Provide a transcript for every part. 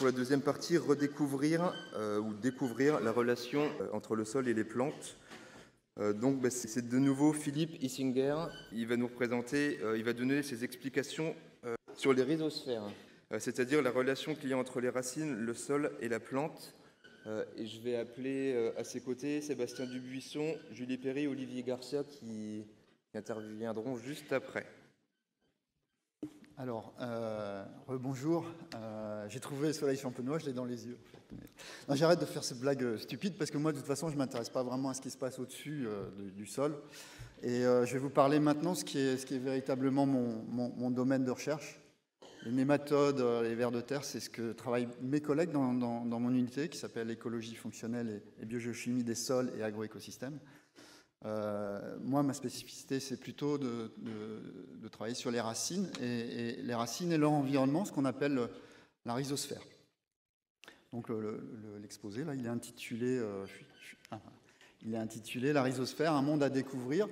la deuxième partie, redécouvrir ou découvrir la relation entre le sol et les plantes. C'est de nouveau Philippe Hissinger. Il va nous présenter, il va donner ses explications sur les rhizosphères, c'est-à-dire la relation qu'il y a entre les racines, le sol et la plante. Et je vais appeler à ses côtés Sébastien Dubuisson, Julie Perry, Olivier Garcia qui interviendront juste après. Alors, rebonjour. J'ai trouvé le soleil champenois, je l'ai dans les yeux. Non, j'arrête de faire ces blagues stupides parce que moi, de toute façon, je ne m'intéresse pas vraiment à ce qui se passe au-dessus du sol. Et je vais vous parler maintenant ce qui est véritablement mon domaine de recherche. Les nématodes, les vers de terre, c'est ce que travaillent mes collègues dans mon unité qui s'appelle écologie fonctionnelle et biogéochimie des sols et agroécosystèmes. Moi, ma spécificité, c'est plutôt de travailler sur les racines et les racines et leur environnement, ce qu'on appelle la rhizosphère. Donc l'exposé, là, il est intitulé La rhizosphère, un monde à découvrir.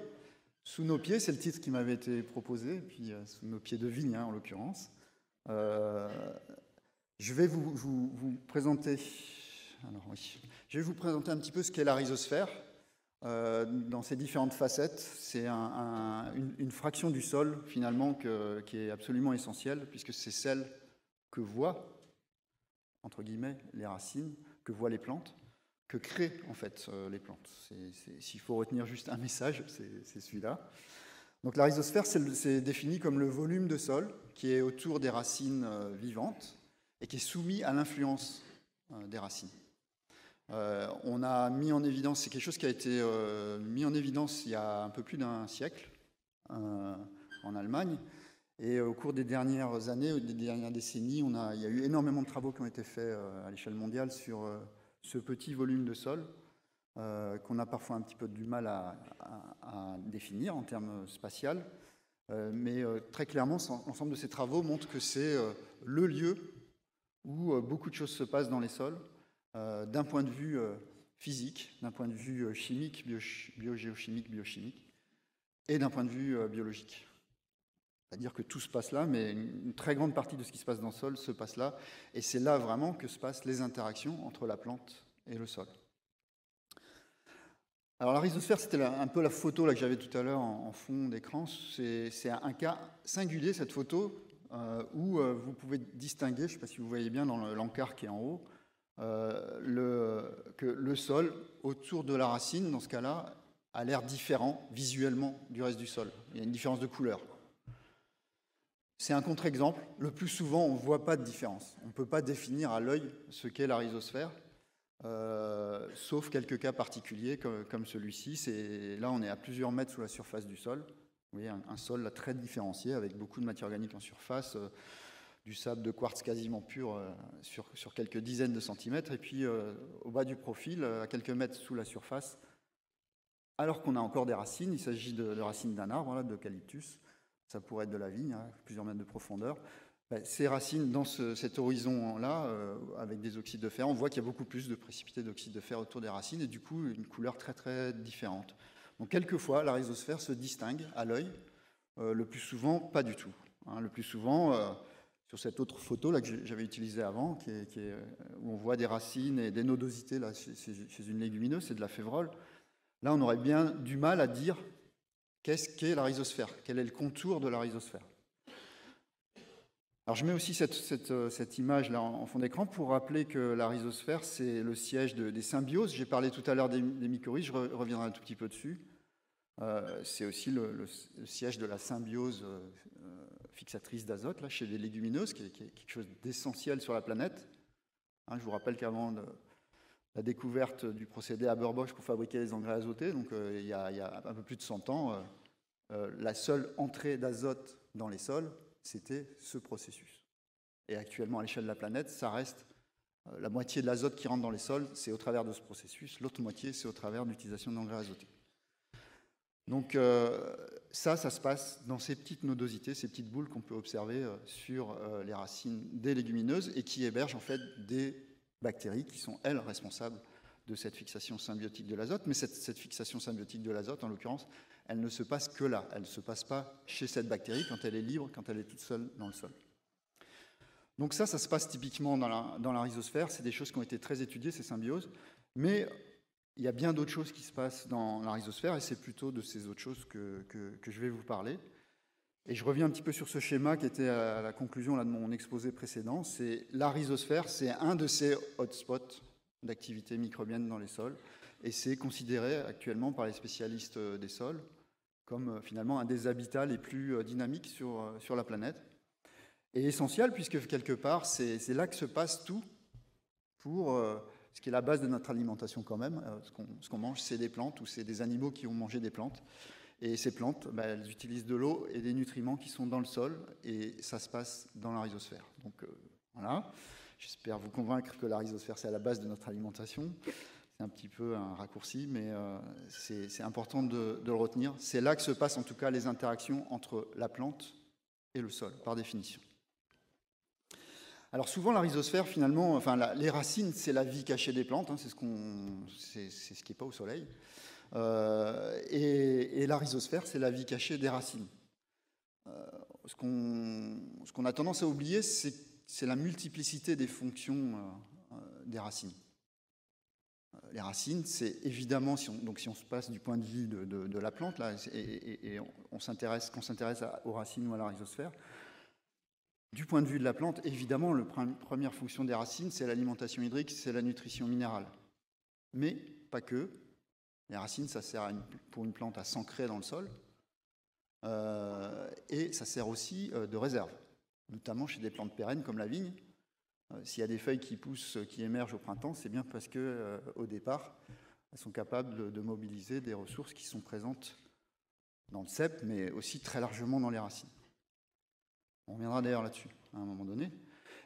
Sous nos pieds, c'est le titre qui m'avait été proposé, et puis sous nos pieds de vigne, en l'occurrence. Je vais vous présenter. Alors oui, je vais vous présenter un petit peu ce qu'est la rhizosphère. Dans ses différentes facettes, c'est une fraction du sol finalement qui est absolument essentielle puisque c'est celle que voient entre guillemets les racines, que voient les plantes, que créent en fait les plantes. S'il faut retenir juste un message, c'est celui-là. Donc la rhizosphère, c'est défini comme le volume de sol qui est autour des racines vivantes et qui est soumis à l'influence des racines. On a mis en évidence, c'est quelque chose qui a été mis en évidence il y a un peu plus d'un siècle en Allemagne. Et au cours des dernières années, des dernières décennies, il y a eu énormément de travaux qui ont été faits à l'échelle mondiale sur ce petit volume de sol qu'on a parfois un petit peu du mal à définir en termes spatial. Mais très clairement, l'ensemble de ces travaux montrent que c'est le lieu où beaucoup de choses se passent dans les sols, d'un point de vue physique, d'un point de vue chimique, biogéochimique, biochimique, et d'un point de vue biologique. C'est-à-dire que tout se passe là, mais une très grande partie de ce qui se passe dans le sol se passe là, et c'est là vraiment que se passent les interactions entre la plante et le sol. Alors la rhizosphère, c'était un peu la photo là, que j'avais tout à l'heure en fond d'écran. C'est un cas singulier, cette photo, où vous pouvez distinguer, je ne sais pas si vous voyez bien dans l'encart qui est en haut, que le sol autour de la racine, dans ce cas-là, a l'air différent visuellement du reste du sol. Il y a une différence de couleur. C'est un contre-exemple. Le plus souvent, on ne voit pas de différence. On ne peut pas définir à l'œil ce qu'est la rhizosphère, sauf quelques cas particuliers comme celui-ci. Là, on est à plusieurs mètres sous la surface du sol. Vous voyez, un sol là, très différencié, avec beaucoup de matière organique en surface, du sable de quartz quasiment pur sur quelques dizaines de centimètres, et puis au bas du profil, à quelques mètres sous la surface, alors qu'on a encore des racines. Il s'agit de racines d'un arbre, là, d'eucalyptus. Ça pourrait être de la vigne, plusieurs mètres de profondeur. Ces racines, dans cet horizon-là, avec des oxydes de fer, on voit qu'il y a beaucoup plus de précipités d'oxyde de fer autour des racines, et du coup, une couleur très très différente. Donc, quelquefois, la rhizosphère se distingue à l'œil, le plus souvent, pas du tout. Le plus souvent, sur cette autre photo là, que j'avais utilisée avant, où on voit des racines et des nodosités là, chez une légumineuse, c'est de la févrole. Là, on aurait bien du mal à dire qu'est-ce qu'est la rhizosphère, quel est le contour de la rhizosphère. Alors je mets aussi cette image là en fond d'écran pour rappeler que la rhizosphère, c'est le siège des symbioses. J'ai parlé tout à l'heure des mycorhizes, je reviendrai un tout petit peu dessus. C'est aussi le siège de la symbiose fixatrice d'azote là, chez les légumineuses, qui est quelque chose d'essentiel sur la planète. Je vous rappelle qu'avant la découverte du procédé Haber-Bosch pour fabriquer les engrais azotés, donc il y a un peu plus de 100 ans, la seule entrée d'azote dans les sols, c'était ce processus. Et actuellement, à l'échelle de la planète, ça reste la moitié de l'azote qui rentre dans les sols, c'est au travers de ce processus. L'autre moitié, c'est au travers de l'utilisation d'engrais azotés. Donc ça se passe dans ces petites nodosités, ces petites boules qu'on peut observer sur les racines des légumineuses et qui hébergent en fait des bactéries qui sont, elles, responsables de cette fixation symbiotique de l'azote. Mais cette fixation symbiotique de l'azote, en l'occurrence, elle ne se passe que là. Elle ne se passe pas chez cette bactérie quand elle est libre, quand elle est toute seule dans le sol. Donc ça se passe typiquement dans la rhizosphère. C'est des choses qui ont été très étudiées, ces symbioses. Mais il y a bien d'autres choses qui se passent dans la rhizosphère, et c'est plutôt de ces autres choses que je vais vous parler. Et je reviens un petit peu sur ce schéma qui était à la conclusion là, de mon exposé précédent. C'est la rhizosphère, c'est un de ces hotspots d'activité microbienne dans les sols, et c'est considéré actuellement par les spécialistes des sols comme finalement un des habitats les plus dynamiques sur la planète. Et essentiel, puisque quelque part, c'est là que se passe tout pour ce qui est la base de notre alimentation quand même. Ce qu'on mange, c'est des plantes, ou c'est des animaux qui ont mangé des plantes. Et ces plantes, elles utilisent de l'eau et des nutriments qui sont dans le sol, et ça se passe dans la rhizosphère. Donc voilà, j'espère vous convaincre que la rhizosphère, c'est à la base de notre alimentation. C'est un petit peu un raccourci, mais c'est important de le retenir. C'est là que se passent en tout cas les interactions entre la plante et le sol, par définition. Alors souvent, la rhizosphère, finalement, enfin, les racines, c'est la vie cachée des plantes, hein, c'est ce qui n'est pas au soleil. Et la rhizosphère, c'est la vie cachée des racines. Ce qu'on a tendance à oublier, c'est la multiplicité des fonctions des racines. Les racines, c'est évidemment, si on se passe du point de vue de la plante, là, et qu'on s'intéresse aux racines ou à la rhizosphère, du point de vue de la plante, évidemment, la première fonction des racines, c'est l'alimentation hydrique, c'est la nutrition minérale. Mais pas que. Les racines, ça sert pour une plante à s'ancrer dans le sol, et ça sert aussi de réserve, notamment chez des plantes pérennes comme la vigne. S'il y a des feuilles qui poussent, qui émergent au printemps, c'est bien parce que, au départ, elles sont capables de mobiliser des ressources qui sont présentes dans le cep, mais aussi très largement dans les racines. On reviendra d'ailleurs là-dessus à un moment donné.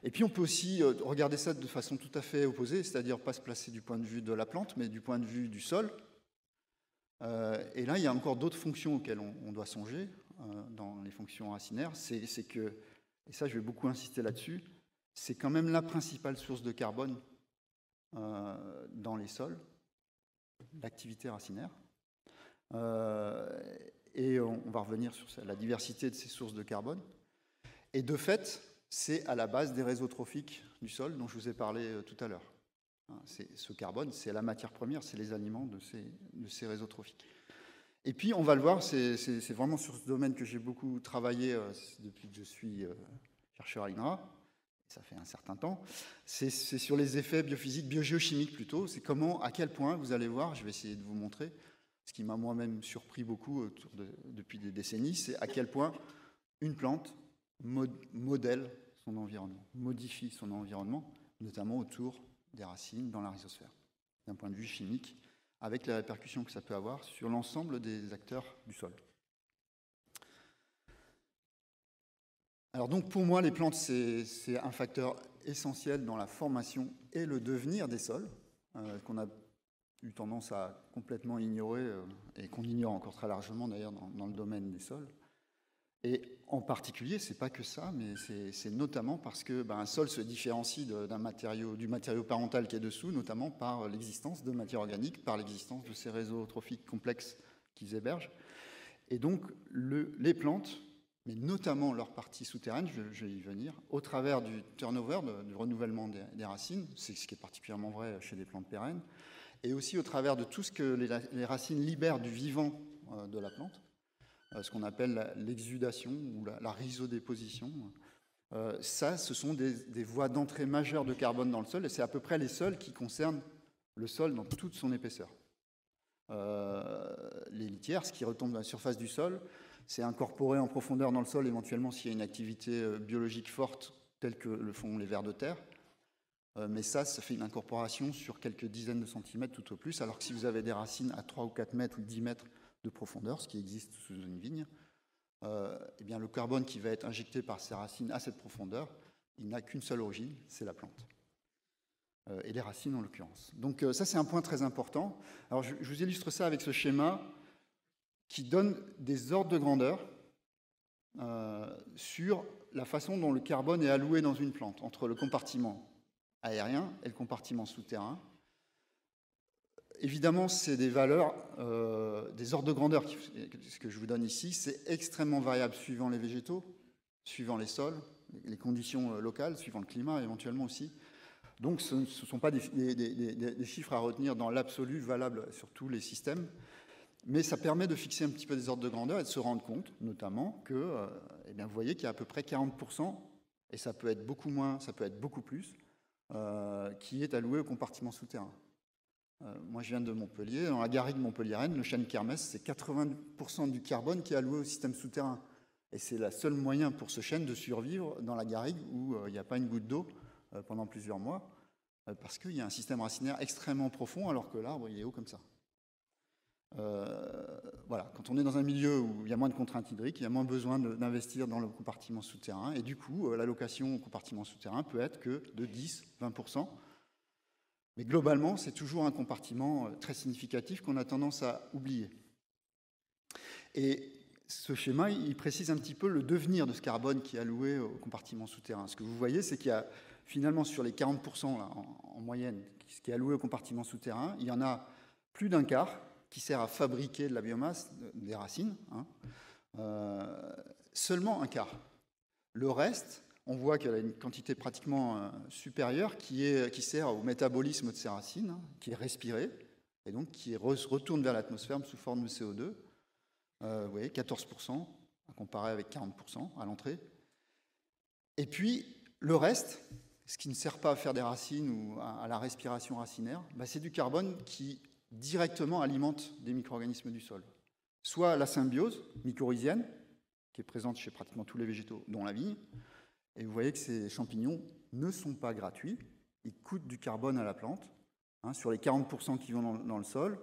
Et puis on peut aussi regarder ça de façon tout à fait opposée, c'est-à-dire pas se placer du point de vue de la plante, mais du point de vue du sol. Et là, il y a encore d'autres fonctions auxquelles on doit songer dans les fonctions racinaires. C'est que, et ça je vais beaucoup insister là-dessus, c'est quand même la principale source de carbone dans les sols, l'activité racinaire. Et on va revenir sur la diversité de ces sources de carbone. Et de fait, c'est à la base des réseaux trophiques du sol dont je vous ai parlé tout à l'heure. Ce carbone, c'est la matière première, c'est les aliments de ces réseaux trophiques. Et puis, on va le voir, c'est vraiment sur ce domaine que j'ai beaucoup travaillé depuis que je suis chercheur à l'INRA. Ça fait un certain temps. C'est sur les effets biophysiques, biogéochimiques plutôt. C'est comment, à quel point, vous allez voir, je vais essayer de vous montrer, ce qui m'a moi-même surpris beaucoup depuis des décennies, c'est à quel point une plante modèle son environnement, modifie son environnement, notamment autour des racines dans la rhizosphère, d'un point de vue chimique, avec les répercussions que ça peut avoir sur l'ensemble des acteurs du sol. Alors donc pour moi, les plantes, c'est un facteur essentiel dans la formation et le devenir des sols, qu'on a eu tendance à complètement ignorer, et qu'on ignore encore très largement d'ailleurs dans le domaine des sols. Et en particulier, c'est pas que ça, mais c'est notamment parce que un sol se différencie du matériau parental qui est dessous, notamment par l'existence de matière organique, par l'existence de ces réseaux trophiques complexes qu'ils hébergent. Et donc, les plantes, mais notamment leur partie souterraine, je vais y venir, au travers du turnover, du renouvellement des racines, c'est ce qui est particulièrement vrai chez les plantes pérennes, et aussi au travers de tout ce que les racines libèrent du vivant de la plante, ce qu'on appelle l'exudation ou la rhizodéposition. Ça, ce sont des voies d'entrée majeures de carbone dans le sol, et c'est à peu près les seuls qui concernent le sol dans toute son épaisseur. Les litières, ce qui retombe à la surface du sol, c'est incorporé en profondeur dans le sol, éventuellement s'il y a une activité biologique forte, telle que le font les vers de terre. Mais ça fait une incorporation sur quelques dizaines de centimètres tout au plus, alors que si vous avez des racines à 3 ou 4 mètres ou 10 mètres de profondeur, ce qui existe sous une vigne, eh bien le carbone qui va être injecté par ces racines à cette profondeur, il n'a qu'une seule origine, c'est la plante. Et les racines en l'occurrence. Donc ça, c'est un point très important. Alors je vous illustre ça avec ce schéma qui donne des ordres de grandeur sur la façon dont le carbone est alloué dans une plante, entre le compartiment aérien et le compartiment souterrain. Évidemment, c'est des valeurs, des ordres de grandeur, ce que je vous donne ici, c'est extrêmement variable suivant les végétaux, suivant les sols, les conditions locales, suivant le climat éventuellement aussi. Donc ce ne sont pas des chiffres à retenir dans l'absolu valables sur tous les systèmes, mais ça permet de fixer un petit peu des ordres de grandeur et de se rendre compte, notamment, que eh bien, vous voyez qu'il y a à peu près 40%, et ça peut être beaucoup moins, ça peut être beaucoup plus, qui est alloué au compartiment souterrain. Moi, je viens de Montpellier. Dans la garrigue montpelliéraine, le chêne kermès, c'est 80% du carbone qui est alloué au système souterrain. Et c'est le seul moyen pour ce chêne de survivre dans la garrigue où il n'y a pas une goutte d'eau pendant plusieurs mois, parce qu'il y a un système racinaire extrêmement profond, alors que l'arbre, il est haut comme ça. Voilà, quand on est dans un milieu où il y a moins de contraintes hydriques, il y a moins besoin d'investir dans le compartiment souterrain, et du coup, l'allocation au compartiment souterrain peut être que de 10-20%. Mais globalement, c'est toujours un compartiment très significatif qu'on a tendance à oublier. Et ce schéma, il précise un petit peu le devenir de ce carbone qui est alloué au compartiment souterrain. Ce que vous voyez, c'est qu'il y a finalement sur les 40% là, en moyenne, ce qui est alloué au compartiment souterrain, il y en a plus d'un quart qui sert à fabriquer de la biomasse, des racines, seulement un quart. Le reste, on voit qu'il y a une quantité pratiquement supérieure qui sert au métabolisme de ces racines, qui est respiré, et donc qui retourne vers l'atmosphère sous forme de CO2. Vous voyez, 14%, à comparer avec 40% à l'entrée. Et puis, le reste, ce qui ne sert pas à faire des racines ou à la respiration racinaire, bah, c'est du carbone qui directement alimente des micro-organismes du sol. Soit la symbiose mycorhizienne, qui est présente chez pratiquement tous les végétaux, dont la vigne, et vous voyez que ces champignons ne sont pas gratuits, ils coûtent du carbone à la plante. Sur les 40% qui vont dans le sol,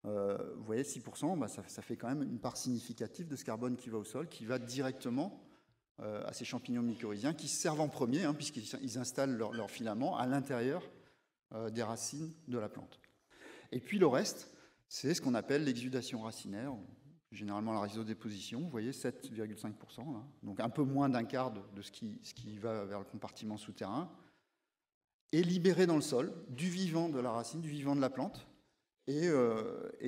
vous voyez 6%, bah, ça fait quand même une part significative de ce carbone qui va au sol, qui va directement à ces champignons mycorhiziens, qui servent en premier, puisqu'ils installent leurs filaments à l'intérieur des racines de la plante. Et puis le reste, c'est ce qu'on appelle l'exudation racinaire, généralement la rhizodéposition, vous voyez 7,5%, donc un peu moins d'un quart de ce qui va vers le compartiment souterrain, est libéré dans le sol du vivant de la racine, du vivant de la plante, et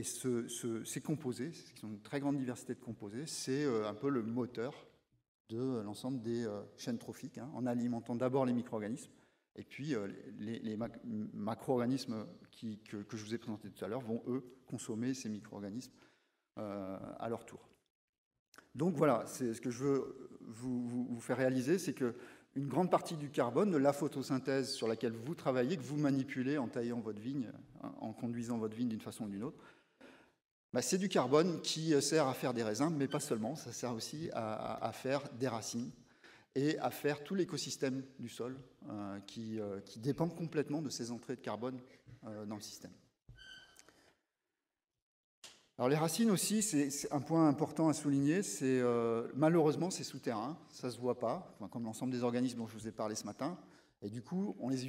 ces composés, qui sont une très grande diversité de composés, c'est un peu le moteur de l'ensemble des chaînes trophiques, en alimentant d'abord les micro-organismes, et puis les macro-organismes que je vous ai présentés tout à l'heure vont, eux, consommer ces micro-organismes à leur tour. Donc voilà, c'est ce que je veux vous faire réaliser, c'est qu'une grande partie du carbone, de la photosynthèse sur laquelle vous travaillez, que vous manipulez en taillant votre vigne, en conduisant votre vigne d'une façon ou d'une autre, bah, c'est du carbone qui sert à faire des raisins, mais pas seulement, ça sert aussi à faire des racines et à faire tout l'écosystème du sol qui dépend complètement de ces entrées de carbone dans le système. Alors les racines aussi, c'est un point important à souligner, malheureusement c'est souterrain, ça ne se voit pas, comme l'ensemble des organismes dont je vous ai parlé ce matin, et du coup on les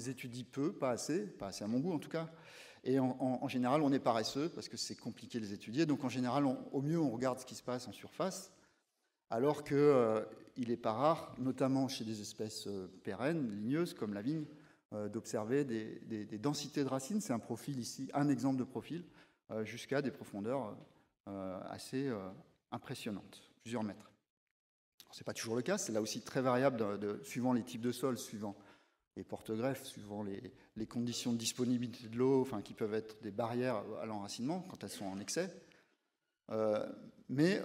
étudie peu, pas assez à mon goût en tout cas, et en général on est paresseux parce que c'est compliqué de les étudier, donc en général au mieux on regarde ce qui se passe en surface, alors qu'il n'est pas rare, notamment chez des espèces pérennes, ligneuses comme la vigne, d'observer des densités de racines, c'est un profil ici, un exemple de profil, jusqu'à des profondeurs assez impressionnantes, plusieurs mètres. Ce n'est pas toujours le cas, c'est là aussi très variable suivant les types de sols, suivant les porte-greffes, suivant les conditions de disponibilité de l'eau, qui peuvent être des barrières à l'enracinement quand elles sont en excès. Mais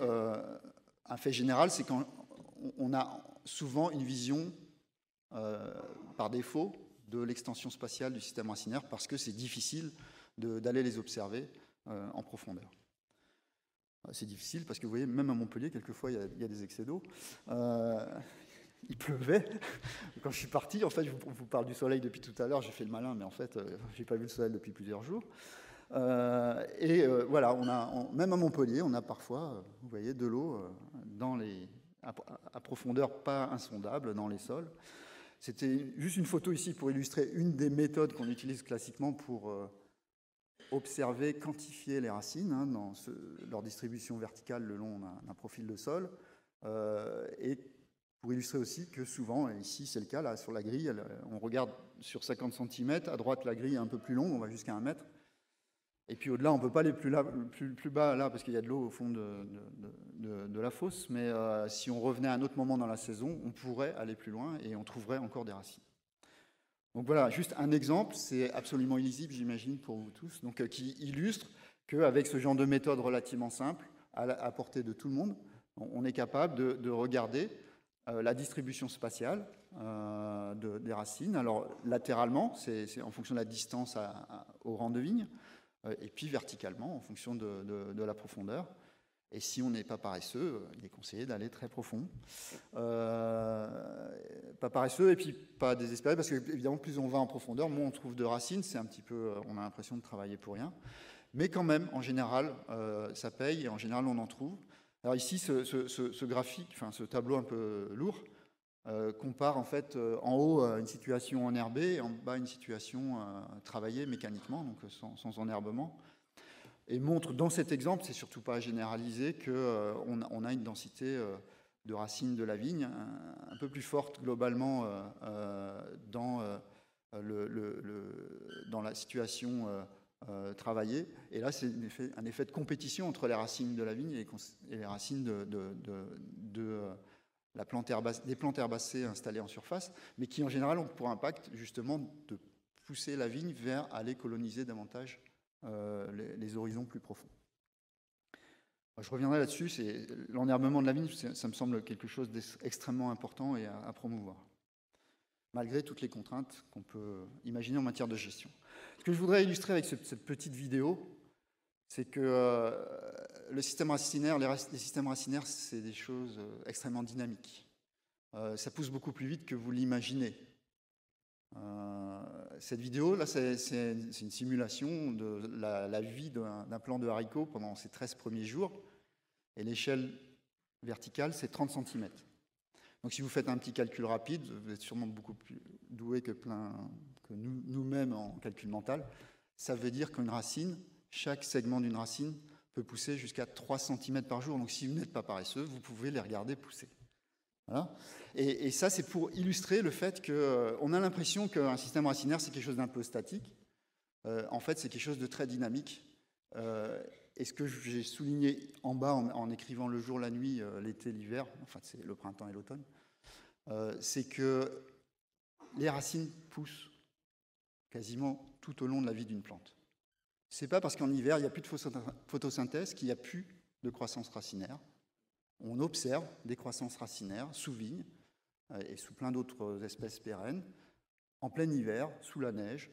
un fait général, c'est qu'on a souvent une vision par défaut de l'extension spatiale du système racinaire parce que c'est difficile d'aller les observer en profondeur. C'est difficile parce que vous voyez, même à Montpellier, quelquefois, il y a des excès d'eau. Il pleuvait. Quand je suis parti, en fait, je vous parle du soleil depuis tout à l'heure, j'ai fait le malin, mais en fait, je n'ai pas vu le soleil depuis plusieurs jours. Voilà, même à Montpellier, on a parfois, vous voyez, de l'eau à profondeur pas insondable dans les sols. C'était juste une photo ici pour illustrer une des méthodes qu'on utilise classiquement pour observer, quantifier les racines dans leur distribution verticale le long d'un profil de sol. Et pour illustrer aussi que souvent, et ici c'est le cas, là, sur la grille, on regarde sur 50 cm, à droite la grille est un peu plus longue, on va jusqu'à 1 mètre. Et puis au-delà, on ne peut pas aller plus bas là, parce qu'il y a de l'eau au fond de la fosse, mais si on revenait à un autre moment dans la saison, on pourrait aller plus loin et on trouverait encore des racines. Donc voilà, juste un exemple, c'est absolument illisible, j'imagine, pour vous tous, donc, qui illustre qu'avec ce genre de méthode relativement simple, à portée de tout le monde, on est capable de regarder la distribution spatiale des racines. Alors latéralement, c'est en fonction de la distance au rang de vigne, et puis verticalement, en fonction de la profondeur. Et si on n'est pas paresseux, il est conseillé d'aller très profond. Pas paresseux et puis pas désespéré, parce que évidemment, plus on va en profondeur, moins on trouve de racines. C'est un petit peu, on a l'impression de travailler pour rien. Mais quand même, en général, ça paye et en général, on en trouve. Alors ici, ce graphique, enfin ce tableau un peu lourd, compare en fait en haut une situation enherbée et en bas une situation travaillée mécaniquement, donc sans enherbement. Et montre dans cet exemple, c'est surtout pas généralisé, qu'on a une densité de racines de la vigne un peu plus forte globalement dans la situation travaillée. Et là, c'est un effet de compétition entre les racines de la vigne et les racines des plantes herbacées installées en surface, mais qui en général ont pour impact justement de pousser la vigne vers aller coloniser davantage les horizons plus profonds. Je reviendrai là-dessus, c'est l'enherbement de la vigne, ça me semble quelque chose d'extrêmement important et à promouvoir, malgré toutes les contraintes qu'on peut imaginer en matière de gestion. Ce que je voudrais illustrer avec cette petite vidéo, c'est que le système racinaire, les systèmes racinaires, c'est des choses extrêmement dynamiques. Ça pousse beaucoup plus vite que vous l'imaginez. Cette vidéo, là, c'est une simulation de la vie d'un plant de haricots pendant ses 13 premiers jours. Et l'échelle verticale, c'est 30 cm. Donc si vous faites un petit calcul rapide, vous êtes sûrement beaucoup plus doué que nous-mêmes en calcul mental. Ça veut dire qu'une racine, chaque segment d'une racine peut pousser jusqu'à 3 cm par jour. Donc si vous n'êtes pas paresseux, vous pouvez les regarder pousser. Voilà. Et ça, c'est pour illustrer le fait qu'on a l'impression qu'un système racinaire, c'est quelque chose d'un peu statique. En fait, c'est quelque chose de très dynamique. Et ce que j'ai souligné en bas en écrivant le jour, la nuit, l'été, l'hiver, enfin c'est le printemps et l'automne, c'est que les racines poussent quasiment tout au long de la vie d'une plante. C'est pas parce qu'en hiver, il n'y a plus de photosynthèse qu'il n'y a plus de croissance racinaire. On observe des croissances racinaires sous vigne et sous plein d'autres espèces pérennes, en plein hiver, sous la neige,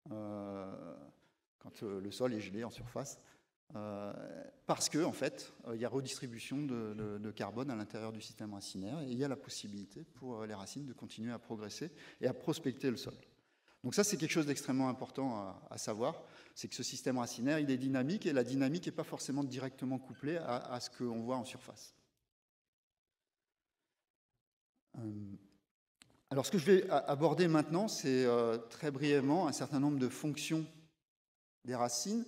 quand le sol est gelé en surface, parce qu'en fait, il y a redistribution de carbone à l'intérieur du système racinaire et il y a la possibilité pour les racines de continuer à progresser et à prospecter le sol. Donc ça, c'est quelque chose d'extrêmement important à savoir, c'est que ce système racinaire, il est dynamique et la dynamique n'est pas forcément directement couplée à ce qu'on voit en surface. Alors, ce que je vais aborder maintenant, c'est très brièvement un certain nombre de fonctions des racines,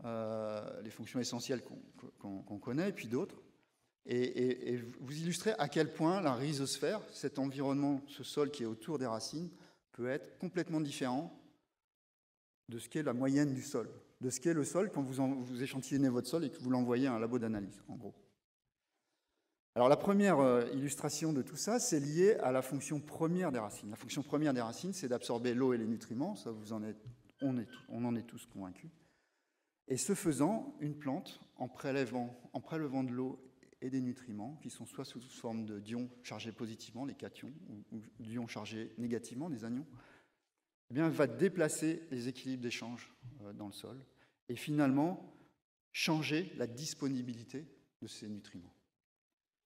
les fonctions essentielles qu'on connaît, et puis d'autres, et vous illustrer à quel point la rhizosphère, cet environnement, ce sol qui est autour des racines, peut être complètement différent de ce qu'est la moyenne du sol, de ce qu'est le sol quand vous échantillonnez votre sol et que vous l'envoyez à un labo d'analyse, en gros. Alors la première illustration de tout ça, c'est lié à la fonction première des racines. La fonction première des racines, c'est d'absorber l'eau et les nutriments, ça on en est tous convaincus. Et ce faisant, une plante, en prélevant de l'eau et des nutriments, qui sont soit sous forme d'ions chargés positivement, les cations, ou d'ions chargés négativement, les anions, eh bien, va déplacer les équilibres d'échange dans le sol et finalement changer la disponibilité de ces nutriments.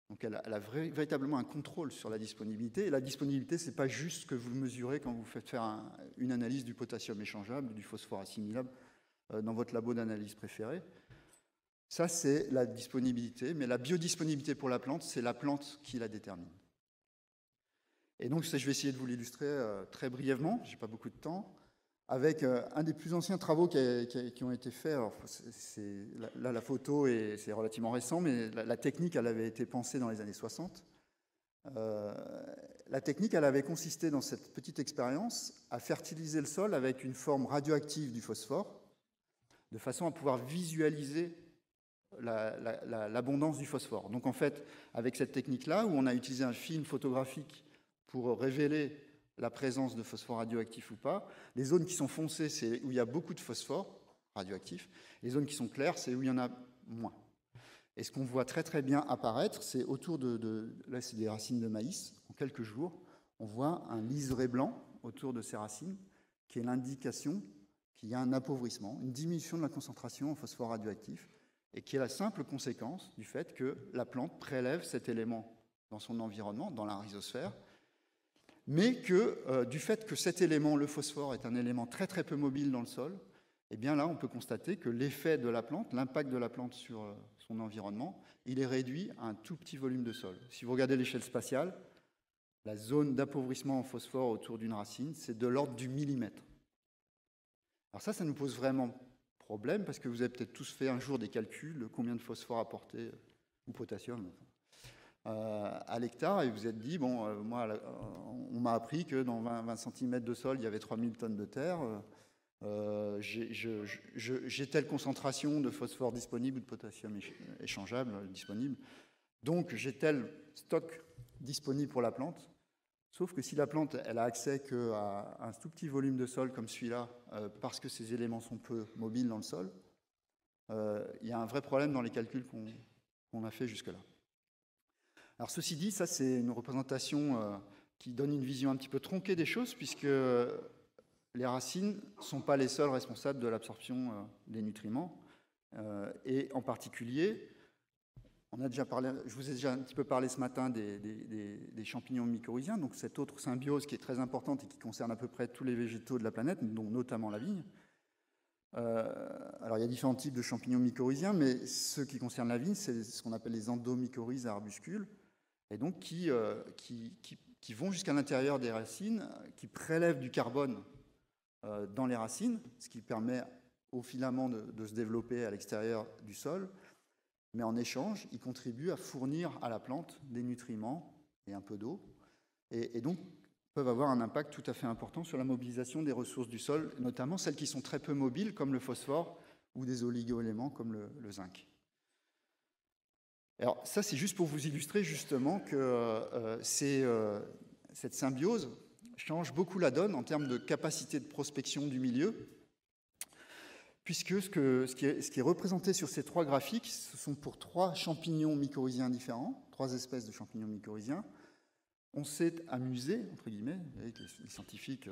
Donc elle a véritablement un contrôle sur la disponibilité. Et la disponibilité, ce n'est pas juste ce que vous mesurez quand vous faites faire une analyse du potassium échangeable, du phosphore assimilable dans votre labo d'analyse préféré. Ça, c'est la disponibilité. Mais la biodisponibilité pour la plante, c'est la plante qui la détermine. Et donc, ça, je vais essayer de vous l'illustrer très brièvement. Je n'ai pas beaucoup de temps. Avec un des plus anciens travaux qui ont été faits. Alors, là, la photo, c'est relativement récent, mais la technique, elle avait été pensée dans les années 60. La technique, elle avait consisté dans cette petite expérience à fertiliser le sol avec une forme radioactive du phosphore, de façon à pouvoir visualiser l'abondance du phosphore. Donc en fait, avec cette technique-là, où on a utilisé un film photographique pour révéler la présence de phosphore radioactif ou pas, les zones qui sont foncées, c'est où il y a beaucoup de phosphore radioactif, les zones qui sont claires, c'est où il y en a moins. Et ce qu'on voit très très bien apparaître, c'est autour là c'est des racines de maïs, en quelques jours, on voit un liseré blanc autour de ces racines, qui est l'indication qu'il y a un appauvrissement, une diminution de la concentration en phosphore radioactif, et qui est la simple conséquence du fait que la plante prélève cet élément dans son environnement, dans la rhizosphère, mais que du fait que cet élément, le phosphore, est un élément très très peu mobile dans le sol, eh bien là on peut constater que l'effet de la plante, l'impact de la plante sur son environnement, il est réduit à un tout petit volume de sol. Si vous regardez l'échelle spatiale, la zone d'appauvrissement en phosphore autour d'une racine, c'est de l'ordre du millimètre. Alors ça nous pose vraiment problème, parce que vous avez peut-être tous fait un jour des calculs de combien de phosphore apporter, ou potassium, à l'hectare, et vous vous êtes dit, bon, moi, on m'a appris que dans 20 cm de sol, il y avait 3000 tonnes de terre, j'ai telle concentration de phosphore disponible ou de potassium échangeable disponible, donc j'ai tel stock disponible pour la plante. Sauf que si la plante elle a accès qu'à un tout petit volume de sol comme celui-là, parce que ces éléments sont peu mobiles dans le sol, il y a un vrai problème dans les calculs qu'on a fait jusque-là. Alors ceci dit, ça c'est une représentation qui donne une vision un petit peu tronquée des choses, puisque les racines ne sont pas les seuls responsables de l'absorption des nutriments, et en particulier, on a déjà parlé, je vous ai déjà un petit peu parlé ce matin des champignons mycorhiziens, donc cette autre symbiose qui est très importante et qui concerne à peu près tous les végétaux de la planète, dont notamment la vigne. Alors il y a différents types de champignons mycorhiziens, mais ceux qui concernent la vigne, c'est ce qu'on appelle les endomycorhizes à arbuscules, et donc qui vont jusqu'à l'intérieur des racines, qui prélèvent du carbone dans les racines, ce qui permet aux filaments de se développer à l'extérieur du sol, mais en échange, ils contribuent à fournir à la plante des nutriments et un peu d'eau, et donc peuvent avoir un impact tout à fait important sur la mobilisation des ressources du sol, notamment celles qui sont très peu mobiles, comme le phosphore, ou des oligo-éléments comme le zinc. Alors ça, c'est juste pour vous illustrer justement que cette symbiose change beaucoup la donne en termes de capacité de prospection du milieu, puisque ce qui est représenté sur ces trois graphiques, ce sont pour trois champignons mycorhiziens différents, trois espèces de champignons mycorhiziens. On s'est amusé, entre guillemets, avec les scientifiques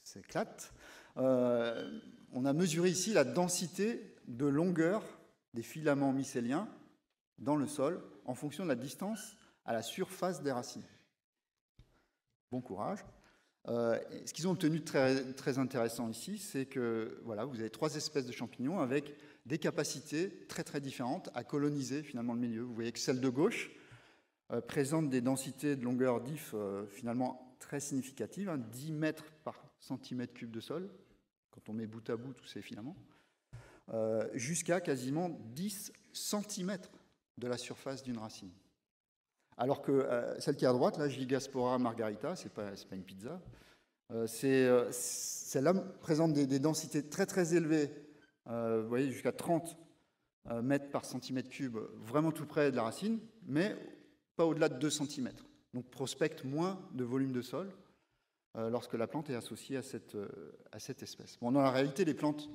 s'éclatent. On a mesuré ici la densité de longueur des filaments mycéliens dans le sol en fonction de la distance à la surface des racines. Bon courage. Ce qu'ils ont obtenu de très, très intéressant ici, c'est que voilà, vous avez trois espèces de champignons avec des capacités très très différentes à coloniser finalement le milieu. Vous voyez que celle de gauche présente des densités de longueur d'if finalement très significatives, 10 mètres par centimètre cube de sol, quand on met bout à bout tous ces filaments, jusqu'à quasiment 10 centimètres de la surface d'une racine. Alors que celle qui est à droite, là, Gigaspora margarita, c'est pas une pizza, celle-là présente des densités très très élevées, vous voyez, jusqu'à 30 mètres par centimètre cube, vraiment tout près de la racine, mais pas au-delà de 2 cm. Donc prospecte moins de volume de sol lorsque la plante est associée à cette espèce. Bon, dans la réalité, les plantes,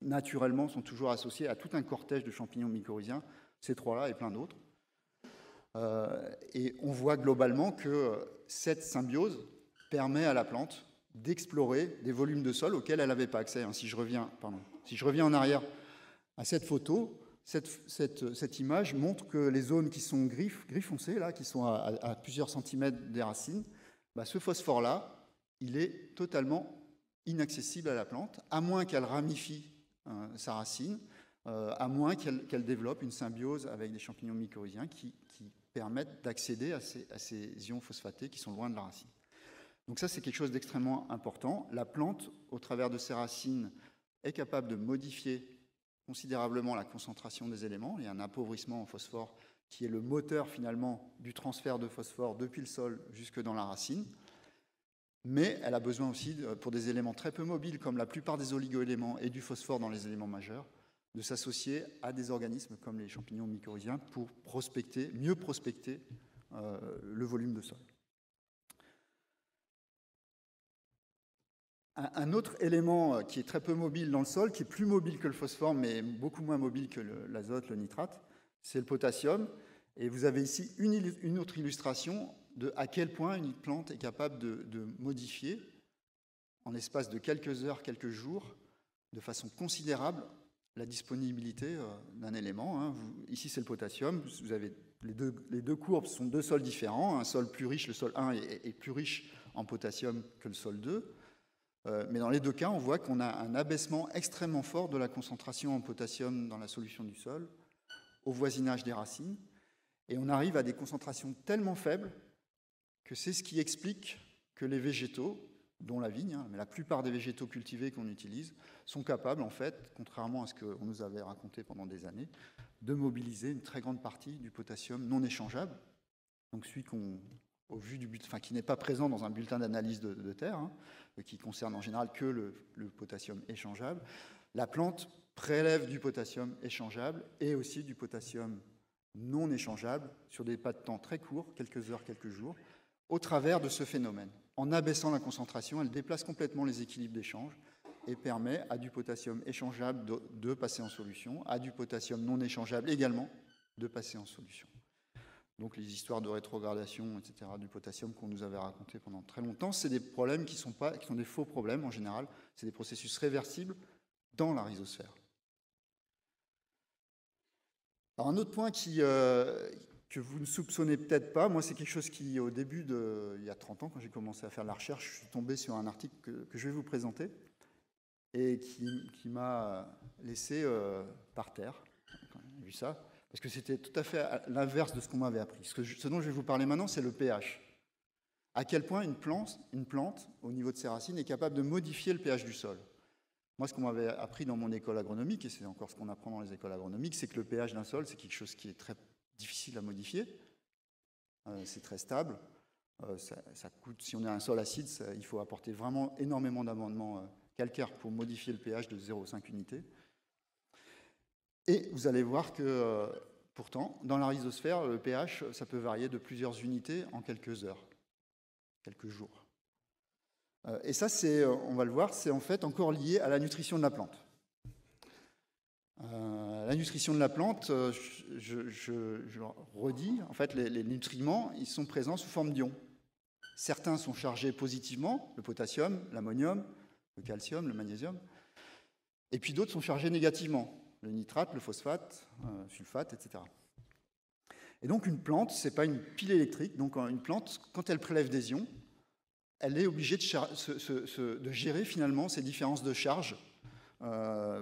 naturellement, sont toujours associées à tout un cortège de champignons mycorhiziens, ces trois-là et plein d'autres. Et on voit globalement que cette symbiose permet à la plante d'explorer des volumes de sol auxquels elle n'avait pas accès. Si je reviens en arrière à cette photo, cette image montre que les zones qui sont gris foncé, là, qui sont à plusieurs centimètres des racines, ce phosphore-là, il est totalement inaccessible à la plante, à moins qu'elle ramifie sa racine, à moins qu'elle développe une symbiose avec des champignons mycorhiziens qui permettent d'accéder à ces ions phosphatés qui sont loin de la racine. Donc ça, c'est quelque chose d'extrêmement important. La plante, au travers de ses racines, est capable de modifier considérablement la concentration des éléments. Il y a un appauvrissement en phosphore qui est le moteur finalement du transfert de phosphore depuis le sol jusque dans la racine. mais elle a besoin aussi, pour des éléments très peu mobiles, comme la plupart des oligoéléments et du phosphore dans les éléments majeurs, de s'associer à des organismes comme les champignons mycorhiziens pour mieux prospecter le volume de sol. Un autre élément qui est très peu mobile dans le sol, qui est plus mobile que le phosphore, mais beaucoup moins mobile que l'azote, le nitrate, c'est le potassium. Et vous avez ici une autre illustration de à quel point une plante est capable de modifier, en l'espace de quelques heures, quelques jours, de façon considérable, la disponibilité d'un élément. Ici, c'est le potassium. Vous avez les deux courbes sont deux sols différents. Un sol plus riche, le sol 1, est plus riche en potassium que le sol 2. Mais dans les deux cas, on voit qu'on a un abaissement extrêmement fort de la concentration en potassium dans la solution du sol, au voisinage des racines. Et on arrive à des concentrations tellement faibles que c'est ce qui explique que les végétaux, dont la vigne, mais la plupart des végétaux cultivés qu'on utilise, sont capables, en fait, contrairement à ce qu'on nous avait raconté pendant des années, de mobiliser une très grande partie du potassium non échangeable, donc celui au vu du bulletin, qui n'est pas présent dans un bulletin d'analyse de terre, qui concerne en général que le potassium échangeable. La plante prélève du potassium échangeable et aussi du potassium non échangeable sur des pas de temps très courts, quelques heures, quelques jours, au travers de ce phénomène. En abaissant la concentration, elle déplace complètement les équilibres d'échange et permet à du potassium échangeable de passer en solution, à du potassium non échangeable également de passer en solution. Donc les histoires de rétrogradation, etc., du potassium qu'on nous avait racontées pendant très longtemps, c'est des problèmes qui sont des faux problèmes en général, c'est des processus réversibles dans la rhizosphère. Alors un autre point que vous ne soupçonnez peut-être pas, moi c'est quelque chose qui, au début, il y a 30 ans, quand j'ai commencé à faire de la recherche, je suis tombé sur un article que je vais vous présenter et qui m'a laissé par terre, quand j'ai vu ça, parce que c'était tout à fait à l'inverse de ce qu'on m'avait appris. Ce dont je vais vous parler maintenant, c'est le pH. À quel point une plante, au niveau de ses racines, est capable de modifier le pH du sol. Moi, ce qu'on m'avait appris dans mon école agronomique, et c'est encore ce qu'on apprend dans les écoles agronomiques, c'est que le pH d'un sol, c'est quelque chose qui est très difficile à modifier. C'est très stable. Ça coûte, si on a un sol acide, il faut apporter vraiment énormément d'amendements calcaires pour modifier le pH de 0,5 unités. Et vous allez voir que, pourtant, dans la rhizosphère, le pH, ça peut varier de plusieurs unités en quelques heures, quelques jours. Et ça, on va le voir, c'est en fait encore lié à la nutrition de la plante. La nutrition de la plante, je redis, en fait, les nutriments, ils sont présents sous forme d'ions. Certains sont chargés positivement, le potassium, l'ammonium, le calcium, le magnésium, et puis d'autres sont chargés négativement, le nitrate, le phosphate, sulfate, etc. Et donc une plante, ce n'est pas une pile électrique, donc une plante, quand elle prélève des ions, elle est obligée de gérer finalement ces différences de charge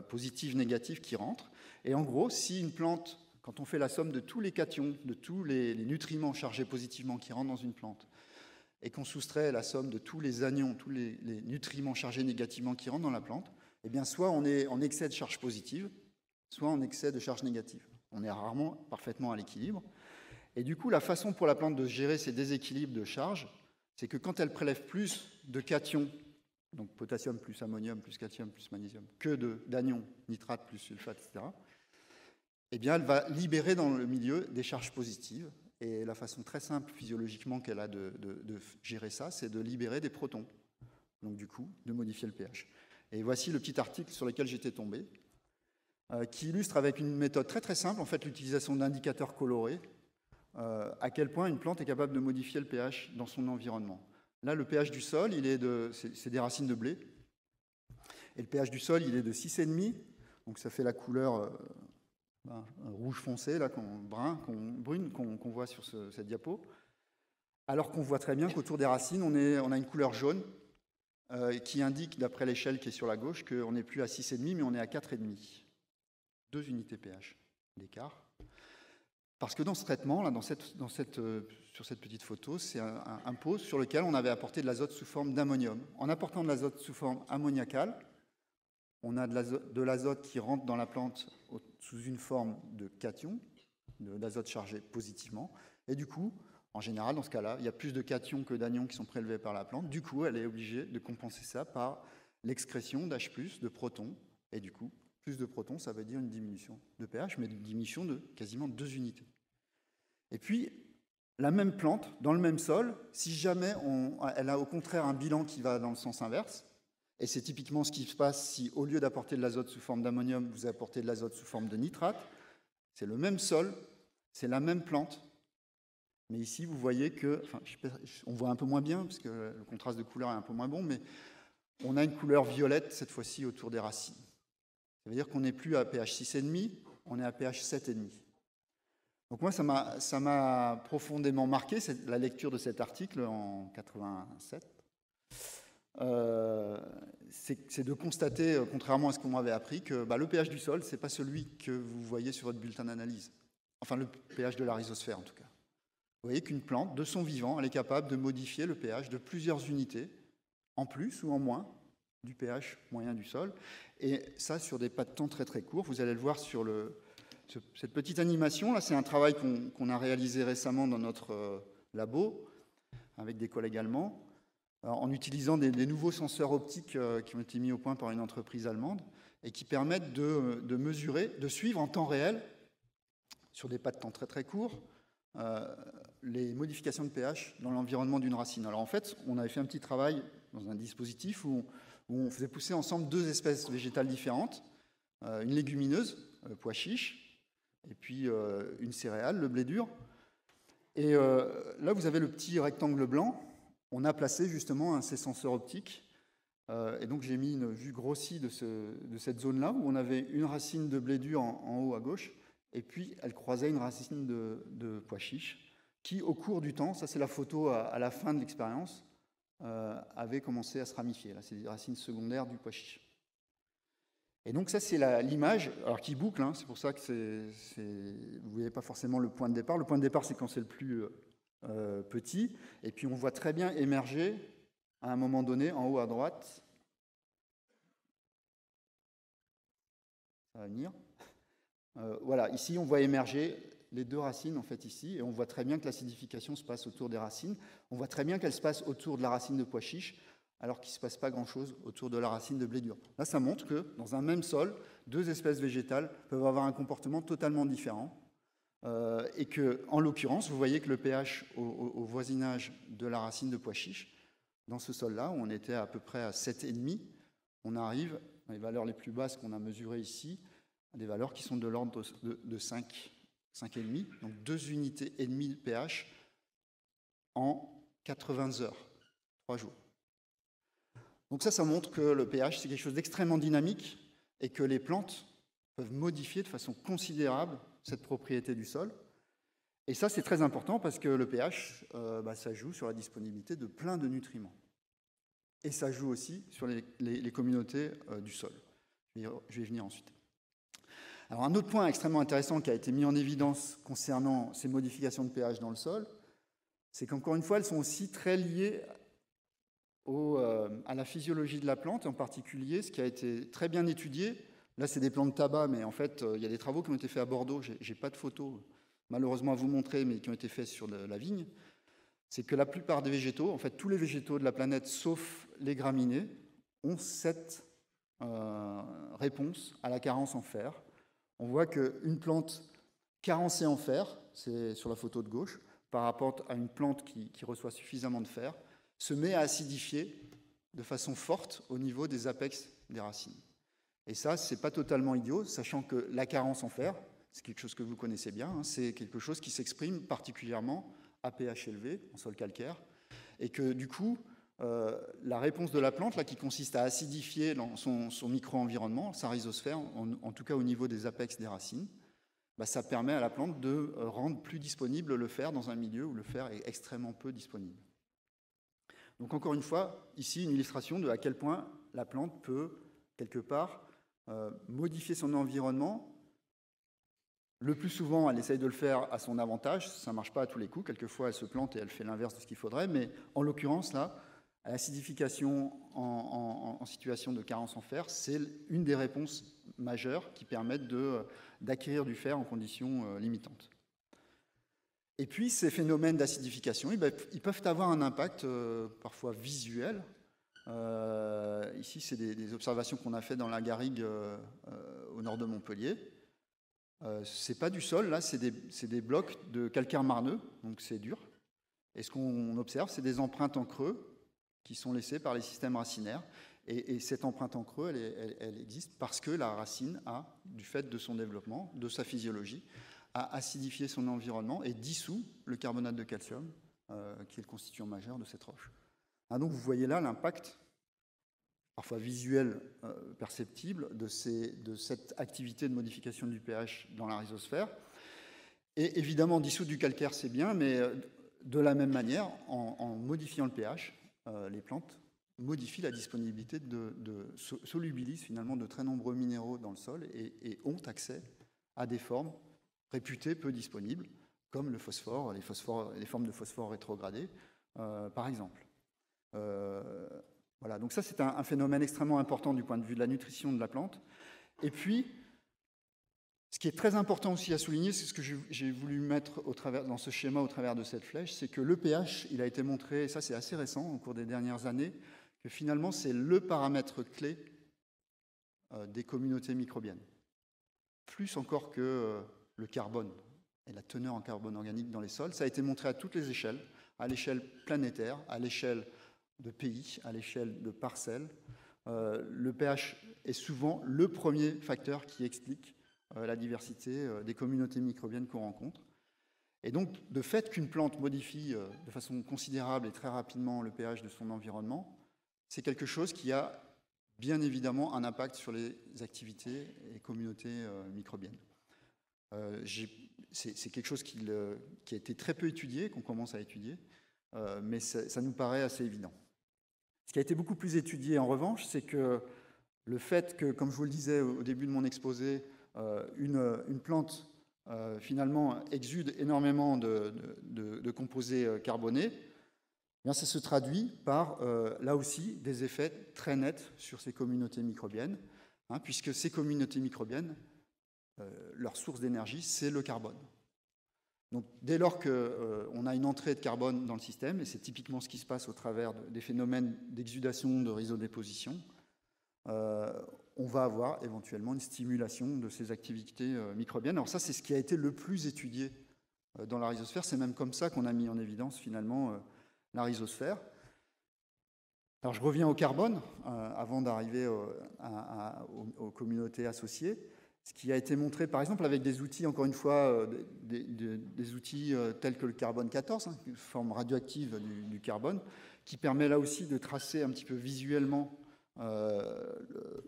positives, négatives qui rentrent. Et en gros, si une plante, quand on fait la somme de tous les cations, de tous les nutriments chargés positivement qui rentrent dans une plante, et qu'on soustrait la somme de tous les anions, tous les nutriments chargés négativement qui rentrent dans la plante, eh bien soit on est en excès de charge positive, soit en excès de charge négative. On est rarement parfaitement à l'équilibre. Et du coup, la façon pour la plante de gérer ces déséquilibres de charge, c'est que quand elle prélève plus de cations, donc potassium plus ammonium plus calcium plus magnésium, que d'anions, nitrate plus sulfate, etc., eh bien, elle va libérer dans le milieu des charges positives. Et la façon très simple physiologiquement qu'elle a de gérer ça, c'est de libérer des protons. Donc du coup, de modifier le pH. Et voici le petit article sur lequel j'étais tombé, qui illustre avec une méthode très très simple, en fait, l'utilisation d'indicateurs colorés, à quel point une plante est capable de modifier le pH dans son environnement. Là, le pH du sol, c'est des racines de blé. Et le pH du sol, il est de 6,5. Donc ça fait la couleur rouge foncé, là, brune, qu'on voit sur cette diapo. Alors qu'on voit très bien qu'autour des racines, on a une couleur jaune qui indique, d'après l'échelle qui est sur la gauche, qu'on n'est plus à 6,5, mais on est à 4,5. 2 unités pH d'écart. Parce que dans ce traitement, là, sur cette petite photo, c'est un pot sur lequel on avait apporté de l'azote sous forme d'ammonium. En apportant de l'azote sous forme ammoniacale, on a de l'azote qui rentre dans la plante sous une forme de cation, d'azote chargé positivement, et du coup, En général, dans ce cas-là, il y a plus de cations que d'anions qui sont prélevés par la plante. Du coup, elle est obligée de compenser ça par l'excrétion d'H+, de protons. Et du coup, plus de protons, ça veut dire une diminution de pH, mais une diminution de quasiment 2 unités. Et puis, la même plante, dans le même sol, si jamais elle a au contraire un bilan qui va dans le sens inverse, et c'est typiquement ce qui se passe si, au lieu d'apporter de l'azote sous forme d'ammonium, vous apportez de l'azote sous forme de nitrate, c'est le même sol, c'est la même plante, mais ici, vous voyez que, enfin, on voit un peu moins bien, parce que le contraste de couleur est un peu moins bon, mais on a une couleur violette, cette fois-ci, autour des racines. Ça veut dire qu'on n'est plus à pH 6,5, on est à pH 7,5. Donc moi, ça m'a profondément marqué, la lecture de cet article en 87. C'est de constater, contrairement à ce qu'on m'avait appris, que le pH du sol, ce n'est pas celui que vous voyez sur votre bulletin d'analyse. Enfin, le pH de la rhizosphère, en tout cas. Vous voyez qu'une plante, de son vivant, elle est capable de modifier le pH de plusieurs unités, en plus ou en moins, du pH moyen du sol. Et ça, sur des pas de temps très très courts. Vous allez le voir sur cette petite animation. Là, c'est un travail qu'on a réalisé récemment dans notre labo, avec des collègues allemands, en utilisant des nouveaux senseurs optiques qui ont été mis au point par une entreprise allemande, et qui permettent de mesurer, de suivre en temps réel, sur des pas de temps très très courts, les modifications de pH dans l'environnement d'une racine. Alors en fait, on avait fait un petit travail dans un dispositif où on faisait pousser ensemble 2 espèces végétales différentes, une légumineuse, le pois chiche, et puis une céréale, le blé dur. Et là, vous avez le petit rectangle blanc. On a placé justement ces senseurs optiques. Et donc j'ai mis une vue grossie de cette zone-là, où on avait une racine de blé dur en haut à gauche, et puis elle croisait une racine de pois chiche, qui au cours du temps, ça c'est la photo à la fin de l'expérience, avait commencé à se ramifier. Là, c'est des racines secondaires du pois chiche. Et donc ça c'est l'image, alors qui boucle, hein, c'est pour ça que vous ne voyez pas forcément le point de départ. Le point de départ, c'est quand c'est le plus petit, et puis on voit très bien émerger, à un moment donné, en haut à droite, ça va venir, voilà, ici on voit émerger les 2 racines, en fait, ici, et on voit très bien que l'acidification se passe autour des racines. On voit très bien qu'elle se passe autour de la racine de pois chiche, alors qu'il ne se passe pas grand-chose autour de la racine de blé dur. Là, ça montre que, dans un même sol, 2 espèces végétales peuvent avoir un comportement totalement différent, et que, en l'occurrence, vous voyez que le pH au voisinage de la racine de pois chiche, dans ce sol-là, où on était à peu près à 7,5, on arrive, dans les valeurs les plus basses qu'on a mesurées ici, à des valeurs qui sont de l'ordre de 5,5, donc 2 unités et demie de pH en 80 heures, 3 jours. Donc ça montre que le pH, c'est quelque chose d'extrêmement dynamique et que les plantes peuvent modifier de façon considérable cette propriété du sol. Et ça, c'est très important parce que le pH, ça joue sur la disponibilité de plein de nutriments. Et ça joue aussi sur les communautés du sol. Je vais y venir ensuite. Alors un autre point extrêmement intéressant qui a été mis en évidence concernant ces modifications de pH dans le sol, c'est qu'encore une fois, elles sont aussi très liées à la physiologie de la plante, en particulier ce qui a été très bien étudié. Là, c'est des plants de tabac, mais en fait, il y a des travaux qui ont été faits à Bordeaux. Je n'ai pas de photos, malheureusement, à vous montrer, mais qui ont été faits sur la vigne. C'est que la plupart des végétaux, en fait, tous les végétaux de la planète, sauf les graminées, ont cette réponse à la carence en fer. On voit qu'une plante carencée en fer, c'est sur la photo de gauche, par rapport à une plante qui reçoit suffisamment de fer, se met à acidifier de façon forte au niveau des apex des racines. Et ça, c'est pas totalement idiot, sachant que la carence en fer, c'est quelque chose que vous connaissez bien, hein, c'est quelque chose qui s'exprime particulièrement à pH élevé, en sol calcaire, et que du coup, la réponse de la plante, là, qui consiste à acidifier dans son micro-environnement, sa rhizosphère, en tout cas au niveau des apex des racines, ça permet à la plante de rendre plus disponible le fer dans un milieu où le fer est extrêmement peu disponible. Donc encore une fois, ici, une illustration de à quel point la plante peut, quelque part, modifier son environnement. Le plus souvent, elle essaye de le faire à son avantage. Ça ne marche pas à tous les coups. Quelquefois, elle se plante et elle fait l'inverse de ce qu'il faudrait. Mais en l'occurrence, là, l'acidification en situation de carence en fer, c'est une des réponses majeures qui permettent d'acquérir du fer en conditions limitantes. Et puis ces phénomènes d'acidification, ils peuvent avoir un impact parfois visuel. Ici, c'est des observations qu'on a faites dans la garrigue au nord de Montpellier. C'est pas du sol, là, c'est des blocs de calcaire marneux, donc c'est dur. Et ce qu'on observe, c'est des empreintes en creux qui sont laissées par les systèmes racinaires. Et cette empreinte en creux, elle existe parce que la racine a, du fait de son développement, de sa physiologie, a acidifié son environnement et dissout le carbonate de calcium, qui est le constituant majeur de cette roche. Donc vous voyez là l'impact, parfois visuel, perceptible, de cette activité de modification du pH dans la rhizosphère. Et évidemment, dissoudre du calcaire, c'est bien, mais de la même manière, en modifiant le pH, les plantes modifient la disponibilité solubilisent finalement de très nombreux minéraux dans le sol et ont accès à des formes réputées peu disponibles, comme le phosphore, les formes de phosphore rétrogradées, par exemple. Voilà, donc ça c'est un phénomène extrêmement important du point de vue de la nutrition de la plante. Et puis, ce qui est très important aussi à souligner, c'est ce que j'ai voulu mettre dans ce schéma au travers de cette flèche, c'est que le pH, il a été montré, et ça c'est assez récent au cours des dernières années, que finalement c'est le paramètre clé des communautés microbiennes. Plus encore que le carbone et la teneur en carbone organique dans les sols. Ça a été montré à toutes les échelles, à l'échelle planétaire, à l'échelle de pays, à l'échelle de parcelles. Le pH est souvent le premier facteur qui explique la diversité des communautés microbiennes qu'on rencontre. Et donc, de fait qu'une plante modifie de façon considérable et très rapidement le pH de son environnement, c'est quelque chose qui a bien évidemment un impact sur les activités et communautés microbiennes. C'est quelque chose qui a été très peu étudié, qu'on commence à étudier, mais ça nous paraît assez évident. Ce qui a été beaucoup plus étudié en revanche, c'est que le fait que, comme je vous le disais au début de mon exposé, une plante finalement exude énormément de composés carbonés, eh bien, ça se traduit par, là aussi, des effets très nets sur ces communautés microbiennes, puisque ces communautés microbiennes, leur source d'énergie, c'est le carbone. Donc, dès lors qu'on a une entrée de carbone dans le système, et c'est typiquement ce qui se passe au travers des phénomènes d'exudation, de rhizodéposition, on va avoir éventuellement une stimulation de ces activités microbiennes. Alors ça, c'est ce qui a été le plus étudié dans la rhizosphère. C'est même comme ça qu'on a mis en évidence, finalement, la rhizosphère. Alors, je reviens au carbone, avant d'arriver aux communautés associées. Ce qui a été montré, par exemple, avec des outils, encore une fois, des outils tels que le carbone 14, une forme radioactive du carbone, qui permet là aussi de tracer un petit peu visuellement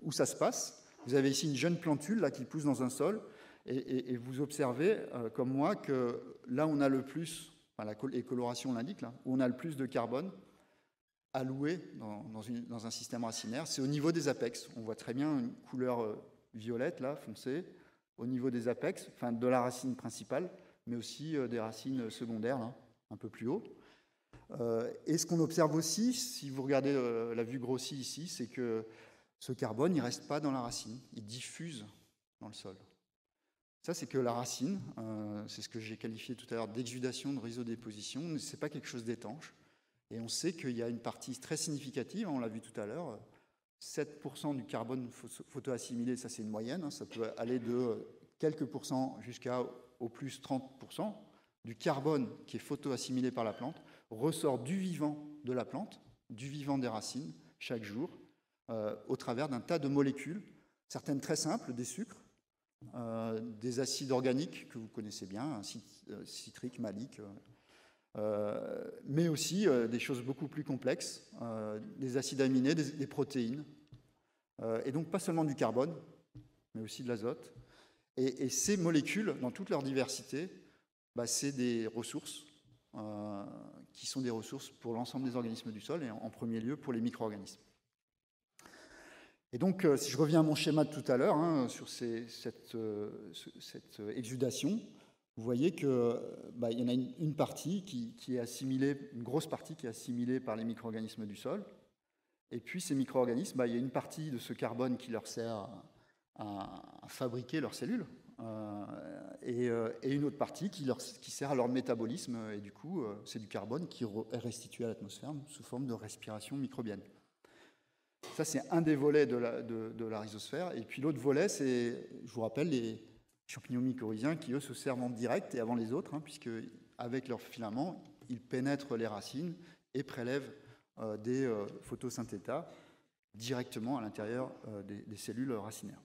où ça se passe. Vous avez ici une jeune plantule là, qui pousse dans un sol, et vous observez, comme moi, que là, on a le plus, enfin, les colorations l'indiquent, là, où on a le plus de carbone alloué dans un système racinaire, c'est au niveau des apex. On voit très bien une couleur violette, là, foncée, au niveau des apex, enfin de la racine principale, mais aussi des racines secondaires, là, un peu plus haut. Et ce qu'on observe aussi, si vous regardez la vue grossie ici, c'est que ce carbone, il ne reste pas dans la racine, il diffuse dans le sol. Ça, c'est que la racine, c'est ce que j'ai qualifié tout à l'heure d'exudation, de rhizodéposition, ce n'est pas quelque chose d'étanche. Et on sait qu'il y a une partie très significative, on l'a vu tout à l'heure, 7% du carbone photoassimilé, ça c'est une moyenne, ça peut aller de quelques pourcents jusqu'au plus 30%, du carbone qui est photoassimilé par la plante, ressort du vivant de la plante, du vivant des racines, chaque jour, au travers d'un tas de molécules, certaines très simples, des sucres, des acides organiques que vous connaissez bien, citriques, maliques, mais aussi des choses beaucoup plus complexes, des acides aminés, des protéines, et donc pas seulement du carbone, mais aussi de l'azote. Et ces molécules, dans toute leur diversité, c'est des ressources qui sont des ressources pour l'ensemble des organismes du sol, et en premier lieu pour les micro-organismes. Et donc, si je reviens à mon schéma de tout à l'heure, sur cette exudation, vous voyez qu'il y en a une partie qui est assimilée, une grosse partie qui est assimilée par les micro-organismes du sol. Et puis ces micro-organismes, il y a une partie de ce carbone qui leur sert à fabriquer leurs cellules. et une autre partie qui sert à leur métabolisme, et du coup, c'est du carbone qui est restitué à l'atmosphère sous forme de respiration microbienne. Ça, c'est un des volets de la rhizosphère. Et puis l'autre volet, c'est, je vous rappelle, les champignons mycorhiziens qui, eux, se servent en direct et avant les autres, puisque avec leurs filaments, ils pénètrent les racines et prélèvent des photosynthétas directement à l'intérieur des cellules racinaires.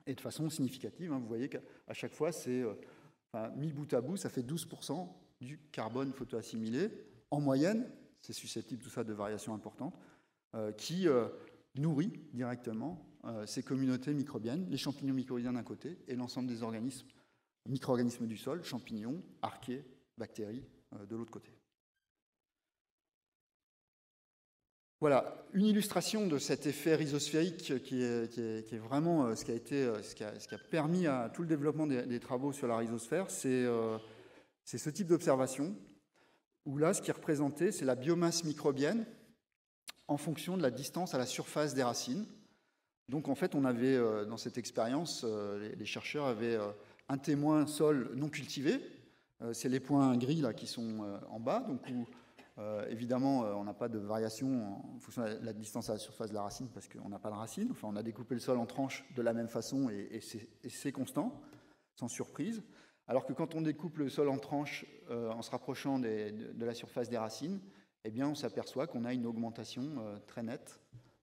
Et de façon significative, vous voyez qu'à chaque fois, c'est mis bout à bout, ça fait 12% du carbone photoassimilé. En moyenne, c'est susceptible tout ça de variations importantes, qui nourrit directement ces communautés microbiennes, les champignons mycorhiziens d'un côté et l'ensemble des micro-organismes du sol, champignons, archées, bactéries de l'autre côté. Voilà, une illustration de cet effet rhizosphérique qui est vraiment ce qui a permis à tout le développement des travaux sur la rhizosphère, c'est ce type d'observation, où là, ce qui est représenté, c'est la biomasse microbienne en fonction de la distance à la surface des racines. Donc en fait, on avait, dans cette expérience, les chercheurs avaient un témoin sol non cultivé, c'est les points gris là qui sont en bas, donc où évidemment, on n'a pas de variation en fonction de la distance à la surface de la racine parce qu'on n'a pas de racine. Enfin, on a découpé le sol en tranches de la même façon et c'est constant, sans surprise. Alors que quand on découpe le sol en tranches en se rapprochant de la surface des racines, eh bien, on s'aperçoit qu'on a une augmentation très nette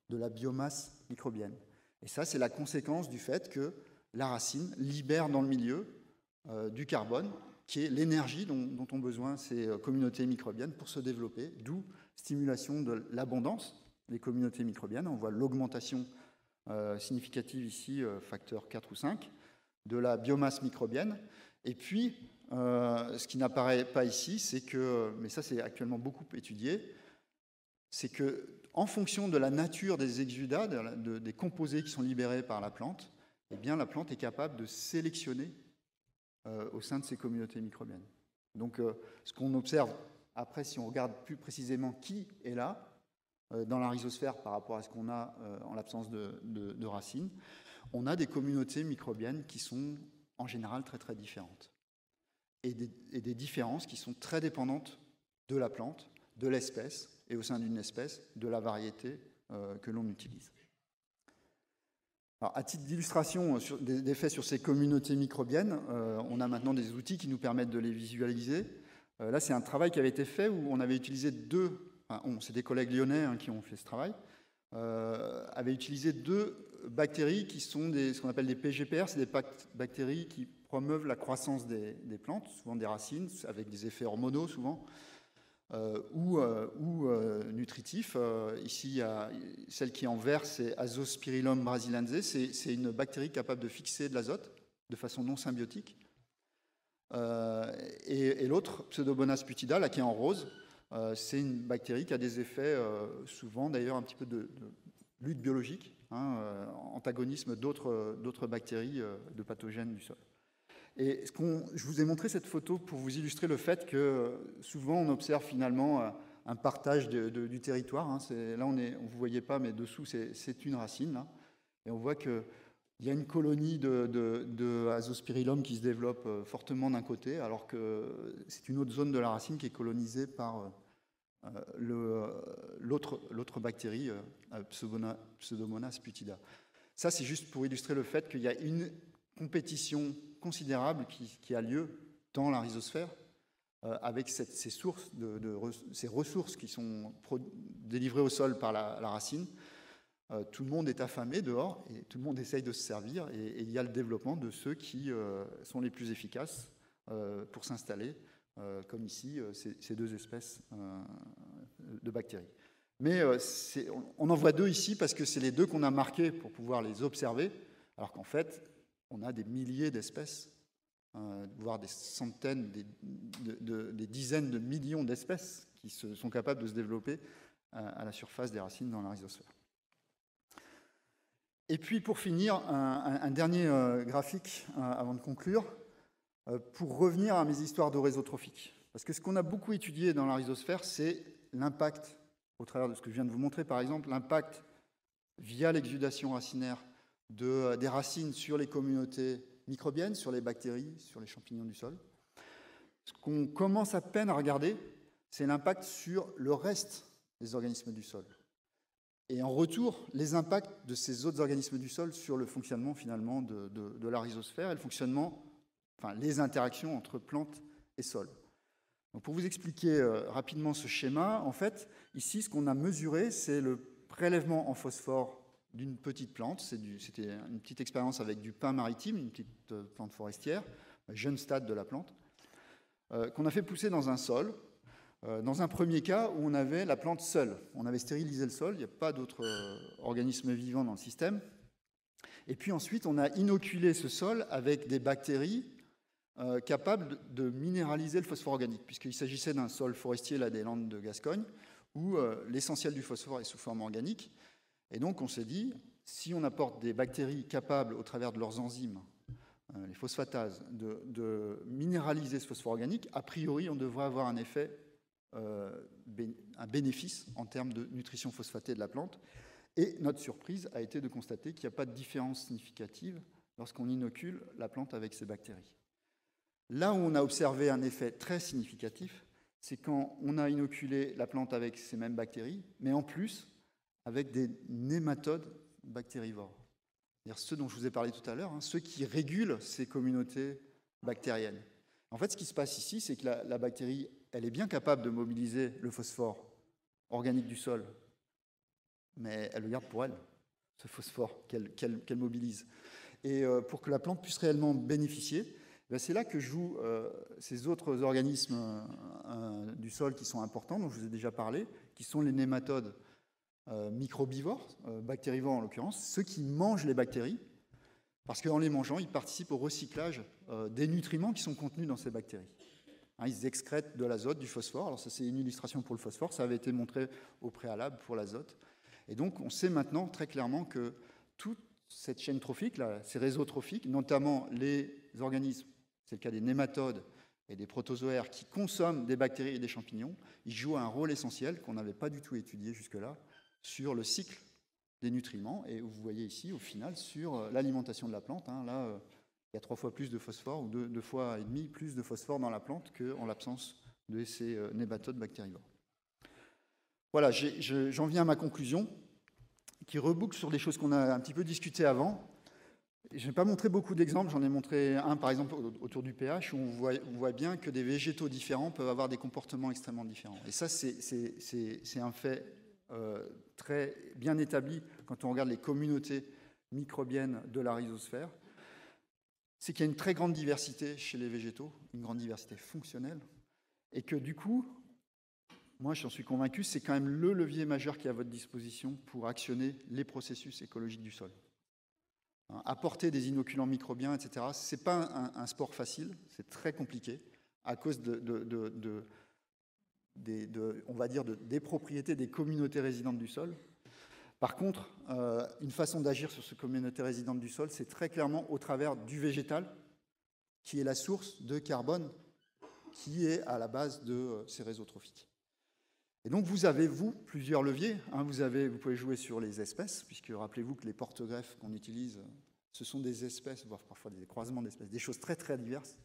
de la biomasse microbienne. Et ça, c'est la conséquence du fait que la racine libère dans le milieu du carbone, qui est l'énergie dont ont besoin ces communautés microbiennes pour se développer, d'où stimulation de l'abondance des communautés microbiennes. On voit l'augmentation significative ici, facteur 4 ou 5, de la biomasse microbienne. Et puis, ce qui n'apparaît pas ici, c'est que, mais ça c'est actuellement beaucoup étudié, c'est que en fonction de la nature des exudats, des composés qui sont libérés par la plante, eh bien, la plante est capable de sélectionner au sein de ces communautés microbiennes. Donc, ce qu'on observe, après, si on regarde plus précisément qui est là, dans la rhizosphère par rapport à ce qu'on a en l'absence de racines, on a des communautés microbiennes qui sont en général très très différentes. Et des différences qui sont très dépendantes de la plante, de l'espèce, et au sein d'une espèce, de la variété que l'on utilise. Alors, à titre d'illustration des faits sur ces communautés microbiennes, on a maintenant des outils qui nous permettent de les visualiser. Là, c'est un travail qui avait été fait où on avait utilisé c'est des collègues lyonnais qui ont fait ce travail, avaient utilisé 2 bactéries qui sont ce qu'on appelle des PGPR, c'est des bactéries qui promeuvent la croissance des plantes, souvent des racines, avec des effets hormonaux souvent, ou nutritifs. Ici, il y a celle qui est en vert, c'est Azospirillum brasiliense. C'est une bactérie capable de fixer de l'azote de façon non symbiotique. Et l'autre, Pseudomonas putida, là, qui est en rose, c'est une bactérie qui a des effets, souvent d'ailleurs, un petit peu de lutte biologique, antagonisme d'autres bactéries de pathogènes du sol. Et je vous ai montré cette photo pour vous illustrer le fait que souvent on observe finalement un partage du territoire. Là, vous ne voyez pas, mais dessous, c'est une racine. Là. Et on voit qu'il y a une colonie de Azospirillum qui se développe fortement d'un côté, alors que c'est une autre zone de la racine qui est colonisée par l'autre bactérie, Pseudomonas putida. Ça, c'est juste pour illustrer le fait qu'il y a une compétition considérable qui a lieu dans la rhizosphère avec ces ressources qui sont délivrées au sol par la racine. Tout le monde est affamé dehors et tout le monde essaye de se servir et il y a le développement de ceux qui sont les plus efficaces pour s'installer, comme ici ces 2 espèces de bactéries. Mais on en voit 2 ici parce que c'est les 2 qu'on a marqués pour pouvoir les observer, alors qu'en fait, on a des milliers d'espèces, voire des centaines, des dizaines de millions d'espèces qui sont capables de se développer à la surface des racines dans la rhizosphère. Et puis pour finir, un dernier graphique avant de conclure, pour revenir à mes histoires d'eau rhizotrophique. Parce que ce qu'on a beaucoup étudié dans la rhizosphère, c'est l'impact, au travers de ce que je viens de vous montrer par exemple, l'impact via l'exudation racinaire des racines sur les communautés microbienne, sur les bactéries, sur les champignons du sol. Ce qu'on commence à peine à regarder, c'est l'impact sur le reste des organismes du sol. Et en retour, les impacts de ces autres organismes du sol sur le fonctionnement finalement de la rhizosphère et le fonctionnement, enfin les interactions entre plantes et sol. Donc pour vous expliquer rapidement ce schéma, en fait, ici, ce qu'on a mesuré, c'est le prélèvement en phosphore d'une petite plante. C'était une petite expérience avec du pin maritime, une petite plante forestière, jeune stade de la plante, qu'on a fait pousser dans un sol. Dans un premier cas où on avait la plante seule. On avait stérilisé le sol, il n'y a pas d'autres organismes vivants dans le système. Et puis ensuite, on a inoculé ce sol avec des bactéries capables de minéraliser le phosphore organique, puisqu'il s'agissait d'un sol forestier, là, des Landes de Gascogne, où l'essentiel du phosphore est sous forme organique. Et donc on s'est dit, si on apporte des bactéries capables, au travers de leurs enzymes, les phosphatases, de minéraliser ce phosphore organique, a priori, on devrait avoir un effet, un bénéfice en termes de nutrition phosphatée de la plante. Et notre surprise a été de constater qu'il n'y a pas de différence significative lorsqu'on inocule la plante avec ces bactéries. Là où on a observé un effet très significatif, c'est quand on a inoculé la plante avec ces mêmes bactéries, mais en plus avec des nématodes bactérivores. C'est-à-dire ceux dont je vous ai parlé tout à l'heure, ceux qui régulent ces communautés bactériennes. En fait, ce qui se passe ici, c'est que la bactérie, elle est bien capable de mobiliser le phosphore organique du sol, mais elle le garde pour elle, ce phosphore qu'elle mobilise. Et pour que la plante puisse réellement bénéficier, c'est là que jouent ces autres organismes du sol qui sont importants, dont je vous ai déjà parlé, qui sont les nématodes microbivores, bactérivores en l'occurrence, ceux qui mangent les bactéries, parce qu'en les mangeant, ils participent au recyclage des nutriments qui sont contenus dans ces bactéries. Ils excrètent de l'azote, du phosphore. Alors ça, c'est une illustration pour le phosphore. Ça avait été montré au préalable pour l'azote. Et donc, on sait maintenant très clairement que toute cette chaîne trophique, là, ces réseaux trophiques, notamment les organismes, c'est le cas des nématodes et des protozoaires qui consomment des bactéries et des champignons, ils jouent un rôle essentiel qu'on n'avait pas du tout étudié jusque-là sur le cycle des nutriments. Et vous voyez ici, au final, sur l'alimentation de la plante, là, il y a 3 fois plus de phosphore, ou 2 fois et demi plus de phosphore dans la plante qu'en l'absence de ces nématodes bactérivores. Voilà, j'en viens à ma conclusion, qui reboucle sur des choses qu'on a un petit peu discutées avant. Je n'ai pas montré beaucoup d'exemples, j'en ai montré un par exemple autour du pH, où on voit bien que des végétaux différents peuvent avoir des comportements extrêmement différents. Et ça, c'est un fait très bien établi quand on regarde les communautés microbiennes de la rhizosphère. C'est qu'il y a une très grande diversité chez les végétaux, une grande diversité fonctionnelle, et que du coup, moi j'en suis convaincu, c'est quand même le levier majeur qui est à votre disposition pour actionner les processus écologiques du sol. Apporter des inoculants microbiens, etc., ce n'est pas un sport facile, c'est très compliqué, à cause on va dire, des propriétés des communautés résidentes du sol. Par contre, une façon d'agir sur ces communautés résidentes du sol, c'est très clairement au travers du végétal, qui est la source de carbone, qui est à la base de ces réseaux trophiques. Et donc vous avez, plusieurs leviers. Vous pouvez jouer sur les espèces, puisque rappelez-vous que les porte-greffes qu'on utilise, ce sont des espèces, voire parfois des croisements d'espèces, des choses très très diverses.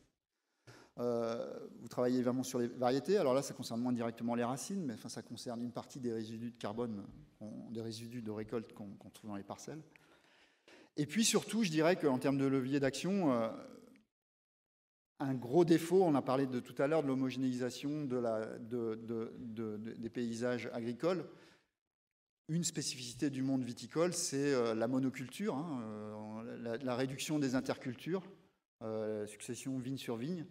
Vous travaillez vraiment sur les variétés. Alors là, ça concerne moins directement les racines, mais ça concerne une partie des résidus de carbone, des résidus de récolte qu'on trouve dans les parcelles. Et puis surtout, je dirais qu'en termes de levier d'action, un gros défaut, on a parlé tout à l'heure de l'homogénéisation des paysages agricoles. Une spécificité du monde viticole, c'est la monoculture, la réduction des intercultures, succession vigne sur vigne.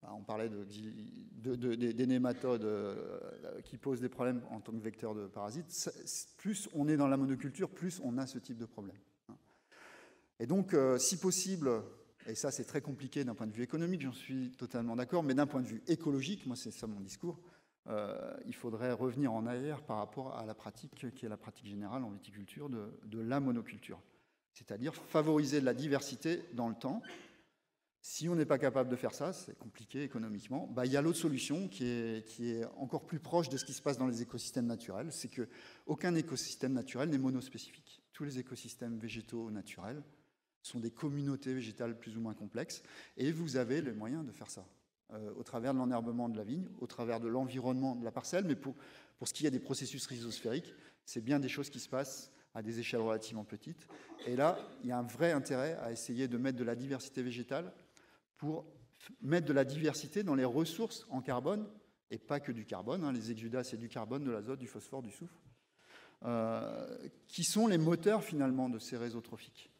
On parlait des nématodes qui posent des problèmes en tant que vecteurs de parasites. Plus on est dans la monoculture, plus on a ce type de problème. Et donc, si possible, et ça c'est très compliqué d'un point de vue économique, j'en suis totalement d'accord, mais d'un point de vue écologique, moi c'est ça mon discours, il faudrait revenir en arrière par rapport à la pratique qui est la pratique générale en viticulture de la monoculture. C'est-à-dire favoriser la diversité dans le temps. Si on n'est pas capable de faire ça, c'est compliqué économiquement, il y a l'autre solution qui est encore plus proche de ce qui se passe dans les écosystèmes naturels, c'est qu'aucun écosystème naturel n'est monospécifique. Tous les écosystèmes végétaux naturels sont des communautés végétales plus ou moins complexes, et vous avez les moyens de faire ça, au travers de l'enherbement de la vigne, au travers de l'environnement de la parcelle, mais pour ce qui est des processus rhizosphériques, c'est bien des choses qui se passent à des échelles relativement petites. Et là, il y a un vrai intérêt à essayer de mettre de la diversité végétale pour mettre de la diversité dans les ressources en carbone, et pas que du carbone, hein, les exudats, c'est du carbone, de l'azote, du phosphore, du soufre, qui sont les moteurs finalement de ces réseaux trophiques.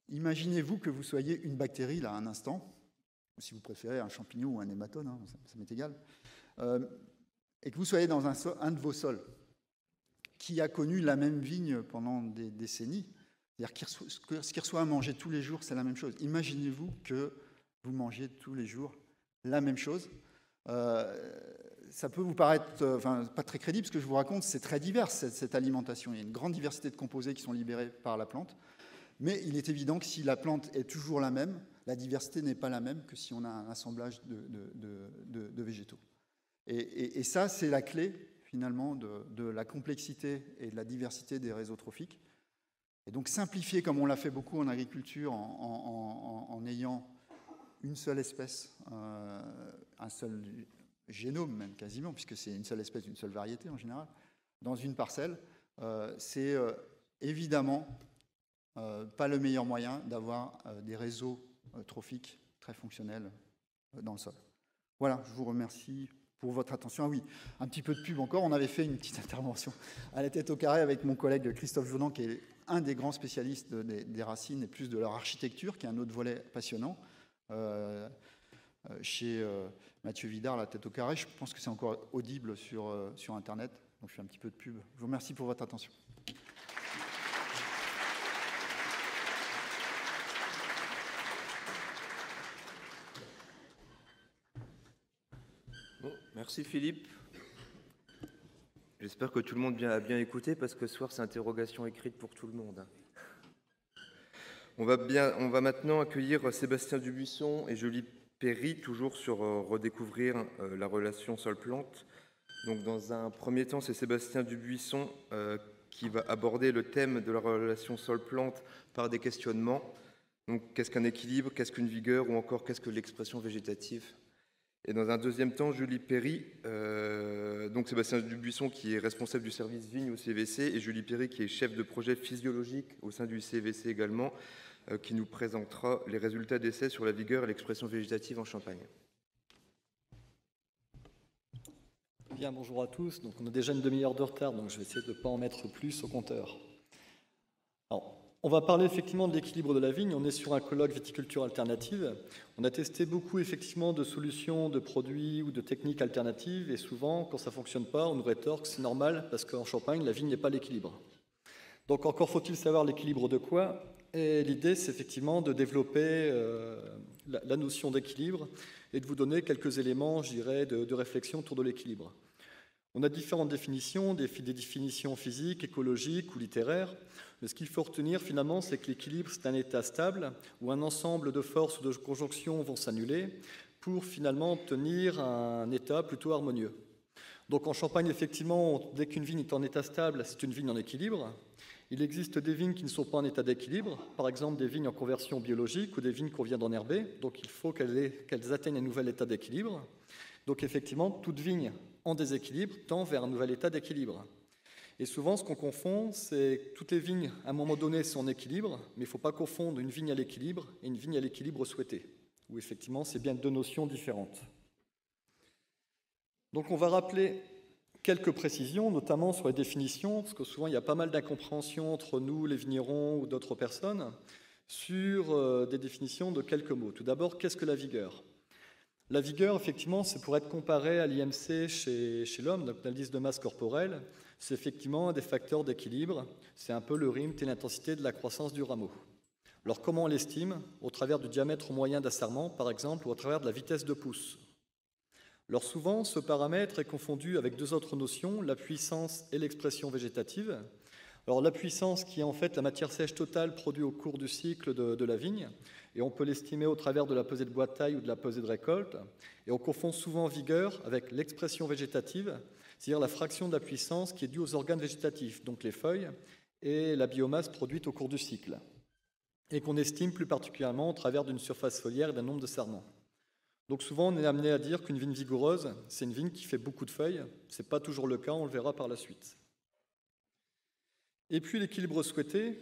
Imaginez-vous que vous soyez une bactérie là un instant, ou si vous préférez un champignon ou un hématode, hein, ça m'est égal, et que vous soyez dans un de vos sols qui a connu la même vigne pendant des décennies, c'est-à-dire ce qu'il reçoit à manger tous les jours, c'est la même chose. Imaginez-vous que vous mangez tous les jours la même chose. Ça peut vous paraître pas très crédible, ce que je vous raconte, c'est très divers cette alimentation. Il y a une grande diversité de composés qui sont libérés par la plante, mais il est évident que si la plante est toujours la même, la diversité n'est pas la même que si on a un assemblage de végétaux. Et ça, c'est la clé, finalement, de la complexité et de la diversité des réseaux trophiques. Et donc simplifier, comme on l'a fait beaucoup en agriculture, en ayant une seule espèce, un seul génome même quasiment, puisque c'est une seule espèce, une seule variété en général, dans une parcelle, c'est évidemment pas le meilleur moyen d'avoir des réseaux trophiques très fonctionnels dans le sol. Voilà, je vous remercie pour votre attention. Ah oui, un petit peu de pub encore. On avait fait une petite intervention à la tête au carré avec mon collègue Christophe Jodan, qui est un des grands spécialistes des racines et plus de leur architecture, qui est un autre volet passionnant. Chez Mathieu Vidard, la tête au carré. Je pense que c'est encore audible sur Internet. Donc je fais un petit peu de pub. Je vous remercie pour votre attention. Bon, merci Philippe. J'espère que tout le monde a bien écouté, parce que ce soir, c'est interrogation écrite pour tout le monde. On va maintenant accueillir Sébastien Dubuisson et Julie Perry, toujours sur redécouvrir la relation sol-plante. Donc, dans un premier temps, c'est Sébastien Dubuisson qui va aborder le thème de la relation sol-plante par des questionnements. Donc, qu'est-ce qu'un équilibre, qu'est-ce qu'une vigueur, ou encore qu'est-ce que l'expression végétative? Et dans un deuxième temps, Julie Perry, donc Sébastien Dubuisson qui est responsable du service vigne au CVC, et Julie Perry qui est chef de projet physiologique au sein du CVC également, qui nous présentera les résultats d'essais sur la vigueur et l'expression végétative en Champagne. Bien, bonjour à tous. Donc, on a déjà une demi-heure de retard, donc je vais essayer de ne pas en mettre plus au compteur. Alors, on va parler effectivement de l'équilibre de la vigne. On est sur un colloque viticulture alternative. On a testé beaucoup effectivement de solutions, de produits ou de techniques alternatives, et souvent, quand ça ne fonctionne pas, on nous rétorque, c'est normal, parce qu'en Champagne, la vigne n'est pas l'équilibre. Donc, encore faut-il savoir l'équilibre de quoi? Et l'idée, c'est effectivement de développer la notion d'équilibre et de vous donner quelques éléments, je dirais, de réflexion autour de l'équilibre. On a différentes définitions, des définitions physiques, écologiques ou littéraires. Mais ce qu'il faut retenir finalement, c'est que l'équilibre, c'est un état stable où un ensemble de forces ou de conjonctions vont s'annuler pour finalement obtenir un état plutôt harmonieux. Donc en Champagne, effectivement, dès qu'une vigne est en état stable, c'est une vigne en équilibre. Il existe des vignes qui ne sont pas en état d'équilibre, par exemple des vignes en conversion biologique ou des vignes qu'on vient d'enherber, donc il faut qu'elles atteignent un nouvel état d'équilibre. Donc effectivement, toute vigne en déséquilibre tend vers un nouvel état d'équilibre. Et souvent, ce qu'on confond, c'est que toutes les vignes, à un moment donné, sont en équilibre, mais il ne faut pas confondre une vigne à l'équilibre et une vigne à l'équilibre souhaité, où effectivement, c'est bien deux notions différentes. Donc on va rappeler quelques précisions, notamment sur les définitions, parce que souvent il y a pas mal d'incompréhension entre nous, les vignerons ou d'autres personnes, sur des définitions de quelques mots. Tout d'abord, qu'est-ce que la vigueur? La vigueur, effectivement, c'est pour être comparé à l'IMC chez l'homme, donc l'indice de masse corporelle. C'est effectivement un des facteurs d'équilibre. C'est un peu le rythme et l'intensité de la croissance du rameau. Alors comment on l'estime? Au travers du diamètre moyen d'asserment, par exemple, ou au travers de la vitesse de pousse. Alors souvent, ce paramètre est confondu avec deux autres notions, la puissance et l'expression végétative. Alors la puissance qui est en fait la matière sèche totale produite au cours du cycle de la vigne, et on peut l'estimer au travers de la pesée de bois de taille ou de la pesée de récolte, et on confond souvent vigueur avec l'expression végétative, c'est-à-dire la fraction de la puissance qui est due aux organes végétatifs, donc les feuilles, et la biomasse produite au cours du cycle. et qu'on estime plus particulièrement au travers d'une surface foliaire et d'un nombre de sarments. Donc souvent, on est amené à dire qu'une vigne vigoureuse, c'est une vigne qui fait beaucoup de feuilles. Ce n'est pas toujours le cas, on le verra par la suite. Et puis l'équilibre souhaité.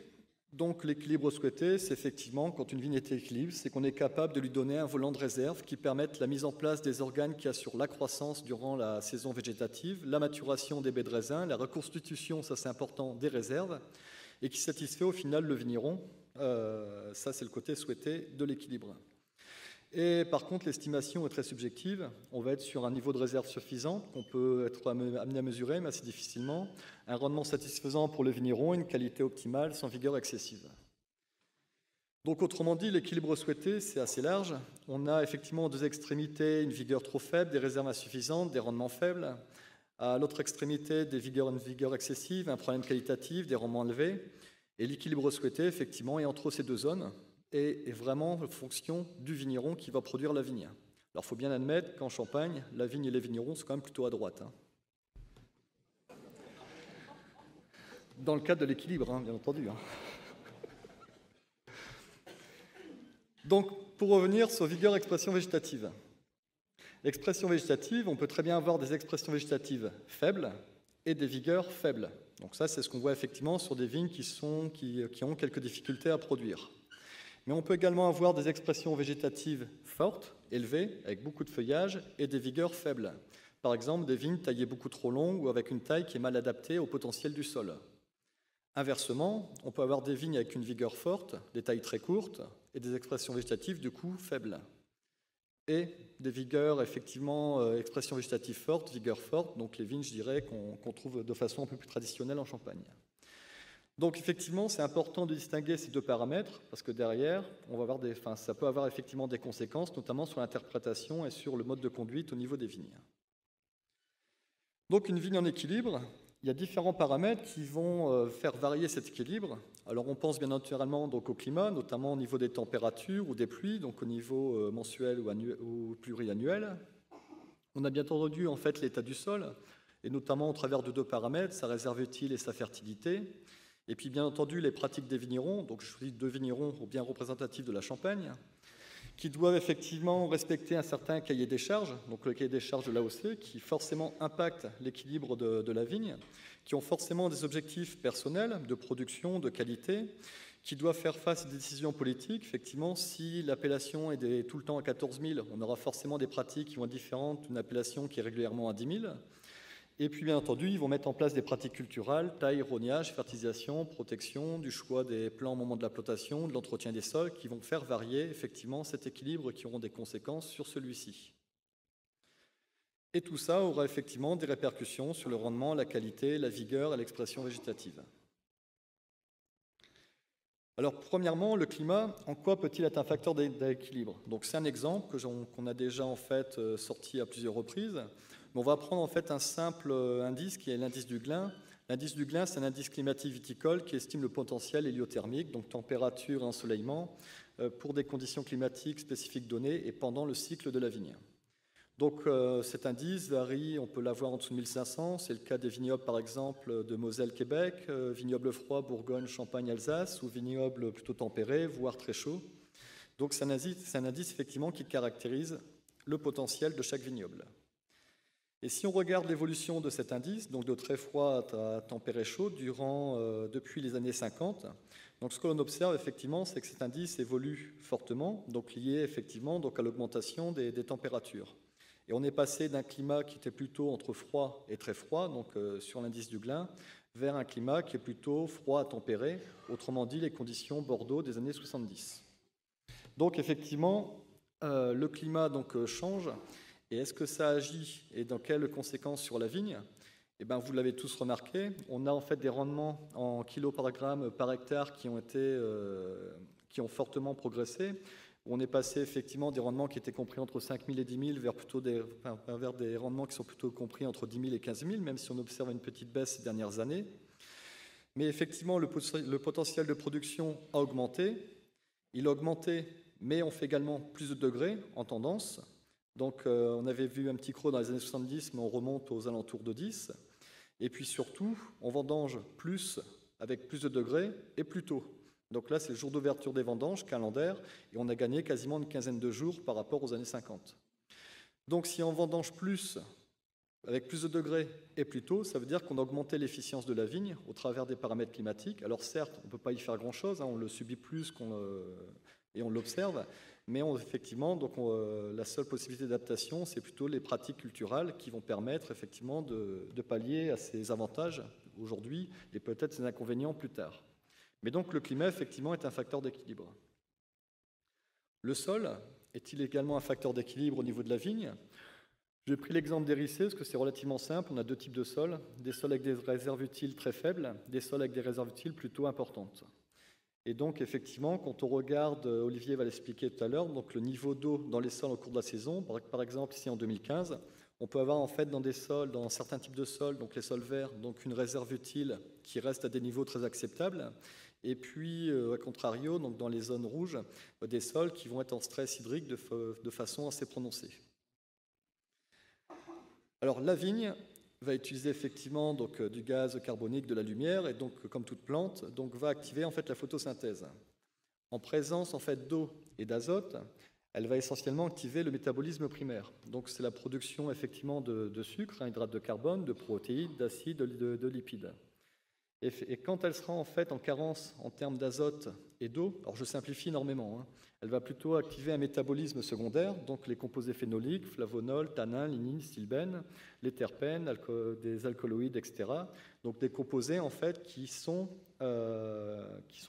Donc l'équilibre souhaité, c'est effectivement, quand une vigne est équilibrée, c'est qu'on est capable de lui donner un volant de réserve qui permette la mise en place des organes qui assurent la croissance durant la saison végétative, la maturation des baies de raisin, la reconstitution, ça c'est important, des réserves, et qui satisfait au final le vigneron. Ça c'est le côté souhaité de l'équilibre. Et par contre, l'estimation est très subjective. On va être sur un niveau de réserve suffisant qu'on peut être amené à mesurer, mais assez difficilement. Un rendement satisfaisant pour le vigneron, une qualité optimale sans vigueur excessive. Donc, autrement dit, l'équilibre souhaité, c'est assez large. On a effectivement deux extrémités, une vigueur trop faible, des réserves insuffisantes, des rendements faibles. À l'autre extrémité, une vigueur excessive, un problème qualitatif, des rendements élevés. Et l'équilibre souhaité, effectivement, est entre ces deux zones. Et vraiment en fonction du vigneron qui va produire la vigne. Alors il faut bien admettre qu'en Champagne, la vigne et les vignerons sont quand même plutôt à droite. Dans le cadre de l'équilibre, bien entendu. Donc pour revenir sur vigueur expression végétative. L'expression végétative, on peut très bien avoir des expressions végétatives faibles et des vigueurs faibles. Donc ça, c'est ce qu'on voit effectivement sur des vignes qui ont quelques difficultés à produire. Mais on peut également avoir des expressions végétatives fortes, élevées, avec beaucoup de feuillage, et des vigueurs faibles. Par exemple, des vignes taillées beaucoup trop longues ou avec une taille qui est mal adaptée au potentiel du sol. Inversement, on peut avoir des vignes avec une vigueur forte, des tailles très courtes, et des expressions végétatives du coup faibles. Et des vigueurs, effectivement, expressions végétatives fortes, vigueurs fortes, donc les vignes, je dirais, qu'on trouve de façon un peu plus traditionnelle en Champagne. Donc effectivement, c'est important de distinguer ces deux paramètres parce que derrière, ça peut avoir effectivement des conséquences, notamment sur l'interprétation et sur le mode de conduite au niveau des vignes. Donc une vigne en équilibre, il y a différents paramètres qui vont faire varier cet équilibre. Alors on pense bien naturellement donc, au climat, notamment au niveau des températures ou des pluies, donc au niveau mensuel ou pluriannuel. On a bien entendu en fait l'état du sol, et notamment au travers de deux paramètres, sa réserve utile et sa fertilité. Et puis, bien entendu, les pratiques des vignerons, donc je choisis deux vignerons bien représentatifs de la Champagne, qui doivent effectivement respecter un certain cahier des charges, donc le cahier des charges de l'AOC, qui forcément impacte l'équilibre de la vigne, qui ont forcément des objectifs personnels de production, de qualité, qui doivent faire face à des décisions politiques. Effectivement, si l'appellation est tout le temps à 14 000, on aura forcément des pratiques qui vont être différentes d'une appellation qui est régulièrement à 10 000. Et puis, bien entendu, ils vont mettre en place des pratiques culturales, taille, rognage, fertilisation, protection, du choix des plants au moment de la plantation, de l'entretien des sols, qui vont faire varier effectivement cet équilibre qui auront des conséquences sur celui-ci. Et tout ça aura effectivement des répercussions sur le rendement, la qualité, la vigueur et l'expression végétative. Alors, premièrement, le climat, en quoi peut-il être un facteur d'équilibre? Donc, c'est un exemple qu'on a déjà en fait sorti à plusieurs reprises. On va prendre en fait un simple indice qui est l'indice du Glyn. L'indice du Glyn, c'est un indice climatique viticole qui estime le potentiel héliothermique, donc température et ensoleillement, pour des conditions climatiques spécifiques données et pendant le cycle de la vigne. Donc cet indice varie, on peut l'avoir en dessous de 1500, c'est le cas des vignobles par exemple de Moselle, Québec, vignobles froids, Bourgogne, Champagne, Alsace, ou vignobles plutôt tempérés, voire très chauds. Donc c'est un indice effectivement qui caractérise le potentiel de chaque vignoble. Et si on regarde l'évolution de cet indice, donc de très froid à tempéré chaud, depuis les années 50, donc ce que l'on observe effectivement, c'est que cet indice évolue fortement, donc lié effectivement donc à l'augmentation des températures. Et on est passé d'un climat qui était plutôt entre froid et très froid, donc sur l'indice du Glyn, vers un climat qui est plutôt froid à tempéré, autrement dit les conditions Bordeaux des années 70. Donc effectivement, le climat donc, change. Et est-ce que ça agit et dans quelles conséquences sur la vigne? Eh bien, vous l'avez tous remarqué, on a en fait des rendements en kilos par gramme par hectare qui ont fortement progressé. On est passé effectivement des rendements qui étaient compris entre 5 000 et 10 000 vers des rendements qui sont plutôt compris entre 10 000 et 15 000, même si on observe une petite baisse ces dernières années. Mais effectivement, le potentiel de production a augmenté. Il a augmenté, mais on fait également plus de degrés en tendance. Donc, on avait vu un petit creux dans les années 70, mais on remonte aux alentours de 10. Et puis surtout, on vendange plus, avec plus de degrés et plus tôt. Donc là, c'est le jour d'ouverture des vendanges calendaire, et on a gagné quasiment une quinzaine de jours par rapport aux années 50. Donc si on vendange plus, avec plus de degrés et plus tôt, ça veut dire qu'on a augmenté l'efficience de la vigne au travers des paramètres climatiques. Alors certes, on ne peut pas y faire grand-chose, on le subit plus et on l'observe, mais effectivement, la seule possibilité d'adaptation, c'est plutôt les pratiques culturelles qui vont permettre effectivement de pallier à ces avantages aujourd'hui et peut-être ces inconvénients plus tard. Mais donc le climat, effectivement, est un facteur d'équilibre. Le sol est-il également un facteur d'équilibre au niveau de la vigne ? J'ai pris l'exemple d'Hérissé parce que c'est relativement simple. On a deux types de sols, des sols avec des réserves utiles très faibles, des sols avec des réserves utiles plutôt importantes. Et donc, effectivement, quand on regarde, Olivier va l'expliquer tout à l'heure, donc le niveau d'eau dans les sols au cours de la saison, par exemple ici en 2015, on peut avoir en fait dans des sols, dans certains types de sols, donc les sols verts, donc une réserve utile qui reste à des niveaux très acceptables. Et puis, à contrario, donc dans les zones rouges, des sols qui vont être en stress hydrique de façon assez prononcée. Alors, la vigne va utiliser effectivement donc, du gaz carbonique, de la lumière, et donc, comme toute plante, donc, va activer en fait la photosynthèse. En présence en fait d'eau et d'azote, elle va essentiellement activer le métabolisme primaire. Donc, c'est la production effectivement de sucre, hydrates de carbone, de protéines, d'acides, de lipides. Et quand elle sera en fait en carence en termes d'azote et d'eau, alors je simplifie énormément, elle va plutôt activer un métabolisme secondaire, donc les composés phénoliques, flavonols, tannins, lignines, stilbènes, les terpènes, des alcaloïdes, etc. Donc des composés en fait qui sont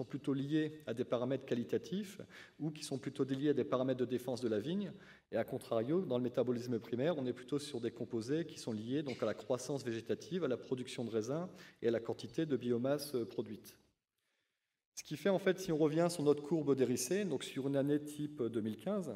plutôt liés à des paramètres qualitatifs ou qui sont plutôt liés à des paramètres de défense de la vigne. Et à contrario, dans le métabolisme primaire, on est plutôt sur des composés qui sont liés donc à la croissance végétative, à la production de raisins et à la quantité de biomasse produite. Ce qui fait en fait, si on revient sur notre courbe d'Hérissé, donc sur une année type 2015,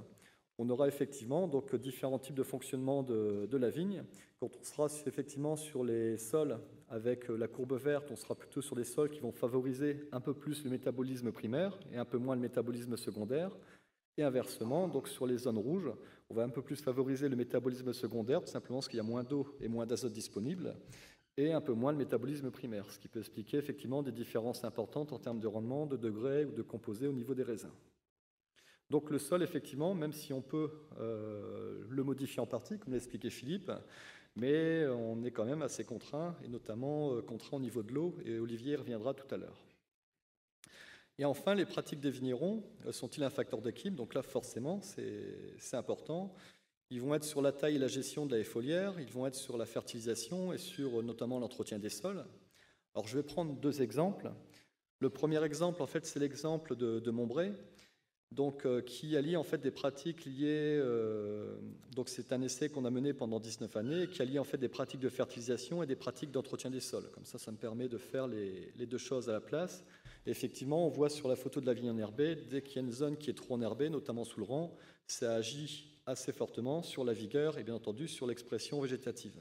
on aura effectivement donc différents types de fonctionnement de la vigne. Quand on sera effectivement sur les sols avec la courbe verte, on sera plutôt sur des sols qui vont favoriser un peu plus le métabolisme primaire et un peu moins le métabolisme secondaire. Et inversement, donc sur les zones rouges, on va un peu plus favoriser le métabolisme secondaire, tout simplement parce qu'il y a moins d'eau et moins d'azote disponible, et un peu moins le métabolisme primaire, ce qui peut expliquer effectivement des différences importantes en termes de rendement, de degrés ou de composés au niveau des raisins. Donc le sol, effectivement, même si on peut le modifier en partie, comme l'a expliqué Philippe, mais on est quand même assez contraint, et notamment contraint au niveau de l'eau, et Olivier y reviendra tout à l'heure. Et enfin, les pratiques des vignerons sont-ils un facteur d'équilibre? Donc là, forcément, c'est important. Ils vont être sur la taille et la gestion de la haie foliaire, ils vont être sur la fertilisation et sur notamment l'entretien des sols. Alors, je vais prendre deux exemples. Le premier exemple, en fait, c'est l'exemple de Montbray, donc, qui allie en fait des pratiques liées. Donc, c'est un essai qu'on a mené pendant 19 années, qui allie en fait des pratiques de fertilisation et des pratiques d'entretien des sols. Comme ça me permet de faire les deux choses à la place. Et effectivement, on voit sur la photo de la vigne enherbée, dès qu'il y a une zone qui est trop enherbée, notamment sous le rang, ça agit assez fortement sur la vigueur et bien entendu sur l'expression végétative.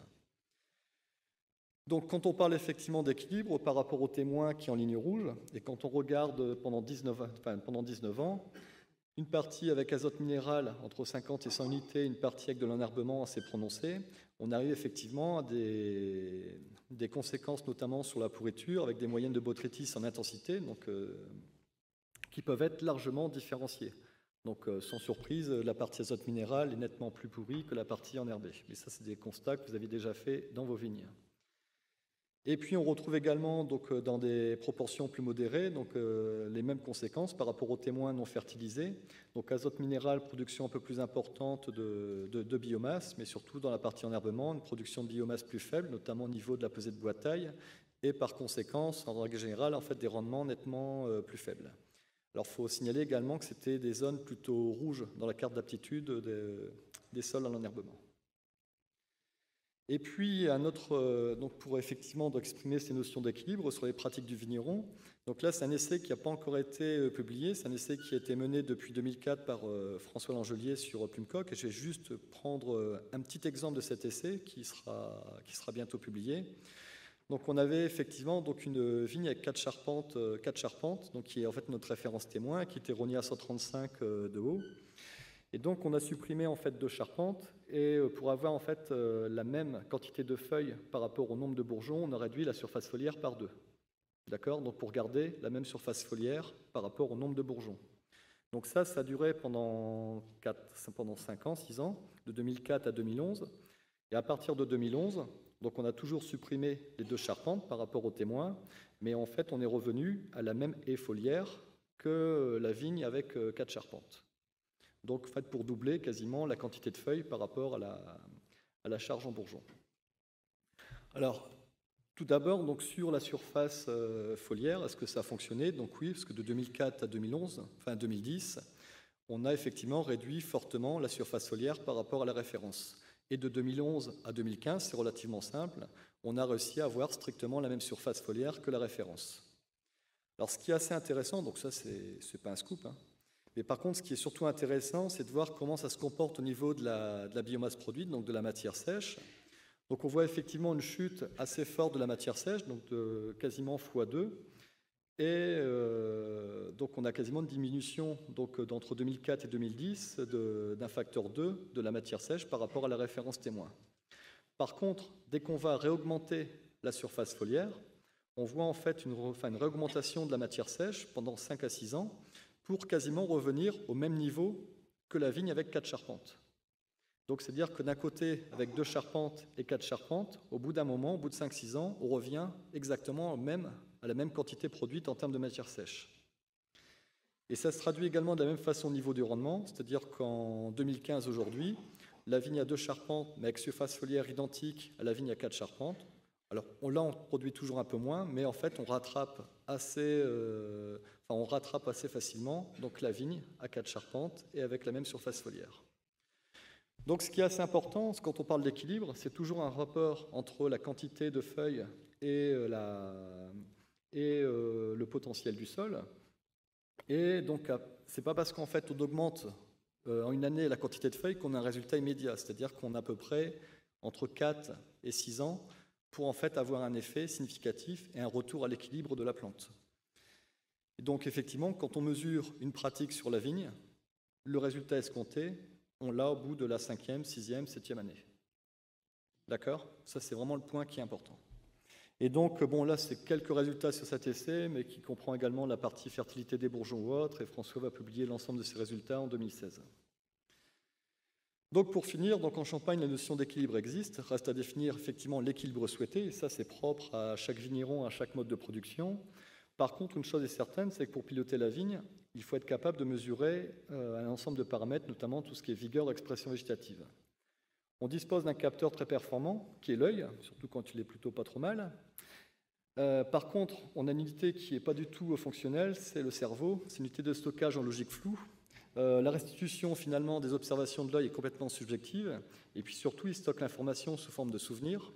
Donc quand on parle effectivement d'équilibre par rapport au témoin qui est en ligne rouge, et quand on regarde pendant 19 ans, une partie avec azote minéral entre 50 et 100 unités, une partie avec de l'enherbement assez prononcé, on arrive effectivement à des conséquences notamment sur la pourriture avec des moyennes de botrytis en intensité, donc, qui peuvent être largement différenciées. Donc sans surprise, la partie azote minéral est nettement plus pourrie que la partie enherbée. Mais ça, c'est des constats que vous avez déjà fait dans vos vignes. Et puis on retrouve également donc, dans des proportions plus modérées donc, les mêmes conséquences par rapport aux témoins non fertilisés. Donc azote minéral, production un peu plus importante de biomasse, mais surtout dans la partie enherbement, une production de biomasse plus faible, notamment au niveau de la pesée de bois de taille, et par conséquence, en règle générale, en fait, des rendements nettement plus faibles. Alors il faut signaler également que c'était des zones plutôt rouges dans la carte d'aptitude des sols à l'enherbement. Et puis, donc pour effectivement exprimer ces notions d'équilibre sur les pratiques du vigneron, donc là, c'est un essai qui n'a pas encore été publié, c'est un essai qui a été mené depuis 2004 par François Langelier sur Plumecoq, et je vais juste prendre un petit exemple de cet essai qui sera bientôt publié. Donc on avait effectivement donc une vigne avec 4 charpentes, donc qui est en fait notre référence témoin, qui était rognée à 135 de haut. Et donc on a supprimé en fait 2 charpentes, et pour avoir en fait la même quantité de feuilles par rapport au nombre de bourgeons, on a réduit la surface foliaire par 2. d'accord, donc pour garder la même surface foliaire par rapport au nombre de bourgeons. Donc ça a duré pendant 5 ans, 6 ans, de 2004 à 2011. Et à partir de 2011, donc on a toujours supprimé les 2 charpentes par rapport aux témoins, mais en fait on est revenu à la même haie foliaire que la vigne avec 4 charpentes. Donc en fait pour doubler quasiment la quantité de feuilles par rapport à la charge en bourgeons. Alors, tout d'abord, donc sur la surface foliaire, est-ce que ça a fonctionné? Donc oui, parce que de 2004 à 2011, enfin 2010, on a effectivement réduit fortement la surface foliaire par rapport à la référence. Et de 2011 à 2015, c'est relativement simple, on a réussi à avoir strictement la même surface foliaire que la référence. Alors ce qui est assez intéressant, donc ça c'est pas un scoop, hein, mais par contre ce qui est surtout intéressant, c'est de voir comment ça se comporte au niveau de la biomasse produite, donc de la matière sèche. Donc on voit effectivement une chute assez forte de la matière sèche, donc de quasiment x2. Et donc on a quasiment une diminution d'entre 2004 et 2010 d'un facteur 2 de la matière sèche par rapport à la référence témoin. Par contre, dès qu'on va réaugmenter la surface foliaire, on voit en fait une réaugmentation de la matière sèche pendant 5 à 6 ans pour quasiment revenir au même niveau que la vigne avec 4 charpentes. Donc, c'est-à-dire que d'un côté, avec 2 charpentes et 4 charpentes, au bout d'un moment, au bout de 5-6 ans, on revient exactement à la même quantité produite en termes de matière sèche. Et ça se traduit également de la même façon au niveau du rendement, c'est-à-dire qu'en 2015, aujourd'hui, la vigne à 2 charpentes, mais avec surface foliaire identique à la vigne à 4 charpentes. Alors là, on produit toujours un peu moins, mais en fait, on rattrape assez facilement donc la vigne à 4 charpentes et avec la même surface foliaire. Donc ce qui est assez important, quand on parle d'équilibre, c'est toujours un rapport entre la quantité de feuilles et le potentiel du sol. Et donc c'est pas parce qu'en fait on augmente en une année la quantité de feuilles qu'on a un résultat immédiat, c'est-à-dire qu'on a à peu près entre 4 et 6 ans pour en fait avoir un effet significatif et un retour à l'équilibre de la plante. Et donc effectivement, quand on mesure une pratique sur la vigne, le résultat escompté, on l'a au bout de la 5e, 6e, 7e année. D'accord? Ça, c'est vraiment le point qui est important. Et donc, bon, là, c'est quelques résultats sur cet essai, mais qui comprend également la partie fertilité des bourgeons ou autre, et François va publier l'ensemble de ces résultats en 2016. Donc, pour finir, donc en Champagne, la notion d'équilibre existe. Reste à définir effectivement l'équilibre souhaité, et ça, c'est propre à chaque vigneron, à chaque mode de production. Par contre, une chose est certaine, c'est que pour piloter la vigne, il faut être capable de mesurer un ensemble de paramètres, notamment tout ce qui est vigueur, expression végétative. On dispose d'un capteur très performant, qui est l'œil, surtout quand il est plutôt pas trop mal. Par contre, on a une unité qui n'est pas du tout fonctionnelle, c'est le cerveau. C'est une unité de stockage en logique floue. La restitution, finalement, des observations de l'œil est complètement subjective. Et puis surtout, il stocke l'information sous forme de souvenirs.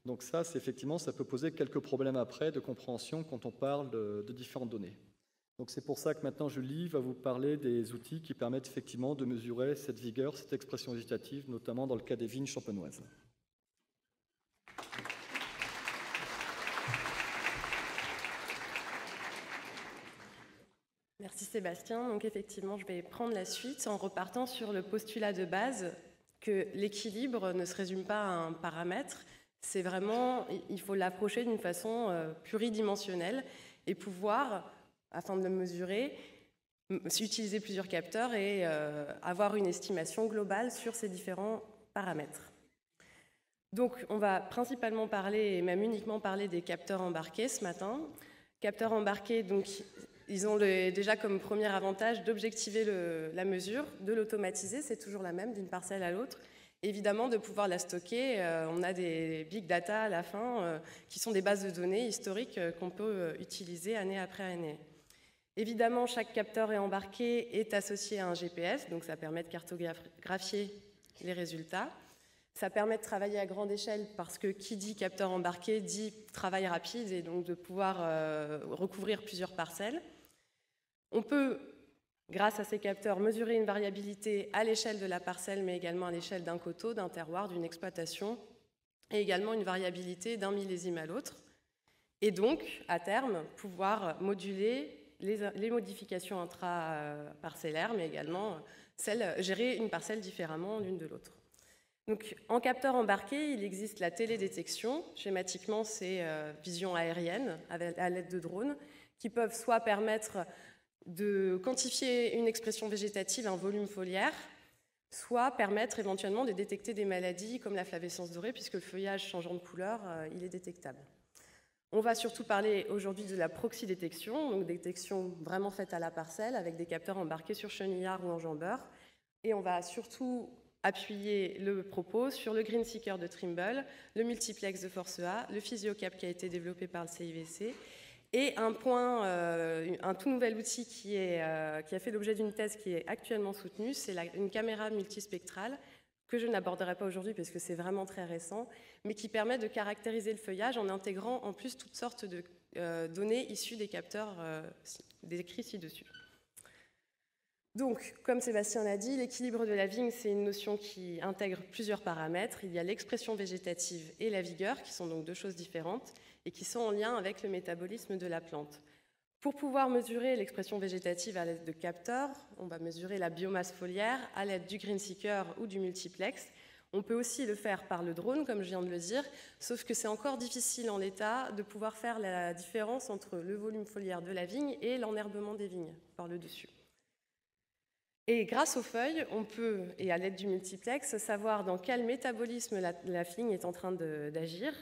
Donc ça, effectivement, ça peut poser quelques problèmes après de compréhension quand on parle de différentes données. Donc c'est pour ça que maintenant Julie va vous parler des outils qui permettent effectivement de mesurer cette vigueur, cette expression végétative, notamment dans le cas des vignes champenoises. Merci Sébastien. Donc effectivement, je vais prendre la suite en repartant sur le postulat de base que l'équilibre ne se résume pas à un paramètre. C'est vraiment, il faut l'approcher d'une façon pluridimensionnelle et pouvoir, afin de le mesurer, utiliser plusieurs capteurs et avoir une estimation globale sur ces différents paramètres. Donc, on va principalement parler, et même uniquement parler des capteurs embarqués ce matin. Capteurs embarqués, donc, ils ont déjà comme premier avantage d'objectiver la mesure, de l'automatiser, c'est toujours la même d'une parcelle à l'autre. Évidemment, de pouvoir la stocker, on a des big data à la fin, qui sont des bases de données historiques qu'on peut utiliser année après année. Évidemment, chaque capteur embarqué est associé à un GPS, donc ça permet de cartographier les résultats. Ça permet de travailler à grande échelle parce que qui dit capteur embarqué dit travail rapide et donc de pouvoir recouvrir plusieurs parcelles. On peut, grâce à ces capteurs, mesurer une variabilité à l'échelle de la parcelle, mais également à l'échelle d'un coteau, d'un terroir, d'une exploitation, et également une variabilité d'un millésime à l'autre. Et donc, à terme, pouvoir moduler les modifications intra-parcellaires, mais également gérer une parcelle différemment l'une de l'autre. Donc, en capteur embarqué, il existe la télédétection. Schématiquement, c'est vision aérienne à l'aide de drones qui peuvent soit permettre de quantifier une expression végétative, un volume foliaire, soit permettre éventuellement de détecter des maladies comme la flavescence dorée, puisque le feuillage changeant de couleur, il est détectable. On va surtout parler aujourd'hui de la proxydétection, donc détection vraiment faite à la parcelle avec des capteurs embarqués sur chenillard ou enjambeur. Et on va surtout appuyer le propos sur le Green Seeker de Trimble, le multiplex de Force A, le PhysioCap qui a été développé par le CIVC, et un tout nouvel outil qui a fait l'objet d'une thèse qui est actuellement soutenue, c'est une caméra multispectrale que je n'aborderai pas aujourd'hui parce que c'est vraiment très récent, mais qui permet de caractériser le feuillage en intégrant en plus toutes sortes de données issues des capteurs décrits ci-dessus. Donc, comme Sébastien l'a dit, l'équilibre de la vigne, c'est une notion qui intègre plusieurs paramètres. Il y a l'expression végétative et la vigueur, qui sont donc deux choses différentes, et qui sont en lien avec le métabolisme de la plante. Pour pouvoir mesurer l'expression végétative à l'aide de capteurs, on va mesurer la biomasse foliaire à l'aide du Green Seeker ou du multiplex. On peut aussi le faire par le drone, comme je viens de le dire, sauf que c'est encore difficile en l'état de pouvoir faire la différence entre le volume foliaire de la vigne et l'enherbement des vignes par le dessus. Et grâce aux feuilles, on peut, et à l'aide du multiplex, savoir dans quel métabolisme la vigne est en train d'agir,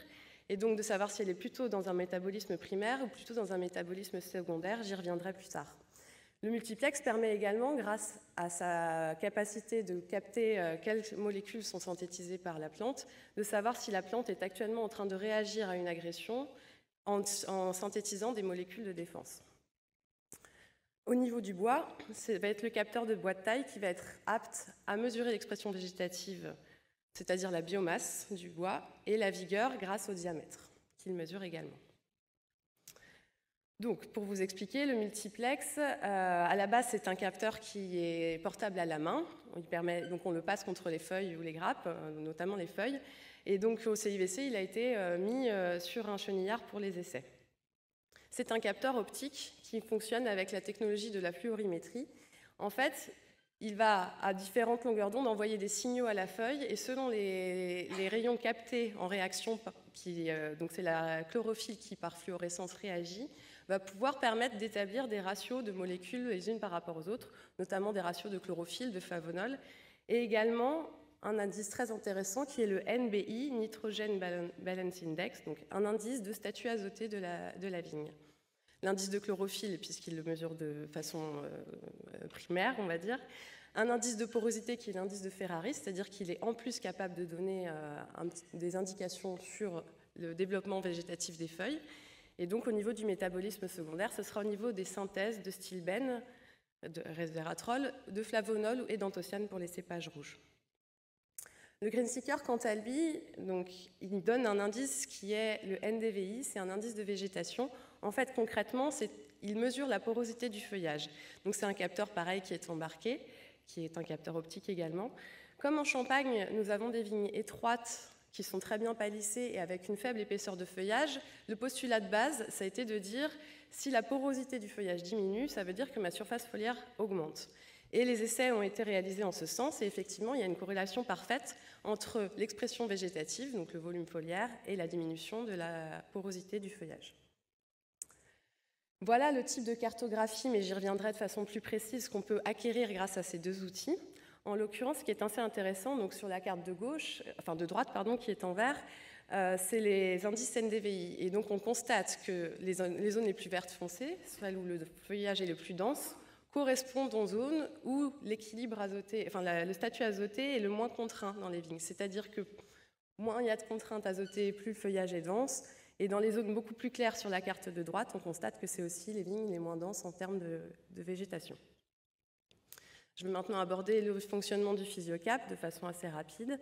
et donc de savoir si elle est plutôt dans un métabolisme primaire ou plutôt dans un métabolisme secondaire. J'y reviendrai plus tard. Le multiplex permet également, grâce à sa capacité de capter quelles molécules sont synthétisées par la plante, de savoir si la plante est actuellement en train de réagir à une agression en synthétisant des molécules de défense. Au niveau du bois, ça va être le capteur de bois de taille qui va être apte à mesurer l'expression végétative, c'est-à-dire la biomasse du bois, et la vigueur grâce au diamètre, qu'il mesure également. Donc, pour vous expliquer, le multiplex, à la base, c'est un capteur qui est portable à la main. Donc on le passe contre les feuilles ou les grappes, notamment les feuilles. Et donc, au CIVC, il a été mis sur un chenillard pour les essais. C'est un capteur optique qui fonctionne avec la technologie de la fluorimétrie. En fait, il va, à différentes longueurs d'onde, envoyer des signaux à la feuille et selon les rayons captés en réaction, donc c'est la chlorophylle qui, par fluorescence, réagit, va pouvoir permettre d'établir des ratios de molécules les unes par rapport aux autres, notamment des ratios de chlorophylle, de flavonol, et également un indice très intéressant qui est le NBI, Nitrogen Balance Index, donc un indice de statut azoté de la vigne. L'indice de chlorophylle, puisqu'il le mesure de façon primaire, on va dire. Un indice de porosité qui est l'indice de Ferrari, c'est-à-dire qu'il est en plus capable de donner des indications sur le développement végétatif des feuilles. Et donc au niveau du métabolisme secondaire, ce sera au niveau des synthèses de stilbène, de resveratrol, de flavonol et d'anthocyanes pour les cépages rouges. Le Green Seeker, quant à lui, donc, il donne un indice qui est le NDVI, c'est un indice de végétation. En fait, concrètement, il mesure la porosité du feuillage. Donc c'est un capteur pareil qui est embarqué, qui est un capteur optique également. Comme en Champagne, nous avons des vignes étroites qui sont très bien palissées et avec une faible épaisseur de feuillage, le postulat de base, ça a été de dire si la porosité du feuillage diminue, ça veut dire que ma surface foliaire augmente. Et les essais ont été réalisés en ce sens, et effectivement, il y a une corrélation parfaite entre l'expression végétative, donc le volume foliaire, et la diminution de la porosité du feuillage. Voilà le type de cartographie, mais j'y reviendrai de façon plus précise, qu'on peut acquérir grâce à ces deux outils. En l'occurrence, ce qui est assez intéressant, donc sur la carte de droite, qui est en vert, c'est les indices NDVI. Et donc on constate que les zones les plus vertes foncées, celles où le feuillage est le plus dense, correspondent aux zones où l'équilibre azoté, le statut azoté est le moins contraint dans les vignes. C'est-à-dire que moins il y a de contraintes azotées, plus le feuillage est dense. Et dans les zones beaucoup plus claires sur la carte de droite, on constate que c'est aussi les vignes les moins denses en termes de végétation. Je vais maintenant aborder le fonctionnement du PhysioCap de façon assez rapide.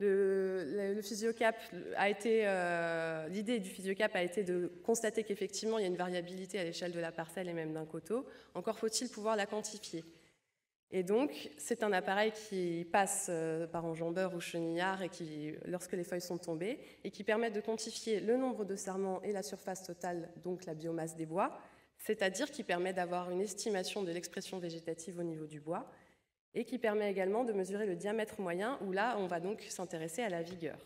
Le PhysioCap l'idée du PhysioCap a été de constater qu'effectivement il y a une variabilité à l'échelle de la parcelle et même d'un coteau. Encore faut-il pouvoir la quantifier. Et donc c'est un appareil qui passe par enjambeur ou chenillard et qui, lorsque les feuilles sont tombées, et qui permet de quantifier le nombre de sarments et la surface totale, donc la biomasse des bois, c'est-à-dire qui permet d'avoir une estimation de l'expression végétative au niveau du bois. et qui permet également de mesurer le diamètre moyen, où là, on va donc s'intéresser à la vigueur.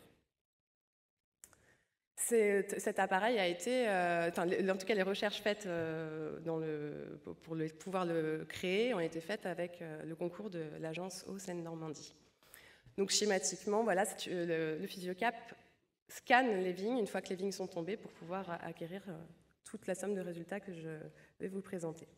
Cet appareil a été, en tout cas les recherches faites pour pouvoir le créer ont été faites avec le concours de l'agence Eau Seine-Normandie. Donc schématiquement, voilà, le PhysioCap scanne les vignes une fois que les vignes sont tombées pour pouvoir acquérir toute la somme de résultats que je vais vous présenter.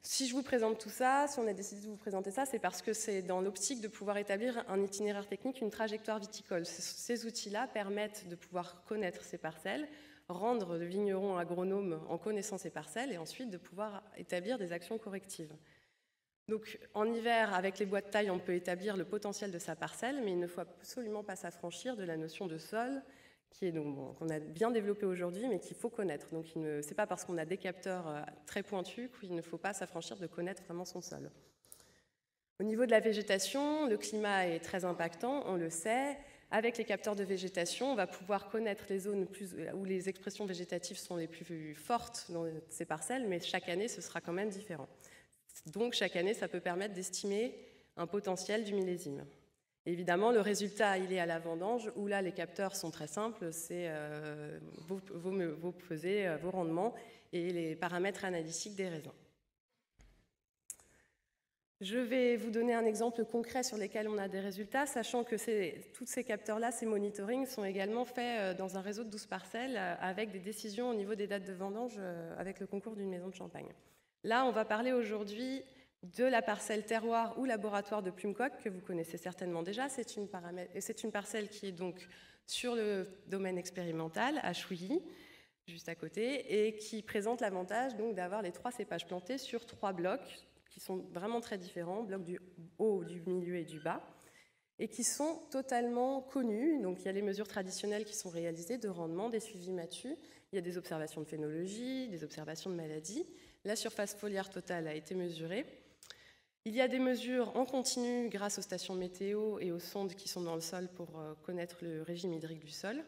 Si je vous présente tout ça, si on a décidé de vous présenter ça, c'est parce que c'est dans l'optique de pouvoir établir un itinéraire technique, une trajectoire viticole. Ces outils-là permettent de pouvoir connaître ces parcelles, rendre le vigneron agronome en connaissant ces parcelles et ensuite de pouvoir établir des actions correctives. Donc en hiver, avec les bois de taille, on peut établir le potentiel de sa parcelle, mais il ne faut absolument pas s'affranchir de la notion de sol, qu'on a bien développé aujourd'hui, mais qu'il faut connaître. Donc ce n'est pas parce qu'on a des capteurs très pointus qu'il ne faut pas s'affranchir de connaître vraiment son sol. Au niveau de la végétation, le climat est très impactant, on le sait. Avec les capteurs de végétation, on va pouvoir connaître les zones où les expressions végétatives sont les plus fortes dans ces parcelles, mais chaque année, ce sera quand même différent. Donc chaque année, ça peut permettre d'estimer un potentiel du millésime. Évidemment, le résultat, il est à la vendange, où là, les capteurs sont très simples, c'est vos pesées, vos rendements et les paramètres analytiques des raisins. Je vais vous donner un exemple concret sur lesquels on a des résultats, sachant que tous ces capteurs-là, ces monitorings, sont également faits dans un réseau de 12 parcelles, avec des décisions au niveau des dates de vendange, avec le concours d'une maison de champagne. Là, on va parler aujourd'hui de la parcelle terroir ou laboratoire de Plumecoq, que vous connaissez certainement déjà. C'est une parcelle qui est donc sur le domaine expérimental, à Chouilly, juste à côté, et qui présente l'avantage d'avoir les 3 cépages plantés sur 3 blocs, qui sont vraiment très différents, blocs du haut, du milieu et du bas, et qui sont totalement connus. Donc il y a les mesures traditionnelles qui sont réalisées de rendement, des suivis matus, il y a des observations de phénologie, des observations de maladies. La surface foliaire totale a été mesurée. Il y a des mesures en continu grâce aux stations météo et aux sondes qui sont dans le sol pour connaître le régime hydrique du sol.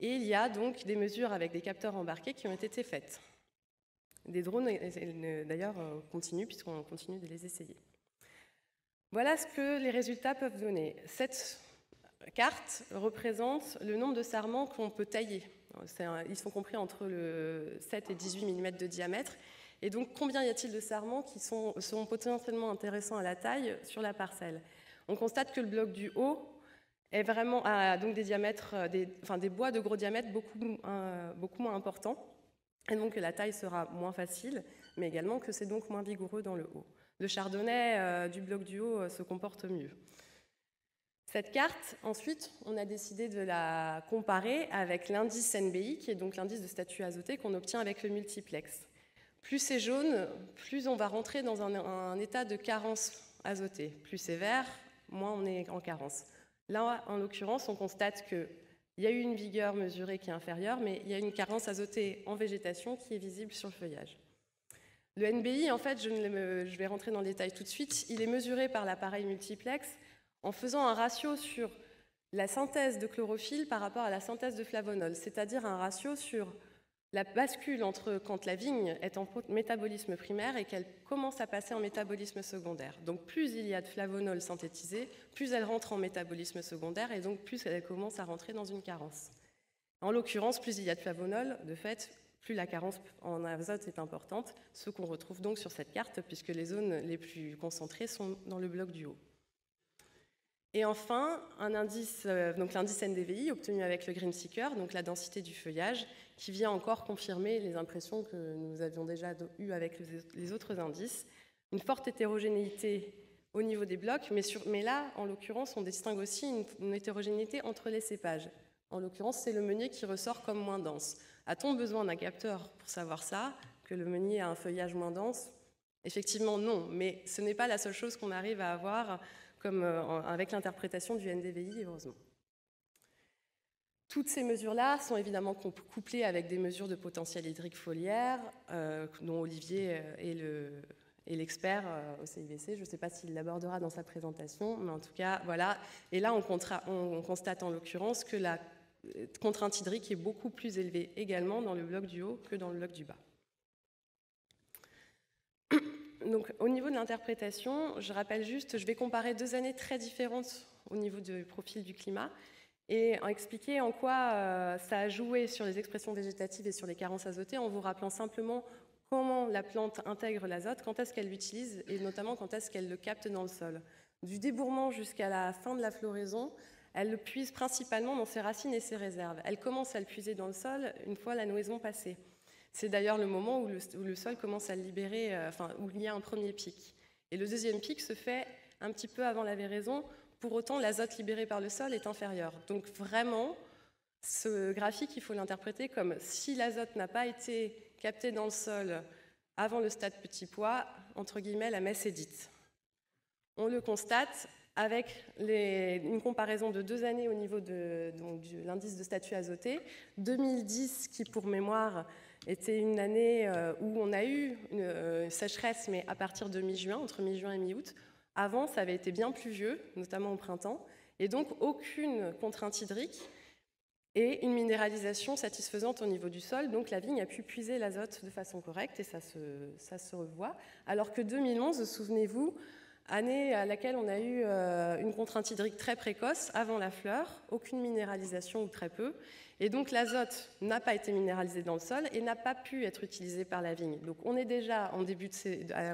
Et il y a donc des mesures avec des capteurs embarqués qui ont été faites. Des drones, d'ailleurs, continuent puisqu'on continue de les essayer. Voilà ce que les résultats peuvent donner. Cette carte représente le nombre de sarments qu'on peut tailler. Ils sont compris entre le 7 et 18 mm de diamètre. Et donc, combien y a-t-il de sarments qui sont potentiellement intéressants à la taille sur la parcelle? On constate que le bloc du haut a donc des diamètres, des bois de gros diamètre beaucoup moins importants, et donc que la taille sera moins facile, mais également que c'est donc moins vigoureux dans le haut. Le chardonnay du bloc du haut se comporte mieux. Cette carte, ensuite, on a décidé de la comparer avec l'indice NBI, qui est donc l'indice de statut azoté qu'on obtient avec le multiplex. Plus c'est jaune, plus on va rentrer dans un état de carence azotée. Plus c'est vert, moins on est en carence. Là, en l'occurrence, on constate qu'il y a eu une vigueur mesurée qui est inférieure, mais il y a une carence azotée en végétation qui est visible sur le feuillage. Le NBI, en fait, je vais rentrer dans le détail tout de suite, il est mesuré par l'appareil multiplex en faisant un ratio sur la synthèse de chlorophylle par rapport à la synthèse de flavonol, c'est-à-dire un ratio sur la bascule entre quand la vigne est en métabolisme primaire et qu'elle commence à passer en métabolisme secondaire. Donc plus il y a de flavonol synthétisé, plus elle rentre en métabolisme secondaire et donc plus elle commence à rentrer dans une carence. En l'occurrence, plus il y a de flavonol, de fait, plus la carence en azote est importante, ce qu'on retrouve donc sur cette carte puisque les zones les plus concentrées sont dans le bloc du haut. Et enfin, un indice, donc l'indice NDVI obtenu avec le Green Seeker, donc la densité du feuillage, qui vient encore confirmer les impressions que nous avions déjà eues avec les autres indices. Une forte hétérogénéité au niveau des blocs, mais là, en l'occurrence, on distingue aussi une hétérogénéité entre les cépages. En l'occurrence, c'est le meunier qui ressort comme moins dense. A-t-on besoin d'un capteur pour savoir ça, que le meunier a un feuillage moins dense? Effectivement, non, mais ce n'est pas la seule chose qu'on arrive à avoir avec l'interprétation du NDVI, heureusement. Toutes ces mesures-là sont évidemment couplées avec des mesures de potentiel hydrique foliaire, dont Olivier est l'expert au CIVC. Je ne sais pas s'il l'abordera dans sa présentation, mais en tout cas, voilà. Et là, on constate en l'occurrence que la contrainte hydrique est beaucoup plus élevée également dans le bloc du haut que dans le bloc du bas. Donc, au niveau de l'interprétation, je rappelle juste, je vais comparer 2 années très différentes au niveau du profil du climat et expliquer en quoi ça a joué sur les expressions végétatives et sur les carences azotées en vous rappelant simplement comment la plante intègre l'azote, quand est-ce qu'elle l'utilise et notamment quand est-ce qu'elle le capte dans le sol. Du débourrement jusqu'à la fin de la floraison, elle le puise principalement dans ses racines et ses réserves. Elle commence à le puiser dans le sol une fois la nouaison passée. C'est d'ailleurs le moment où le sol commence à le libérer, où il y a un premier pic. Et le deuxième pic se fait un petit peu avant la véraison. Pour autant, l'azote libéré par le sol est inférieur. Donc vraiment, ce graphique, il faut l'interpréter comme si l'azote n'a pas été capté dans le sol avant le stade petit pois, entre guillemets, la messe est dite. On le constate avec une comparaison de 2 années au niveau de l'indice de statut azoté. 2010, qui pour mémoire était une année où on a eu une sécheresse, mais à partir de mi-juin, entre mi-juin et mi-août. Avant, ça avait été bien pluvieux, notamment au printemps, et donc aucune contrainte hydrique et une minéralisation satisfaisante au niveau du sol. Donc la vigne a pu puiser l'azote de façon correcte et ça se revoit. Alors que 2011, souvenez-vous, année à laquelle on a eu une contrainte hydrique très précoce avant la fleur, aucune minéralisation ou très peu. Et donc l'azote n'a pas été minéralisé dans le sol et n'a pas pu être utilisé par la vigne. Donc on est déjà en début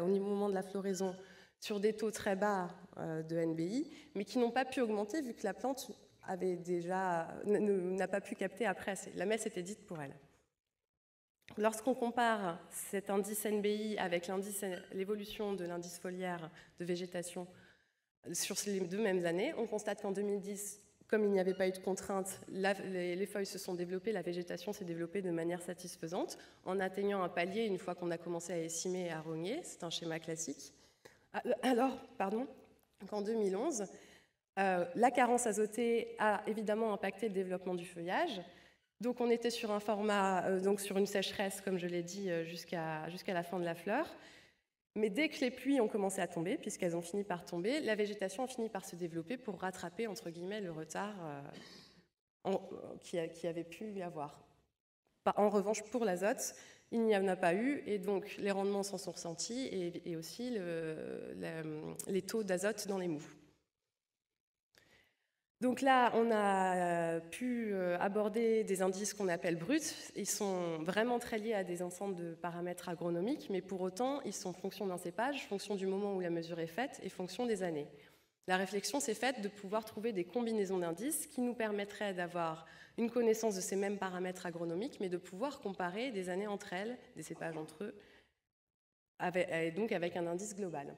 au moment de la floraison sur des taux très bas de NBI, mais qui n'ont pas pu augmenter vu que la plante n'a pas pu capter après. La messe était dite pour elle. Lorsqu'on compare cet indice NBI avec l'évolution de l'indice foliaire de végétation sur les 2 mêmes années, on constate qu'en 2010, comme il n'y avait pas eu de contrainte, les feuilles se sont développées, la végétation s'est développée de manière satisfaisante, en atteignant un palier une fois qu'on a commencé à écimer et à rogner. C'est un schéma classique. Alors, qu'en 2011, la carence azotée a évidemment impacté le développement du feuillage. Donc on était sur un format, sur une sécheresse, comme je l'ai dit, jusqu'à la fin de la fleur. Mais dès que les pluies ont commencé à tomber, puisqu'elles ont fini par tomber, la végétation a fini par se développer pour rattraper, entre guillemets, le retard qui avait pu y avoir. En revanche, pour l'azote, il n'y en a pas eu, et donc les rendements s'en sont ressentis, et aussi les taux d'azote dans les mous. Donc là, on a pu aborder des indices qu'on appelle bruts. Ils sont vraiment très liés à des ensembles de paramètres agronomiques, mais pour autant, ils sont fonction d'un cépage, fonction du moment où la mesure est faite et fonction des années. La réflexion s'est faite de pouvoir trouver des combinaisons d'indices qui nous permettraient d'avoir une connaissance de ces mêmes paramètres agronomiques, mais de pouvoir comparer des années entre elles, des cépages entre eux, et donc avec un indice global.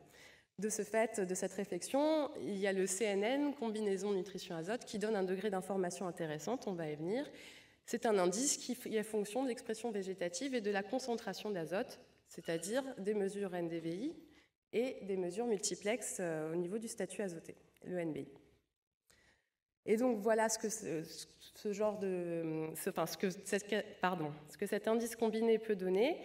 De ce fait, de cette réflexion, il y a le CNN, combinaison nutrition-azote, qui donne un degré d'information intéressante, on va y venir. C'est un indice qui est fonction de l'expression végétative et de la concentration d'azote, c'est-à-dire des mesures NDVI et des mesures multiplexes au niveau du statut azoté, le NBI. Et donc voilà ce que cet indice combiné peut donner.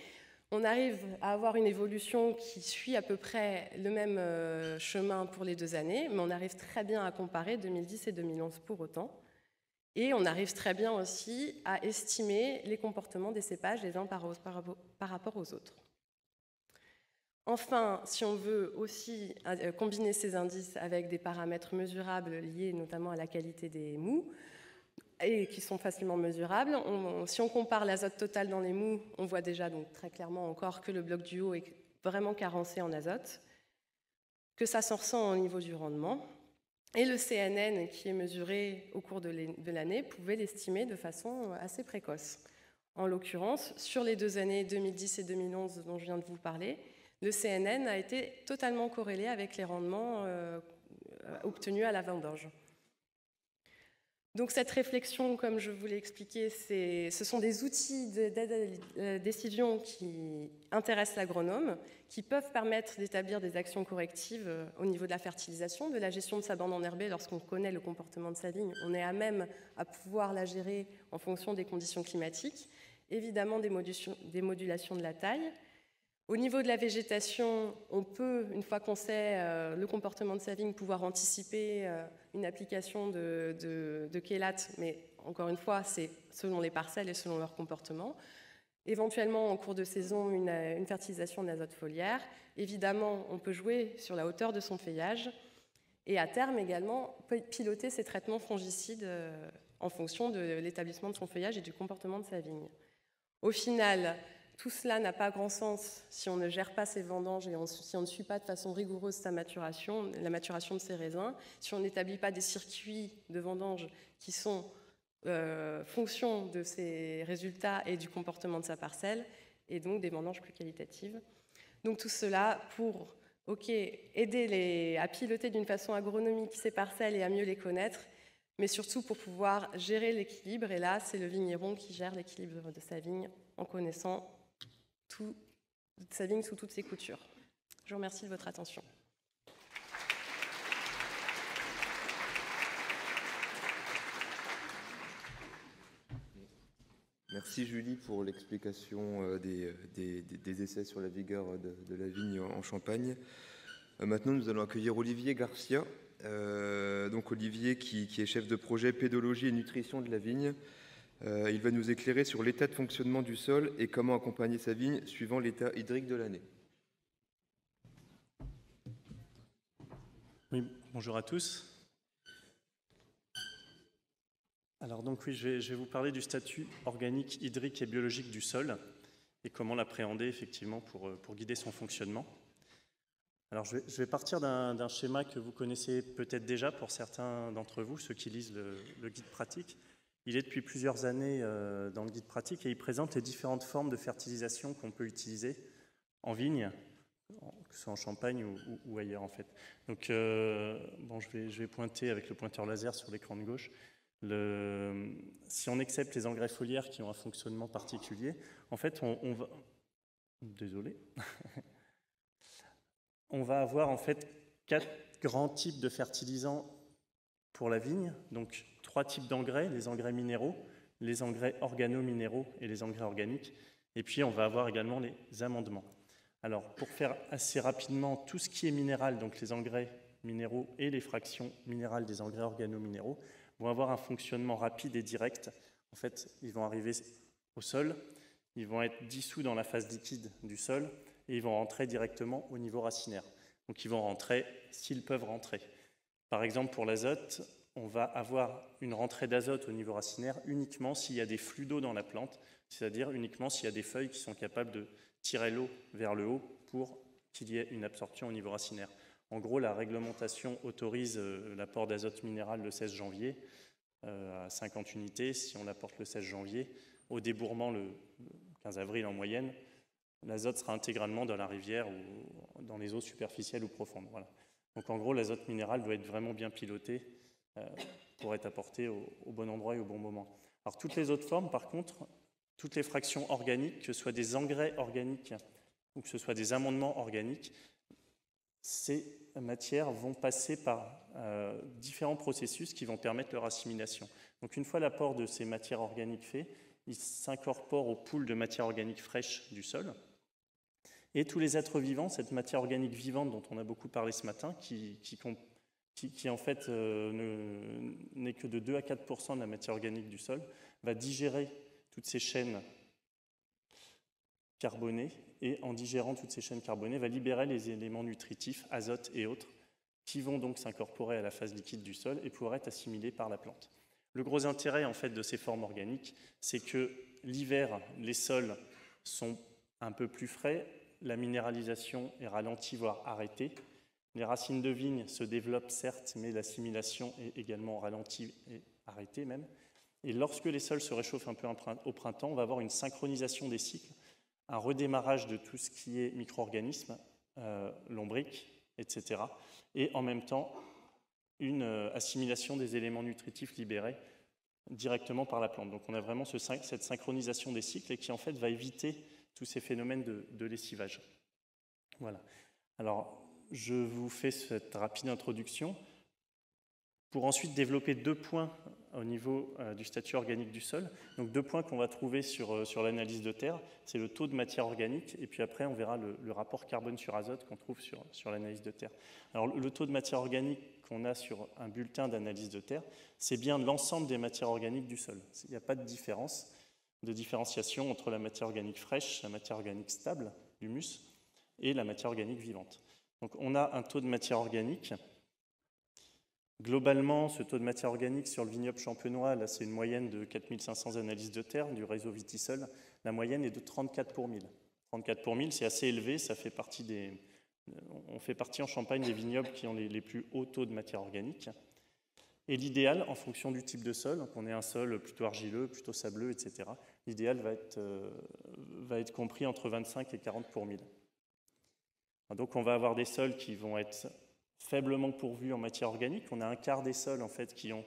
On arrive à avoir une évolution qui suit à peu près le même chemin pour les 2 années, mais on arrive très bien à comparer 2010 et 2011 pour autant. Et on arrive très bien aussi à estimer les comportements des cépages les uns par rapport aux autres. Enfin, si on veut aussi combiner ces indices avec des paramètres mesurables liés notamment à la qualité des mous, et qui sont facilement mesurables. Si on compare l'azote total dans les mous, on voit déjà donc très clairement encore que le bloc du haut est vraiment carencé en azote, que ça s'en ressent au niveau du rendement. Et le CNN, qui est mesuré au cours de l'année, pouvait l'estimer de façon assez précoce. En l'occurrence, sur les 2 années 2010 et 2011 dont je viens de vous parler, le CNN a été totalement corrélé avec les rendements obtenus à la vendange. Donc cette réflexion, comme je vous l'ai expliqué, ce sont des outils d'aide à la décision qui intéressent l'agronome, qui peuvent permettre d'établir des actions correctives au niveau de la fertilisation, de la gestion de sa bande enherbée. Lorsqu'on connaît le comportement de sa vigne, on est à même à pouvoir la gérer en fonction des conditions climatiques. Évidemment, des modulations de la taille. Au niveau de la végétation, on peut, une fois qu'on sait le comportement de sa vigne, pouvoir anticiper une application de chélate, mais encore une fois, c'est selon les parcelles et selon leur comportement. Éventuellement, en cours de saison, une fertilisation d'azote foliaire. Évidemment, on peut jouer sur la hauteur de son feuillage. Et à terme également, piloter ses traitements fongicides en fonction de l'établissement de son feuillage et du comportement de sa vigne. Au final, tout cela n'a pas grand sens si on ne gère pas ses vendanges et si on ne suit pas de façon rigoureuse la maturation de ses raisins, si on n'établit pas des circuits de vendange qui sont fonction de ses résultats et du comportement de sa parcelle, et donc des vendanges plus qualitatives. Donc tout cela pour aider à piloter d'une façon agronomique ces parcelles et à mieux les connaître, mais surtout pour pouvoir gérer l'équilibre. Et là, c'est le vigneron qui gère l'équilibre de sa vigne en connaissant sa vigne sous toutes ses coutures. Je vous remercie de votre attention. Merci Julie pour l'explication des essais sur la vigueur de la vigne en Champagne. Maintenant, nous allons accueillir Olivier Garcia. Donc Olivier qui est chef de projet pédologie et nutrition de la vigne. Il va nous éclairer sur l'état de fonctionnement du sol et comment accompagner sa vigne suivant l'état hydrique de l'année. Oui, bonjour à tous. Alors donc oui, je vais vous parler du statut organique, hydrique et biologique du sol et comment l'appréhender effectivement pour guider son fonctionnement. Alors je vais partir d'un schéma que vous connaissez peut-être déjà pour certains d'entre vous, ceux qui lisent le guide pratique. Il est depuis plusieurs années dans le guide pratique et il présente les différentes formes de fertilisation qu'on peut utiliser en vigne, que ce soit en Champagne ou ailleurs en fait. Donc je vais pointer avec le pointeur laser sur l'écran de gauche. Si on accepte les engrais foliaires qui ont un fonctionnement particulier, en fait, on va... Désolé. On va avoir en fait 4 grands types de fertilisants pour la vigne. Donc 3 types d'engrais, les engrais minéraux, les engrais organo-minéraux et les engrais organiques. Et puis on va avoir également les amendements. Alors pour faire assez rapidement tout ce qui est minéral, donc les engrais minéraux et les fractions minérales des engrais organo-minéraux, vont avoir un fonctionnement rapide et direct. En fait, ils vont arriver au sol, ils vont être dissous dans la phase liquide du sol et ils vont rentrer directement au niveau racinaire. Donc ils vont rentrer s'ils peuvent rentrer. Par exemple, pour l'azote, on va avoir une rentrée d'azote au niveau racinaire uniquement s'il y a des flux d'eau dans la plante, c'est-à-dire uniquement s'il y a des feuilles qui sont capables de tirer l'eau vers le haut pour qu'il y ait une absorption au niveau racinaire. En gros, la réglementation autorise l'apport d'azote minéral le 16 janvier à 50 unités. Si on l'apporte le 16 janvier, au débourrement le 15 avril en moyenne, l'azote sera intégralement dans la rivière ou dans les eaux superficielles ou profondes. Voilà. Donc en gros, l'azote minéral doit être vraiment bien piloté pour être apporté au bon endroit et au bon moment. Alors toutes les autres formes, par contre, toutes les fractions organiques, que ce soit des engrais organiques ou que ce soit des amendements organiques, ces matières vont passer par différents processus qui vont permettre leur assimilation. Donc une fois l'apport de ces matières organiques fait, ils s'incorporent au pool de matières organiques fraîches du sol. Et tous les êtres vivants, cette matière organique vivante dont on a beaucoup parlé ce matin, qui en fait n'est que de 2 à 4% de la matière organique du sol, va digérer toutes ces chaînes carbonées, et en digérant toutes ces chaînes carbonées, va libérer les éléments nutritifs, azote et autres, qui vont donc s'incorporer à la phase liquide du sol et pouvoir être assimilés par la plante. Le gros intérêt en fait de ces formes organiques, c'est que l'hiver, les sols sont un peu plus frais, la minéralisation est ralentie, voire arrêtée. Les racines de vigne se développent certes, mais l'assimilation est également ralentie et arrêtée même. Et lorsque les sols se réchauffent un peu au printemps, on va avoir une synchronisation des cycles, un redémarrage de tout ce qui est micro-organismes, lombriques, etc. Et en même temps, une assimilation des éléments nutritifs libérés directement par la plante. Donc on a vraiment cette synchronisation des cycles et qui en fait va éviter tous ces phénomènes de lessivage. Voilà. Alors, je vous fais cette rapide introduction pour ensuite développer 2 points au niveau du statut organique du sol. Donc 2 points qu'on va trouver sur l'analyse de terre, c'est le taux de matière organique, et puis après on verra le rapport carbone sur azote qu'on trouve sur l'analyse de terre. Alors le taux de matière organique qu'on a sur un bulletin d'analyse de terre, c'est bien l'ensemble des matières organiques du sol. Il n'y a pas de différence. de différenciation entre la matière organique fraîche, la matière organique stable, l'humus, et la matière organique vivante. Donc on a un taux de matière organique. Globalement, ce taux de matière organique sur le vignoble champenois, là c'est une moyenne de 4500 analyses de terre du réseau Vitisol. La moyenne est de 34 pour 1000. 34 pour 1000, c'est assez élevé, ça fait partie on fait partie en Champagne des vignobles qui ont les plus hauts taux de matière organique. Et l'idéal, en fonction du type de sol, donc on ait un sol plutôt argileux, plutôt sableux, etc., l'idéal va être compris entre 25 et 40 pour 1000. Donc on va avoir des sols qui vont être faiblement pourvus en matière organique. On a un quart des sols en fait, qui ont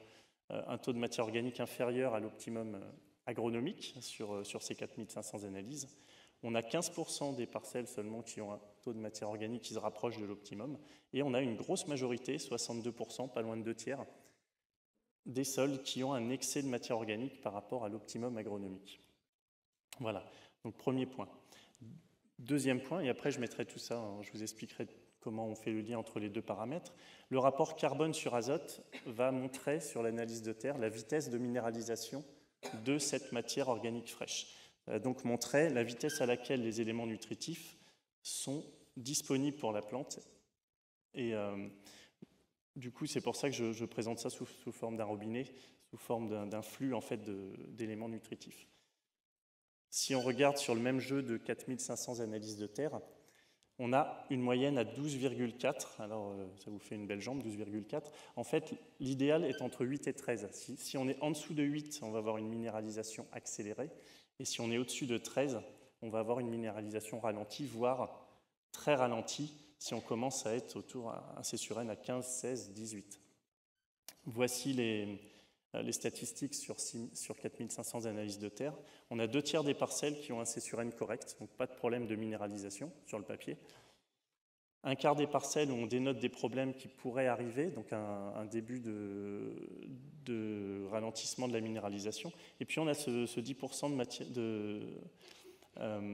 un taux de matière organique inférieur à l'optimum agronomique sur ces 4500 analyses. On a 15% des parcelles seulement qui ont un taux de matière organique qui se rapproche de l'optimum. Et on a une grosse majorité, 62%, pas loin de 2 tiers, des sols qui ont un excès de matière organique par rapport à l'optimum agronomique. Voilà, donc premier point. Deuxième point, et après je mettrai tout ça, je vous expliquerai comment on fait le lien entre les deux paramètres. Le rapport carbone sur azote va montrer sur l'analyse de terre la vitesse de minéralisation de cette matière organique fraîche. Donc montrer la vitesse à laquelle les éléments nutritifs sont disponibles pour la plante. Et du coup, c'est pour ça que je présente ça sous forme d'un robinet, sous forme d'un flux en fait, d'éléments nutritifs. Si on regarde sur le même jeu de 4500 analyses de terre, on a une moyenne à 12,4. Alors, ça vous fait une belle jambe, 12,4. En fait, l'idéal est entre 8 et 13. Si on est en dessous de 8, on va avoir une minéralisation accélérée. Et si on est au-dessus de 13, on va avoir une minéralisation ralentie, voire très ralentie, si on commence à être autour à C sur N à 15, 16, 18. Voici les statistiques sur 4500 analyses de terre. On a 2 tiers des parcelles qui ont un C sur N correct, donc pas de problème de minéralisation sur le papier. Un quart des parcelles où on dénote des problèmes qui pourraient arriver, donc un début de ralentissement de la minéralisation. Et puis on a ce 10%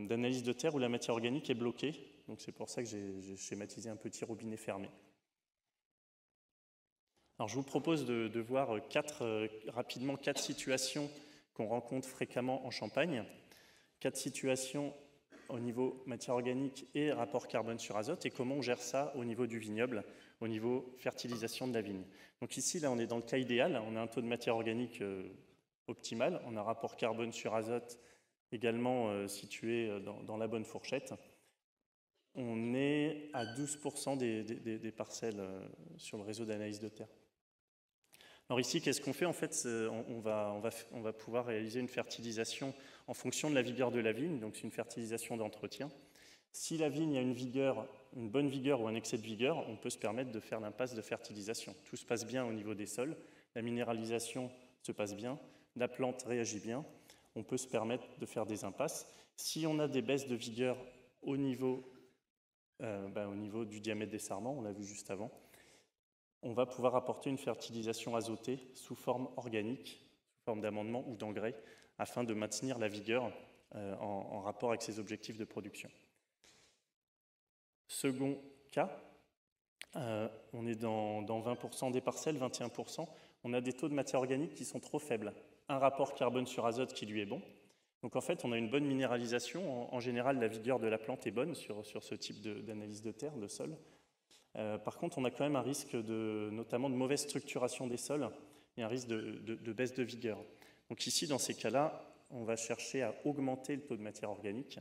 d'analyse de terre où la matière organique est bloquée. Donc c'est pour ça que j'ai schématisé un petit robinet fermé. Alors je vous propose de voir rapidement 4 situations qu'on rencontre fréquemment en Champagne. 4 situations au niveau matière organique et rapport carbone sur azote, et comment on gère ça au niveau du vignoble, au niveau fertilisation de la vigne. Donc ici, là, on est dans le cas idéal, on a un taux de matière organique optimal, on a un rapport carbone sur azote également situé dans la bonne fourchette. On est à 12% des parcelles sur le réseau d'analyse de terre. Alors ici, qu'est-ce qu'on fait? En fait, on va pouvoir réaliser une fertilisation en fonction de la vigueur de la vigne, donc c'est une fertilisation d'entretien. Si la vigne a une bonne vigueur ou un excès de vigueur, on peut se permettre de faire l'impasse de fertilisation. Tout se passe bien au niveau des sols, la minéralisation se passe bien, la plante réagit bien, on peut se permettre de faire des impasses. Si on a des baisses de vigueur au niveau du diamètre des sarments, on l'a vu juste avant, on va pouvoir apporter une fertilisation azotée sous forme organique, sous forme d'amendement ou d'engrais, afin de maintenir la vigueur en rapport avec ses objectifs de production. Second cas, on est dans 20% des parcelles, 21%, on a des taux de matière organique qui sont trop faibles. Un rapport carbone sur azote qui lui est bon. Donc en fait, on a une bonne minéralisation. En général, la vigueur de la plante est bonne sur ce type d'analyse de terre, de sol. Par contre, on a quand même un risque notamment de mauvaise structuration des sols et un risque de baisse de vigueur. Donc ici, dans ces cas-là, on va chercher à augmenter le taux de matière organique.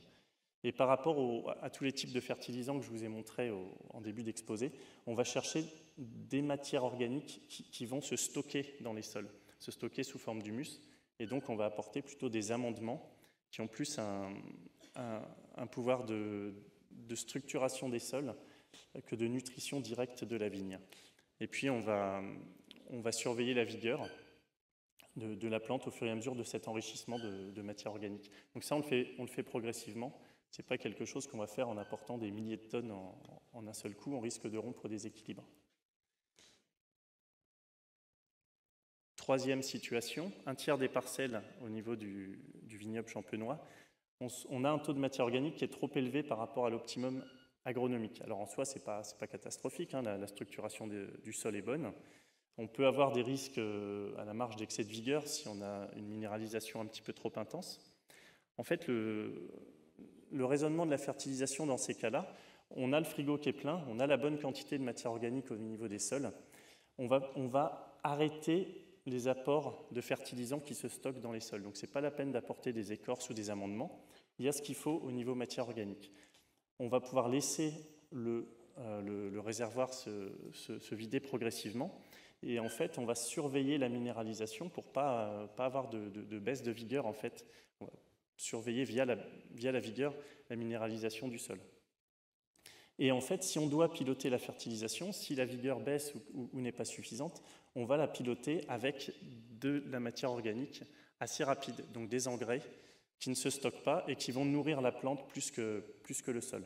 Et par rapport à tous les types de fertilisants que je vous ai montrés en début d'exposé, on va chercher des matières organiques qui vont se stocker dans les sols, se stocker sous forme d'humus. Et donc, on va apporter plutôt des amendements qui ont plus un pouvoir de structuration des sols que de nutrition directe de la vigne. Et puis, on va surveiller la vigueur de la plante au fur et à mesure de cet enrichissement de matière organique. Donc ça, on le fait progressivement. Ce n'est pas quelque chose qu'on va faire en apportant des milliers de tonnes en un seul coup. On risque de rompre des équilibres. Troisième situation, un tiers des parcelles au niveau du vignoble champenois, on a un taux de matière organique qui est trop élevé par rapport à l'optimum agronomique. Alors en soi, ce n'est pas catastrophique, hein, la structuration du sol est bonne. On peut avoir des risques à la marge d'excès de vigueur si on a une minéralisation un petit peu trop intense. En fait, le raisonnement de la fertilisation dans ces cas-là, on a le frigo qui est plein, on a la bonne quantité de matière organique au niveau des sols, on va arrêter les apports de fertilisants qui se stockent dans les sols. Donc ce n'est pas la peine d'apporter des écorces ou des amendements, il y a ce qu'il faut au niveau matière organique. On va pouvoir laisser le réservoir se vider progressivement, et en fait on va surveiller la minéralisation pour pas avoir de baisse de vigueur en fait. On va surveiller via la vigueur la minéralisation du sol. Et en fait, si on doit piloter la fertilisation, si la vigueur baisse ou n'est pas suffisante, on va la piloter avec de la matière organique assez rapide, donc des engrais qui ne se stockent pas et qui vont nourrir la plante plus que le sol.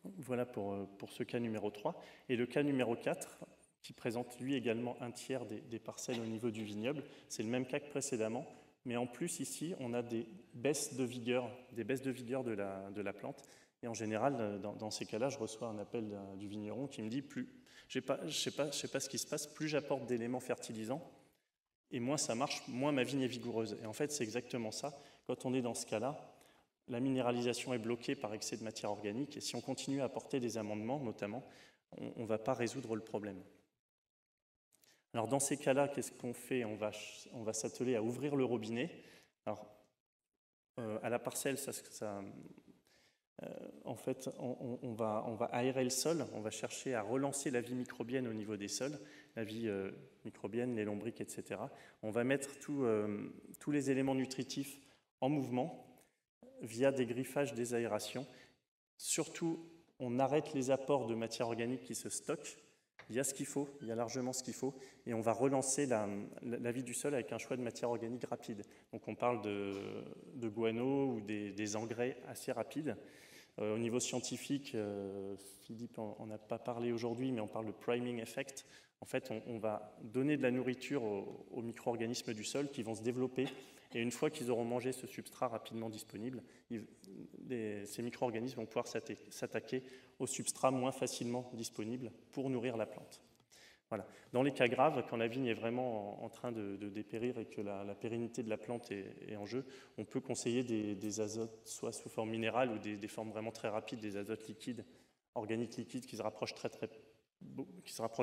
Voilà pour ce cas numéro 3. Et le cas numéro 4, qui présente lui également un tiers des parcelles au niveau du vignoble, c'est le même cas que précédemment, mais en plus ici, on a des baisses de vigueur de la plante. Et en général, dans ces cas-là, je reçois un appel du vigneron qui me dit je sais pas ce qui se passe, plus j'apporte d'éléments fertilisants, et moins ça marche, moins ma vigne est vigoureuse. Et en fait, c'est exactement ça. Quand on est dans ce cas-là, la minéralisation est bloquée par excès de matière organique, et si on continue à apporter des amendements, notamment, on ne va pas résoudre le problème. Alors dans ces cas-là, qu'est-ce qu'on fait ? On va s'atteler à ouvrir le robinet. Alors, à la parcelle, en fait, on va aérer le sol, on va chercher à relancer la vie microbienne au niveau des sols, la vie microbienne, les lombriques, etc. On va mettre tous les éléments nutritifs en mouvement via des griffages, des aérations. Surtout, on arrête les apports de matière organique qui se stockent. Il y a ce qu'il faut, il y a largement ce qu'il faut, et on va relancer la vie du sol avec un choix de matière organique rapide. Donc on parle de guano ou des engrais assez rapides. Au niveau scientifique, Philippe n'en a pas parlé aujourd'hui, mais on parle de priming effect. En fait, on va donner de la nourriture aux micro-organismes du sol qui vont se développer, et une fois qu'ils auront mangé ce substrat rapidement disponible, ces micro-organismes vont pouvoir s'attaquer au substrat moins facilement disponible pour nourrir la plante. Voilà. Dans les cas graves, quand la vigne est vraiment en train de dépérir et que la pérennité de la plante est en jeu, on peut conseiller des azotes, soit sous forme minérale ou des formes vraiment très rapides, des azotes liquides, organiques liquides, qui se rapprochent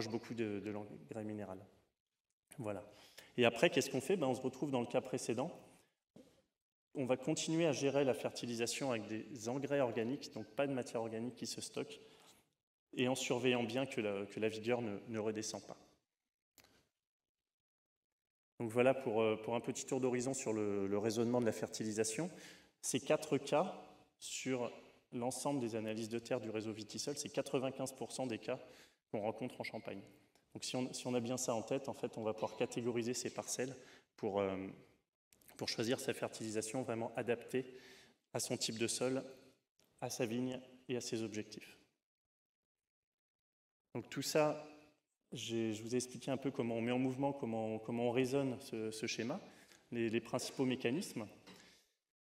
beaucoup de l'engrais minéral. Voilà. Et après, qu'est-ce qu'on fait ? On se retrouve dans le cas précédent. On va continuer à gérer la fertilisation avec des engrais organiques, donc pas de matière organique qui se stocke, et en surveillant bien que la vigueur ne redescend pas. Donc voilà pour un petit tour d'horizon sur le raisonnement de la fertilisation. Ces 4 cas, sur l'ensemble des analyses de terre du réseau Vitisol, c'est 95% des cas qu'on rencontre en Champagne. Donc si on a bien ça en tête, en fait, on va pouvoir catégoriser ces parcelles pour choisir sa fertilisation vraiment adaptée à son type de sol, à sa vigne et à ses objectifs. Donc tout ça, je vous ai expliqué un peu comment on met en mouvement, comment on raisonne ce schéma, les principaux mécanismes.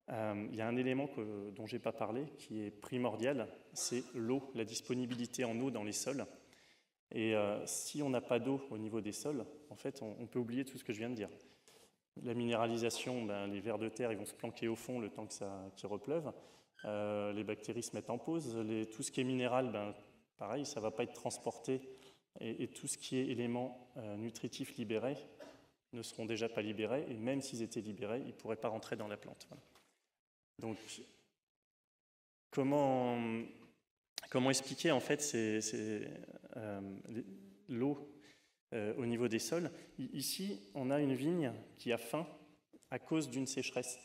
Il y a un élément dont je n'ai pas parlé, qui est primordial, c'est l'eau, la disponibilité en eau dans les sols. Et si on n'a pas d'eau au niveau des sols, en fait, on peut oublier tout ce que je viens de dire. La minéralisation, les vers de terre ils vont se planquer au fond le temps qu'il repleuve. Les bactéries se mettent en pause. Tout ce qui est minéral, pareil, ça ne va pas être transporté. Et tout ce qui est éléments nutritifs libérés ne seront déjà pas libérés. Et même s'ils étaient libérés, ils ne pourraient pas rentrer dans la plante. Voilà. Donc, comment expliquer en fait l'eau au niveau des sols? Ici, on a une vigne qui a faim à cause d'une sécheresse.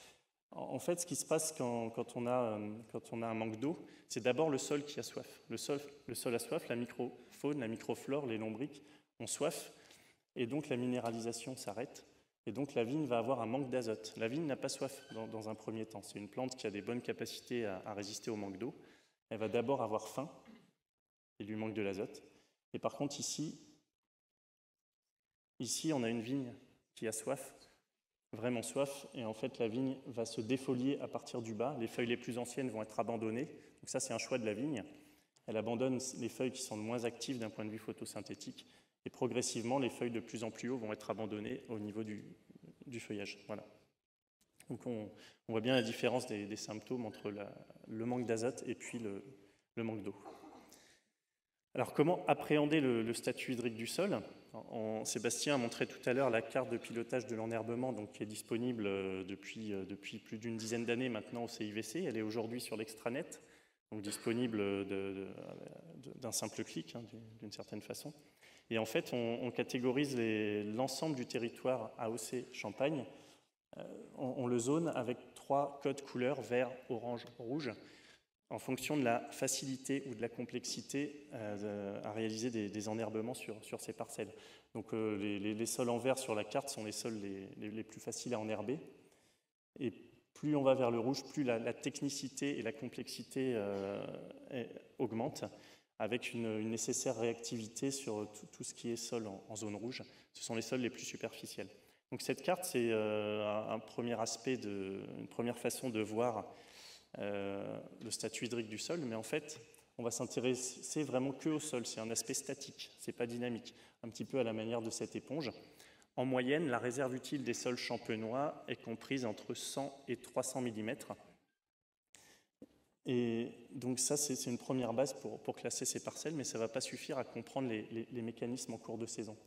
En fait, ce qui se passe quand on a un manque d'eau, c'est d'abord le sol qui a soif. Le sol a soif, la microfaune, la microflore, les lombriques ont soif, et donc la minéralisation s'arrête. Et donc la vigne va avoir un manque d'azote. La vigne n'a pas soif dans un premier temps. C'est une plante qui a des bonnes capacités à résister au manque d'eau. Elle va d'abord avoir faim, et lui manque de l'azote. Et par contre, ici, on a une vigne qui a soif, vraiment soif, et en fait, la vigne va se défolier à partir du bas. Les feuilles les plus anciennes vont être abandonnées. Donc ça, c'est un choix de la vigne. Elle abandonne les feuilles qui sont moins actives d'un point de vue photosynthétique. Et progressivement, les feuilles de plus en plus haut vont être abandonnées au niveau du feuillage. Voilà. Donc on voit bien la différence des symptômes entre le manque d'azote et puis le manque d'eau. Alors comment appréhender le statut hydrique du sol ? Sébastien a montré tout à l'heure la carte de pilotage de l'enherbement, donc qui est disponible depuis plus d'une dizaine d'années maintenant au CIVC. Elle est aujourd'hui sur l'extranet, donc disponible d'un simple clic, hein, d'une certaine façon. Et en fait, on catégorise l'ensemble du territoire AOC Champagne. On le zone avec 3 codes couleurs, vert, orange, rouge, en fonction de la facilité ou de la complexité à réaliser des enherbements sur ces parcelles. Donc les sols en vert sur la carte sont les sols les plus faciles à enherber. Et plus on va vers le rouge, plus la technicité et la complexité augmentent, avec une nécessaire réactivité sur tout ce qui est sol en zone rouge. Ce sont les sols les plus superficiels. Donc cette carte, c'est un premier aspect, une première façon de voir le statut hydrique du sol, mais en fait, on va s'intéresser vraiment que au sol. C'est un aspect statique, c'est pas dynamique, un petit peu à la manière de cette éponge. En moyenne, la réserve utile des sols champenois est comprise entre 100 et 300 mm. Et donc ça, c'est une première base pour classer ces parcelles, mais ça ne va pas suffire à comprendre les mécanismes en cours de saison.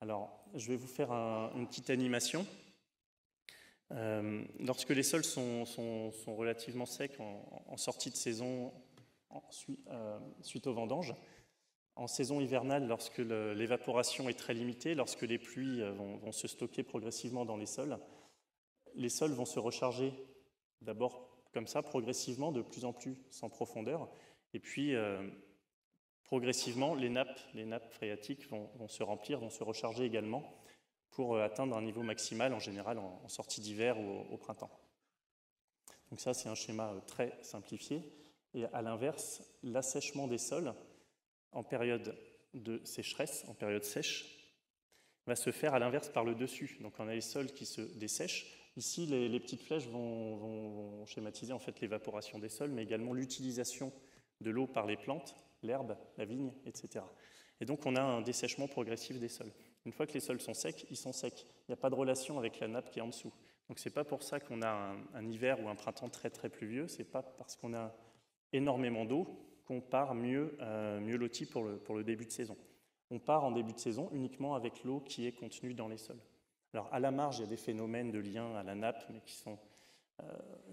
Alors, je vais vous faire une petite animation. Lorsque les sols sont relativement secs en sortie de saison suite aux vendanges, en saison hivernale, lorsque l'évaporation est très limitée, lorsque les pluies vont se stocker progressivement dans les sols vont se recharger d'abord comme ça, progressivement, de plus en plus sans profondeur, et puis progressivement, les nappes phréatiques vont se remplir, vont se recharger également, pour atteindre un niveau maximal, en général en sortie d'hiver ou au printemps. Donc ça, c'est un schéma très simplifié. Et à l'inverse, l'assèchement des sols en période de sécheresse, en période sèche, va se faire à l'inverse par le dessus. Donc on a les sols qui se dessèchent. Ici, les petites flèches vont schématiser en fait l'évaporation des sols, mais également l'utilisation de l'eau par les plantes, l'herbe, la vigne, etc. Et donc on a un dessèchement progressif des sols. Une fois que les sols sont secs, ils sont secs. Il n'y a pas de relation avec la nappe qui est en dessous. Donc c'est pas pour ça qu'on a un hiver ou un printemps très très pluvieux, c'est pas parce qu'on a énormément d'eau qu'on part mieux loti pour le début de saison. On part en début de saison uniquement avec l'eau qui est contenue dans les sols. Alors à la marge, il y a des phénomènes de lien à la nappe, mais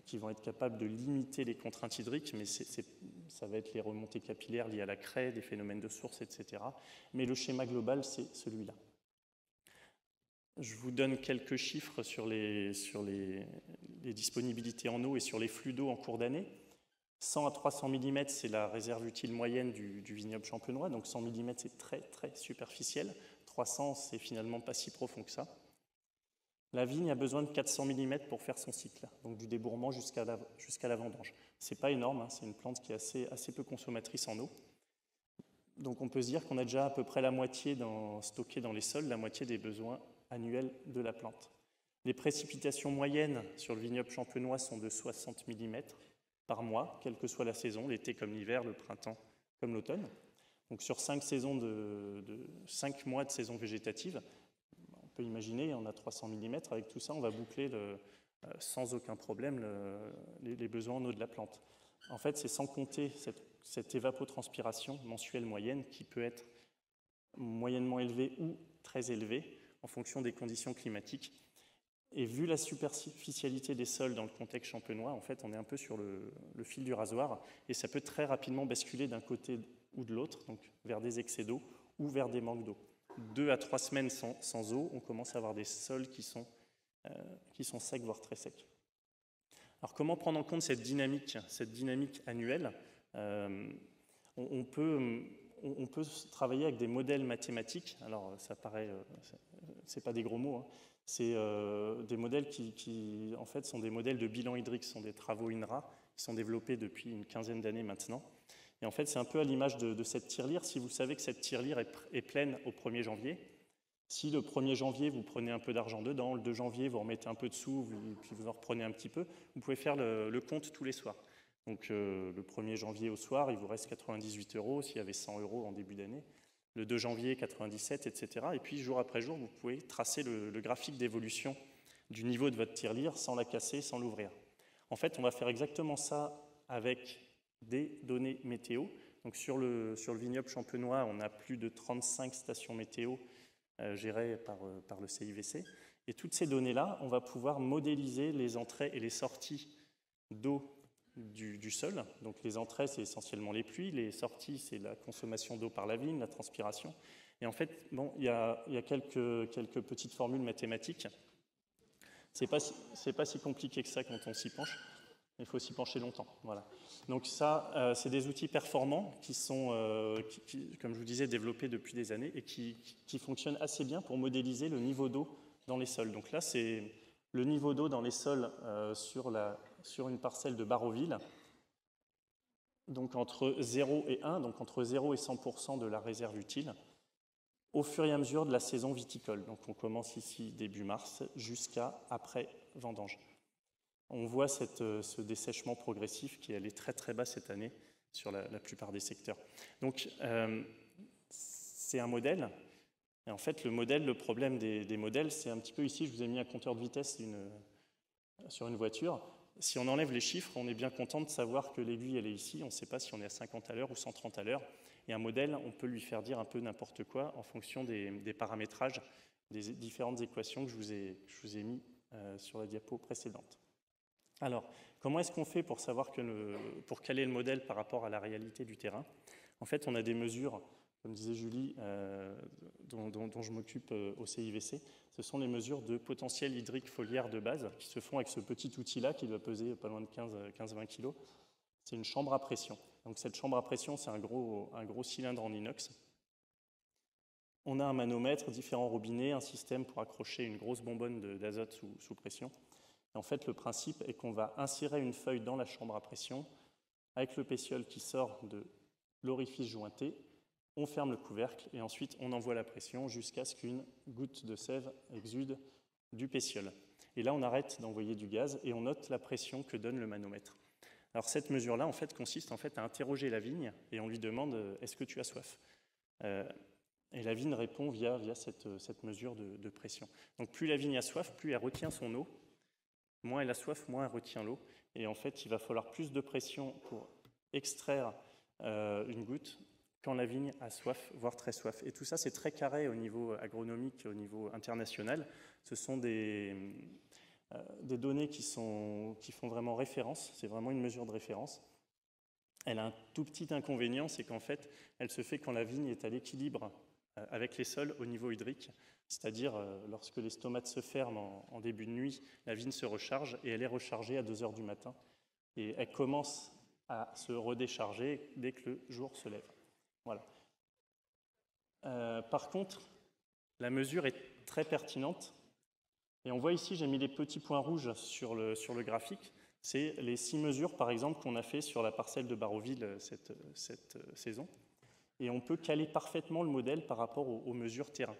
qui vont être capables de limiter les contraintes hydriques, mais ça va être les remontées capillaires liées à la craie, des phénomènes de source, etc. Mais le schéma global, c'est celui-là. Je vous donne quelques chiffres sur les disponibilités en eau et sur les flux d'eau en cours d'année. 100 à 300 mm, c'est la réserve utile moyenne du vignoble champenois, donc 100 mm, c'est très très superficiel. 300, c'est finalement pas si profond que ça. La vigne a besoin de 400 mm pour faire son cycle, donc du débourrement jusqu'à la vendange. C'est pas énorme, hein, c'est une plante qui est assez peu consommatrice en eau. Donc on peut se dire qu'on a déjà à peu près la moitié stocké dans les sols, la moitié des besoins annuels de la plante. Les précipitations moyennes sur le vignoble champenois sont de 60 mm par mois, quelle que soit la saison, l'été comme l'hiver, le printemps comme l'automne. Donc sur 5 mois de saison végétative, on peut imaginer, on a 300 mm, avec tout ça, on va boucler sans aucun problème les besoins en eau de la plante. En fait, c'est sans compter cette évapotranspiration mensuelle moyenne qui peut être moyennement élevée ou très élevée en fonction des conditions climatiques. Et vu la superficialité des sols dans le contexte champenois, en fait, on est un peu sur le fil du rasoir et ça peut très rapidement basculer d'un côté ou de l'autre, donc vers des excès d'eau ou vers des manques d'eau. 2 à 3 semaines sans eau, on commence à avoir des sols qui sont secs, voire très secs. Alors comment prendre en compte cette dynamique annuelle ? On peut travailler avec des modèles mathématiques. Alors ça paraît, c'est pas des gros mots, hein. C'est des modèles qui en fait sont des modèles de bilan hydrique, ce sont des travaux INRA qui sont développés depuis une quinzaine d'années maintenant. Et en fait, c'est un peu à l'image de cette tirelire. Si vous savez que cette tirelire est pleine au 1er janvier, si le 1er janvier, vous prenez un peu d'argent dedans, le 2 janvier, vous remettez un peu dessous, puis vous en reprenez un petit peu, vous pouvez faire le compte tous les soirs. Donc le 1er janvier au soir, il vous reste 98 €, s'il y avait 100 € en début d'année. Le 2 janvier, 97, etc. Et puis, jour après jour, vous pouvez tracer le graphique d'évolution du niveau de votre tirelire sans la casser, sans l'ouvrir. En fait, on va faire exactement ça avec des données météo. Donc sur le vignoble champenois, on a plus de 35 stations météo gérées par le CIVC. Et toutes ces données-là, on va pouvoir modéliser les entrées et les sorties d'eau du sol. Donc les entrées, c'est essentiellement les pluies. Les sorties, c'est la consommation d'eau par la vigne, la transpiration. Et en fait, bon, il y a quelques petites formules mathématiques. C'est pas si compliqué que ça quand on s'y penche. Il faut s'y pencher longtemps. Voilà. Donc ça, c'est des outils performants qui sont, comme je vous disais, développés depuis des années et qui fonctionnent assez bien pour modéliser le niveau d'eau dans les sols. Donc là, c'est le niveau d'eau dans les sols sur une parcelle de Baroville. Donc entre 0 et 1, donc entre 0 et 100% de la réserve utile, au fur et à mesure de la saison viticole. Donc on commence ici début mars jusqu'à après vendange. On voit ce dessèchement progressif qui est très très bas cette année sur la plupart des secteurs. Donc c'est un modèle. Et en fait, le problème des modèles, c'est un petit peu ici, je vous ai mis un compteur de vitesse sur une voiture. Si on enlève les chiffres, on est bien content de savoir que l'aiguille, elle est ici. On ne sait pas si on est à 50 à l'heure ou 130 à l'heure. Et un modèle, on peut lui faire dire un peu n'importe quoi en fonction des paramétrages, des différentes équations que je vous ai mis sur la diapo précédente. Alors, comment est-ce qu'on fait pour savoir pour caler le modèle par rapport à la réalité du terrain? En fait, on a des mesures, comme disait Julie, dont je m'occupe au CIVC. Ce sont les mesures de potentiel hydrique foliaire de base qui se font avec ce petit outil-là qui doit peser pas loin de 15-20 kg. C'est une chambre à pression. Donc cette chambre à pression, c'est un gros cylindre en inox. On a un manomètre, différents robinets, un système pour accrocher une grosse bonbonne d'azote sous pression. Et en fait, le principe est qu'on va insérer une feuille dans la chambre à pression avec le pétiole qui sort de l'orifice jointé. On ferme le couvercle et ensuite on envoie la pression jusqu'à ce qu'une goutte de sève exude du pétiole. Et là, on arrête d'envoyer du gaz et on note la pression que donne le manomètre. Alors cette mesure-là, en fait, consiste à interroger la vigne et on lui demande « Est-ce que tu as soif ?» Et la vigne répond via cette mesure de pression. Donc plus la vigne a soif, plus elle retient son eau. Moins elle a soif, moins elle retient l'eau. Et en fait, il va falloir plus de pression pour extraire une goutte quand la vigne a soif, voire très soif. Et tout ça, c'est très carré au niveau agronomique, au niveau international. Ce sont des données qui font vraiment référence. C'est vraiment une mesure de référence. Elle a un tout petit inconvénient, c'est qu'en fait, elle se fait quand la vigne est à l'équilibre avec les sols au niveau hydrique. C'est-à-dire, lorsque les stomates se ferment en début de nuit, la vigne se recharge et elle est rechargée à 2 heures du matin. Et elle commence à se redécharger dès que le jour se lève. Voilà. Par contre, la mesure est très pertinente. Et on voit ici, j'ai mis les petits points rouges sur le graphique. C'est les 6 mesures, par exemple, qu'on a fait sur la parcelle de Baroville cette saison. Et on peut caler parfaitement le modèle par rapport aux mesures terrain.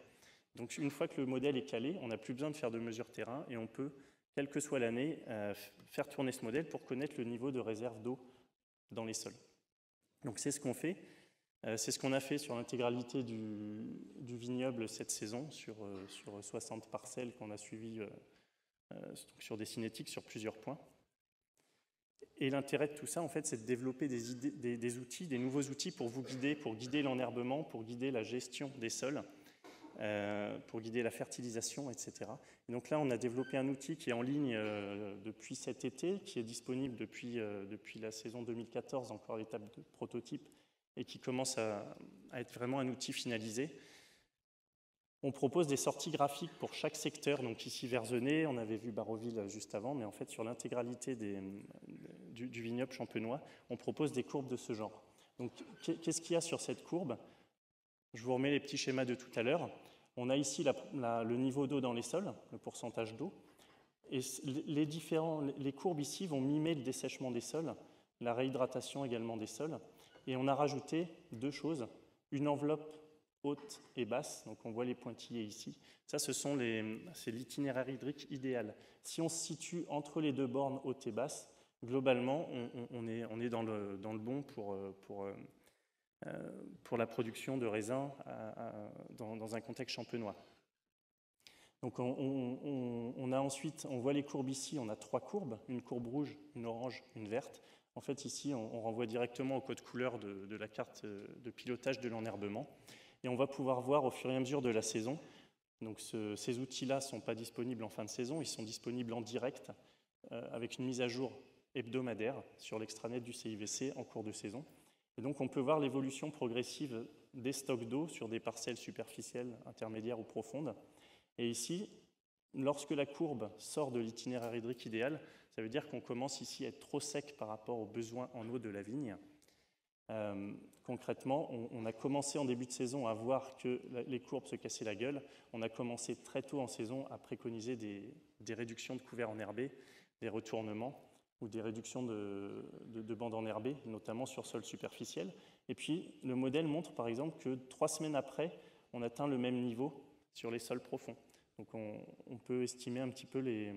Donc une fois que le modèle est calé, on n'a plus besoin de faire de mesures terrain et on peut, quelle que soit l'année, faire tourner ce modèle pour connaître le niveau de réserve d'eau dans les sols. Donc c'est ce qu'on fait. C'est ce qu'on a fait sur l'intégralité du vignoble cette saison, sur 60 parcelles qu'on a suivies sur des cinétiques sur plusieurs points. Et l'intérêt de tout ça, en fait, c'est de développer des outils, des nouveaux outils pour vous guider, pour guider l'enherbement, pour guider la gestion des sols, pour guider la fertilisation, etc. Et donc là, on a développé un outil qui est en ligne depuis cet été, qui est disponible depuis la saison 2014, encore à l'étape de prototype, et qui commence à être vraiment un outil finalisé. On propose des sorties graphiques pour chaque secteur. Donc ici, Verzenay, on avait vu Baroville juste avant, mais en fait, sur l'intégralité du vignoble champenois, on propose des courbes de ce genre. Donc, qu'est-ce qu'il y a sur cette courbe? Je vous remets les petits schémas de tout à l'heure. On a ici le niveau d'eau dans les sols, le pourcentage d'eau. Et les courbes ici vont mimer le dessèchement des sols, la réhydratation également des sols. Et on a rajouté 2 choses, une enveloppe haute et basse, donc on voit les pointillés ici. Ça, c'est l'itinéraire hydrique idéal. Si on se situe entre les 2 bornes haute et basse, globalement, on est dans le bon pour la production de raisins dans un contexte champenois. Donc on a ensuite, on voit les courbes ici, on a 3 courbes, une courbe rouge, une orange, une verte. En fait, ici, on renvoie directement au code couleur de la carte de pilotage de l'enherbement. Et on va pouvoir voir au fur et à mesure de la saison. Donc ces outils-là ne sont pas disponibles en fin de saison, ils sont disponibles en direct avec une mise à jour hebdomadaire sur l'extranet du CIVC en cours de saison. Et donc on peut voir l'évolution progressive des stocks d'eau sur des parcelles superficielles, intermédiaires ou profondes. Et ici, lorsque la courbe sort de l'itinéraire hydrique idéal, ça veut dire qu'on commence ici à être trop sec par rapport aux besoins en eau de la vigne. Concrètement, on a commencé en début de saison à voir que les courbes se cassaient la gueule. On a commencé très tôt en saison à préconiser des réductions de couverts enherbés, des retournements ou des réductions de bandes enherbées, notamment sur sol superficiel. Et puis, le modèle montre par exemple que 3 semaines après, on atteint le même niveau sur les sols profonds. Donc on peut estimer un petit peu les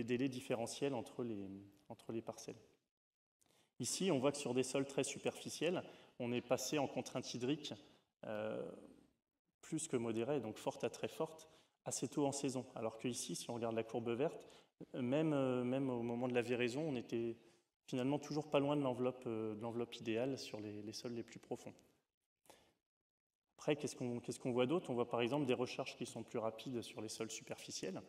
délais différentiels entre les parcelles. Ici, on voit que sur des sols très superficiels, on est passé en contrainte hydrique plus que modérée, donc forte à très forte, assez tôt en saison. Alors qu'ici, si on regarde la courbe verte, même au moment de la véraison, on était finalement toujours pas loin de l'enveloppe idéale sur les sols les plus profonds. Après, qu'est-ce qu'on voit d'autre? On voit par exemple des recharges qui sont plus rapides sur les sols superficiels.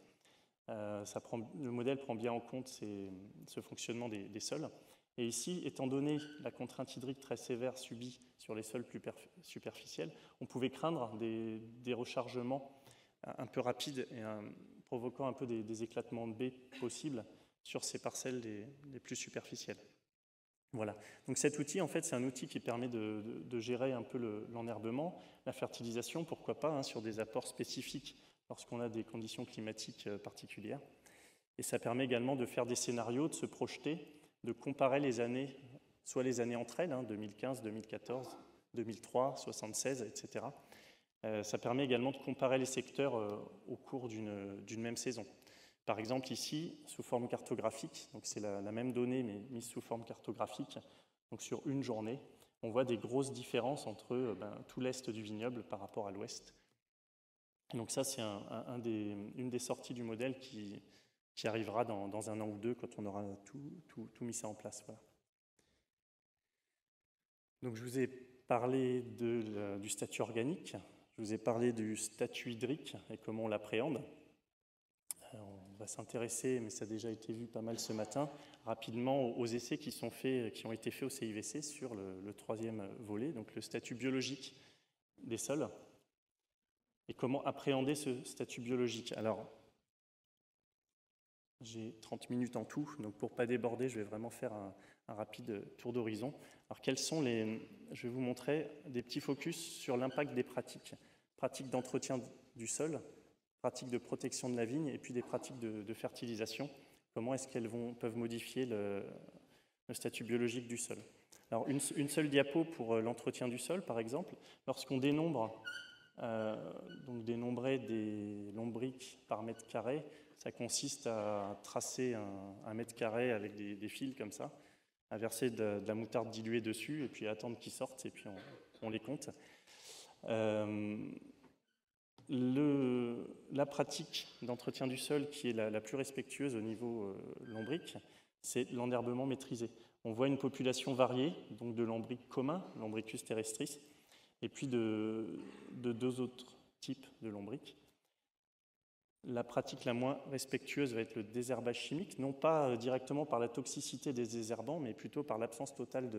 Le modèle prend bien en compte ce fonctionnement des sols. Et ici, étant donné la contrainte hydrique très sévère subie sur les sols plus superficiels, on pouvait craindre des rechargements un peu rapides et provoquant un peu des éclatements de baies possibles sur ces parcelles les plus superficielles. Voilà. Donc cet outil, en fait, c'est un outil qui permet de gérer un peu l'enherbement, la fertilisation, pourquoi pas, sur des apports spécifiques lorsqu'on a des conditions climatiques particulières. Et ça permet également de faire des scénarios, de se projeter, de comparer les années, soit les années entre elles, 2015, 2014, 2003, 76, etc. Ça permet également de comparer les secteurs au cours d'une même saison. Par exemple, ici, sous forme cartographique, donc c'est la même donnée mais mise sous forme cartographique, donc sur une journée, on voit des grosses différences entre tout l'est du vignoble par rapport à l'ouest. Donc ça, c'est une des sorties du modèle qui arrivera dans 1 an ou 2 quand on aura tout mis ça en place. Voilà. Donc je vous ai parlé du statut organique, je vous ai parlé du statut hydrique et comment on l'appréhende. On va s'intéresser, mais ça a déjà été vu pas mal ce matin, rapidement aux essais qui ont été faits au CIVC sur le 3e volet, donc le statut biologique des sols, et comment appréhender ce statut biologique. Alors, j'ai 30 minutes en tout, donc pour ne pas déborder, je vais vraiment faire un rapide tour d'horizon. Alors, je vais vous montrer des petits focus sur l'impact des pratiques d'entretien du sol, pratiques de protection de la vigne et puis des pratiques de fertilisation. Comment est-ce qu'elles peuvent modifier le statut biologique du sol? Alors, une seule diapo pour l'entretien du sol, par exemple. Lorsqu'on dénombre, donc dénombrer des lombrics par mètre carré, ça consiste à tracer un mètre carré avec des fils comme ça, à verser de la moutarde diluée dessus et puis à attendre qu'ils sortent et puis on les compte. La pratique d'entretien du sol qui est la plus respectueuse au niveau lombric, c'est l'enherbement maîtrisé. On voit une population variée, donc de lombrics communs, Lombricus terrestris, et puis de 2 autres types de lombrics. La pratique la moins respectueuse va être le désherbage chimique, non pas directement par la toxicité des désherbants, mais plutôt par l'absence totale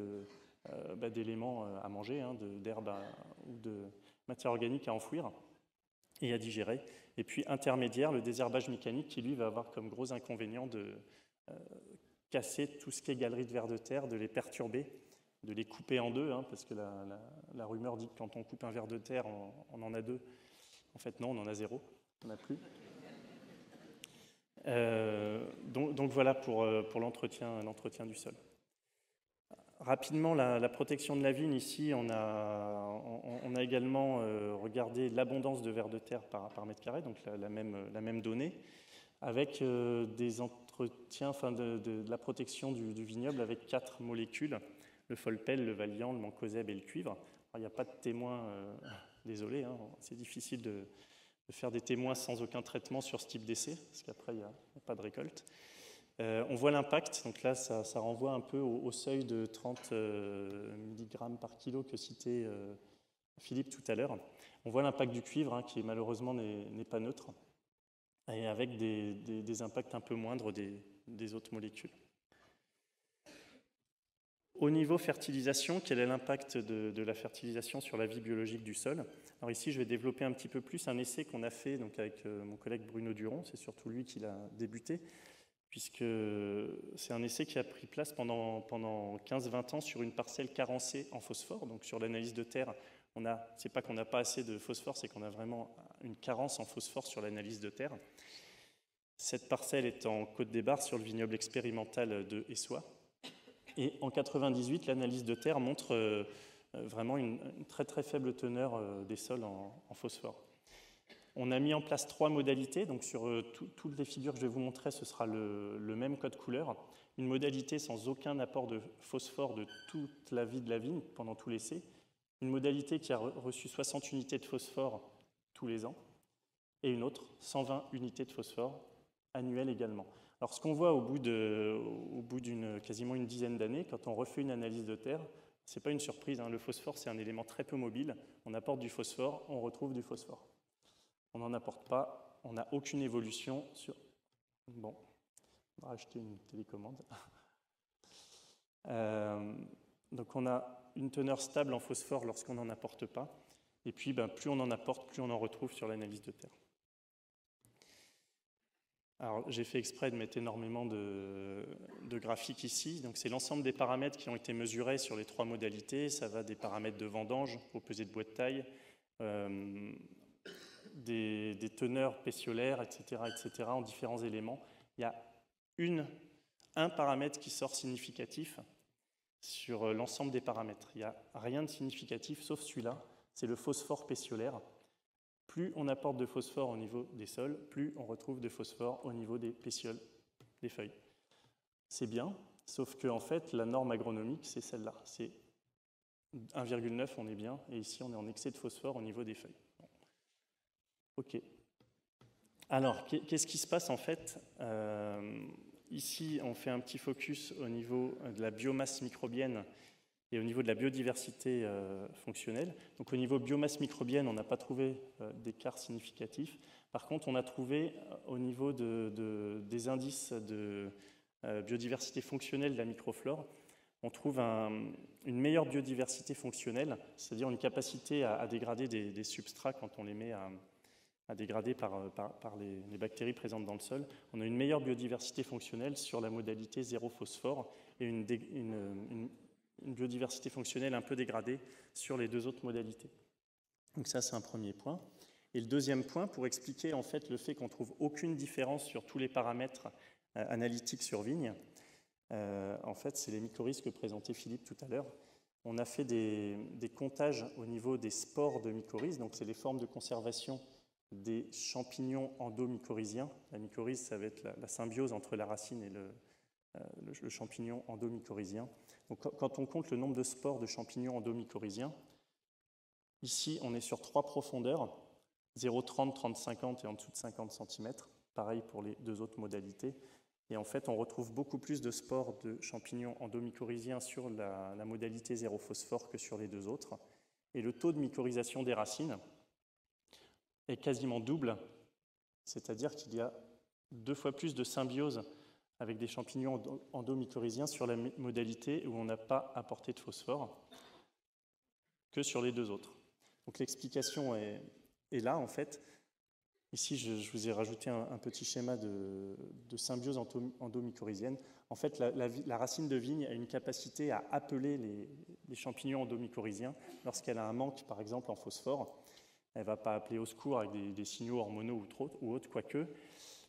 d'éléments à manger, d'herbes ou de matière organique à enfouir et à digérer. Et puis intermédiaire, le désherbage mécanique qui lui va avoir comme gros inconvénient de casser tout ce qui est galerie de vers de terre, de les perturber, de les couper en 2, parce que la rumeur dit que quand on coupe un ver de terre, on en a 2. En fait non, on en a 0, on n'a plus. Donc voilà pour l'entretien du sol. Rapidement, la protection de la vigne, ici, on a également regardé l'abondance de vers de terre par mètre carré, donc la même donnée, avec des entretiens, de la protection du vignoble avec 4 molécules, le folpel, le valiant, le mancozeb et le cuivre. Alors, il n'y a pas de témoin, désolé, c'est difficile faire des témoins sans aucun traitement sur ce type d'essai, parce qu'après, il n'y a pas de récolte. On voit l'impact, donc là, ça renvoie un peu au seuil de 30 mg par kilo que citait Philippe tout à l'heure. On voit l'impact du cuivre, qui malheureusement n'est pas neutre, et avec des impacts un peu moindres des autres molécules. Au niveau fertilisation, quel est l'impact de la fertilisation sur la vie biologique du sol? Alors ici, je vais développer un petit peu plus un essai qu'on a fait donc avec mon collègue Bruno Duron, c'est surtout lui qui l'a débuté, puisque c'est un essai qui a pris place pendant 15-20 ans sur une parcelle carencée en phosphore. Donc sur l'analyse de terre, c'est pas qu'on n'a pas assez de phosphore, c'est qu'on a vraiment une carence en phosphore sur l'analyse de terre. Cette parcelle est en Côte-des-Barres sur le vignoble expérimental de Essois. Et en 98, l'analyse de terre montre vraiment une très très faible teneur des sols en phosphore. On a mis en place 3 modalités, donc sur toutes les figures que je vais vous montrer, ce sera le même code couleur. Une modalité sans aucun apport de phosphore de toute la vie de la vigne pendant tout l'essai. Une modalité qui a reçu 60 unités de phosphore tous les ans. Et une autre, 120 unités de phosphore annuelles également. Alors ce qu'on voit au bout d'une quasiment une dizaine d'années, quand on refait une analyse de terre, ce n'est pas une surprise, le phosphore c'est un élément très peu mobile. On apporte du phosphore, on retrouve du phosphore. On n'en apporte pas, on n'a aucune évolution sur... Bon, on va acheter une télécommande. Donc on a une teneur stable en phosphore lorsqu'on n'en apporte pas. Et puis plus on en apporte, plus on en retrouve sur l'analyse de terre. Alors j'ai fait exprès de mettre énormément de graphiques ici. Donc c'est l'ensemble des paramètres qui ont été mesurés sur les 3 modalités. Ça va des paramètres de vendange au pesé de bois de taille, des teneurs pétiolaires, etc., en différents éléments. Il y a un paramètre qui sort significatif sur l'ensemble des paramètres. Il n'y a rien de significatif sauf celui-là, c'est le phosphore pétiolaire. Plus on apporte de phosphore au niveau des sols, plus on retrouve de phosphore au niveau des pétioles des feuilles. C'est bien, sauf que en fait, la norme agronomique, c'est celle-là. C'est 1,9, on est bien, et ici, on est en excès de phosphore au niveau des feuilles. Bon. OK. Alors, qu'est-ce qui se passe en fait? Ici, on fait un petit focus au niveau de la biomasse microbienne et au niveau de la biodiversité fonctionnelle. Donc au niveau biomasse microbienne, on n'a pas trouvé d'écart significatif. Par contre, on a trouvé au niveau des indices de biodiversité fonctionnelle de la microflore, on trouve une meilleure biodiversité fonctionnelle, c'est-à-dire une capacité à dégrader des substrats quand on les met à dégrader par les bactéries présentes dans le sol. On a une meilleure biodiversité fonctionnelle sur la modalité zéro phosphore et une biodiversité fonctionnelle un peu dégradée sur les 2 autres modalités. Donc ça, c'est un premier point. Et le deuxième point, pour expliquer en fait le fait qu'on ne trouve aucune différence sur tous les paramètres analytiques sur vigne, en fait, c'est les mycorhizes que présentait Philippe tout à l'heure. On a fait des comptages au niveau des spores de mycorhizes, donc c'est les formes de conservation des champignons endomycorhiziens. La mycorhize, ça va être la symbiose entre la racine et le champignon endomycorhizien. Donc, quand on compte le nombre de spores de champignons endomycorhiziens, ici, on est sur 3 profondeurs, 0, 30, 30, 50 et en dessous de 50 cm. Pareil pour les 2 autres modalités. Et en fait, on retrouve beaucoup plus de spores de champignons endomycorhiziens sur la modalité 0 phosphore que sur les 2 autres. Et le taux de mycorhisation des racines est quasiment double, c'est-à-dire qu'il y a 2 fois plus de symbiose avec des champignons endomycorhiziens sur la modalité où on n'a pas apporté de phosphore que sur les 2 autres. Donc l'explication est là, en fait. Ici, je vous ai rajouté un petit schéma de symbiose endomycorhizienne. En fait, la racine de vigne a une capacité à appeler les champignons endomycorhiziens lorsqu'elle a un manque, par exemple, en phosphore. Elle ne va pas appeler au secours avec des signaux hormonaux ou autres, quoique.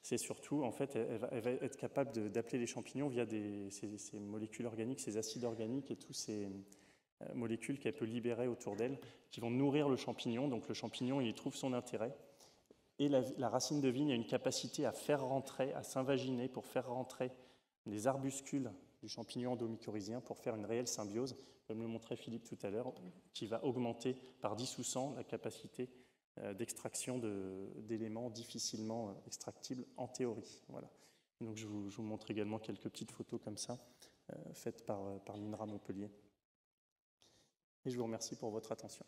C'est surtout, en fait, elle va être capable d'appeler les champignons via ces molécules organiques, ces acides organiques et toutes ces molécules qu'elle peut libérer autour d'elle, qui vont nourrir le champignon. Donc le champignon, il y trouve son intérêt. Et la racine de vigne a une capacité à faire rentrer, à s'invaginer pour faire rentrer les arbuscules du champignon endomycorhizien pour faire une réelle symbiose, comme le montrait Philippe tout à l'heure, qui va augmenter par 10 ou 100 la capacité d'extraction d'éléments difficilement extractibles en théorie. Voilà. Donc je vous montre également quelques petites photos comme ça, faites par l'INRA Montpellier. Et je vous remercie pour votre attention.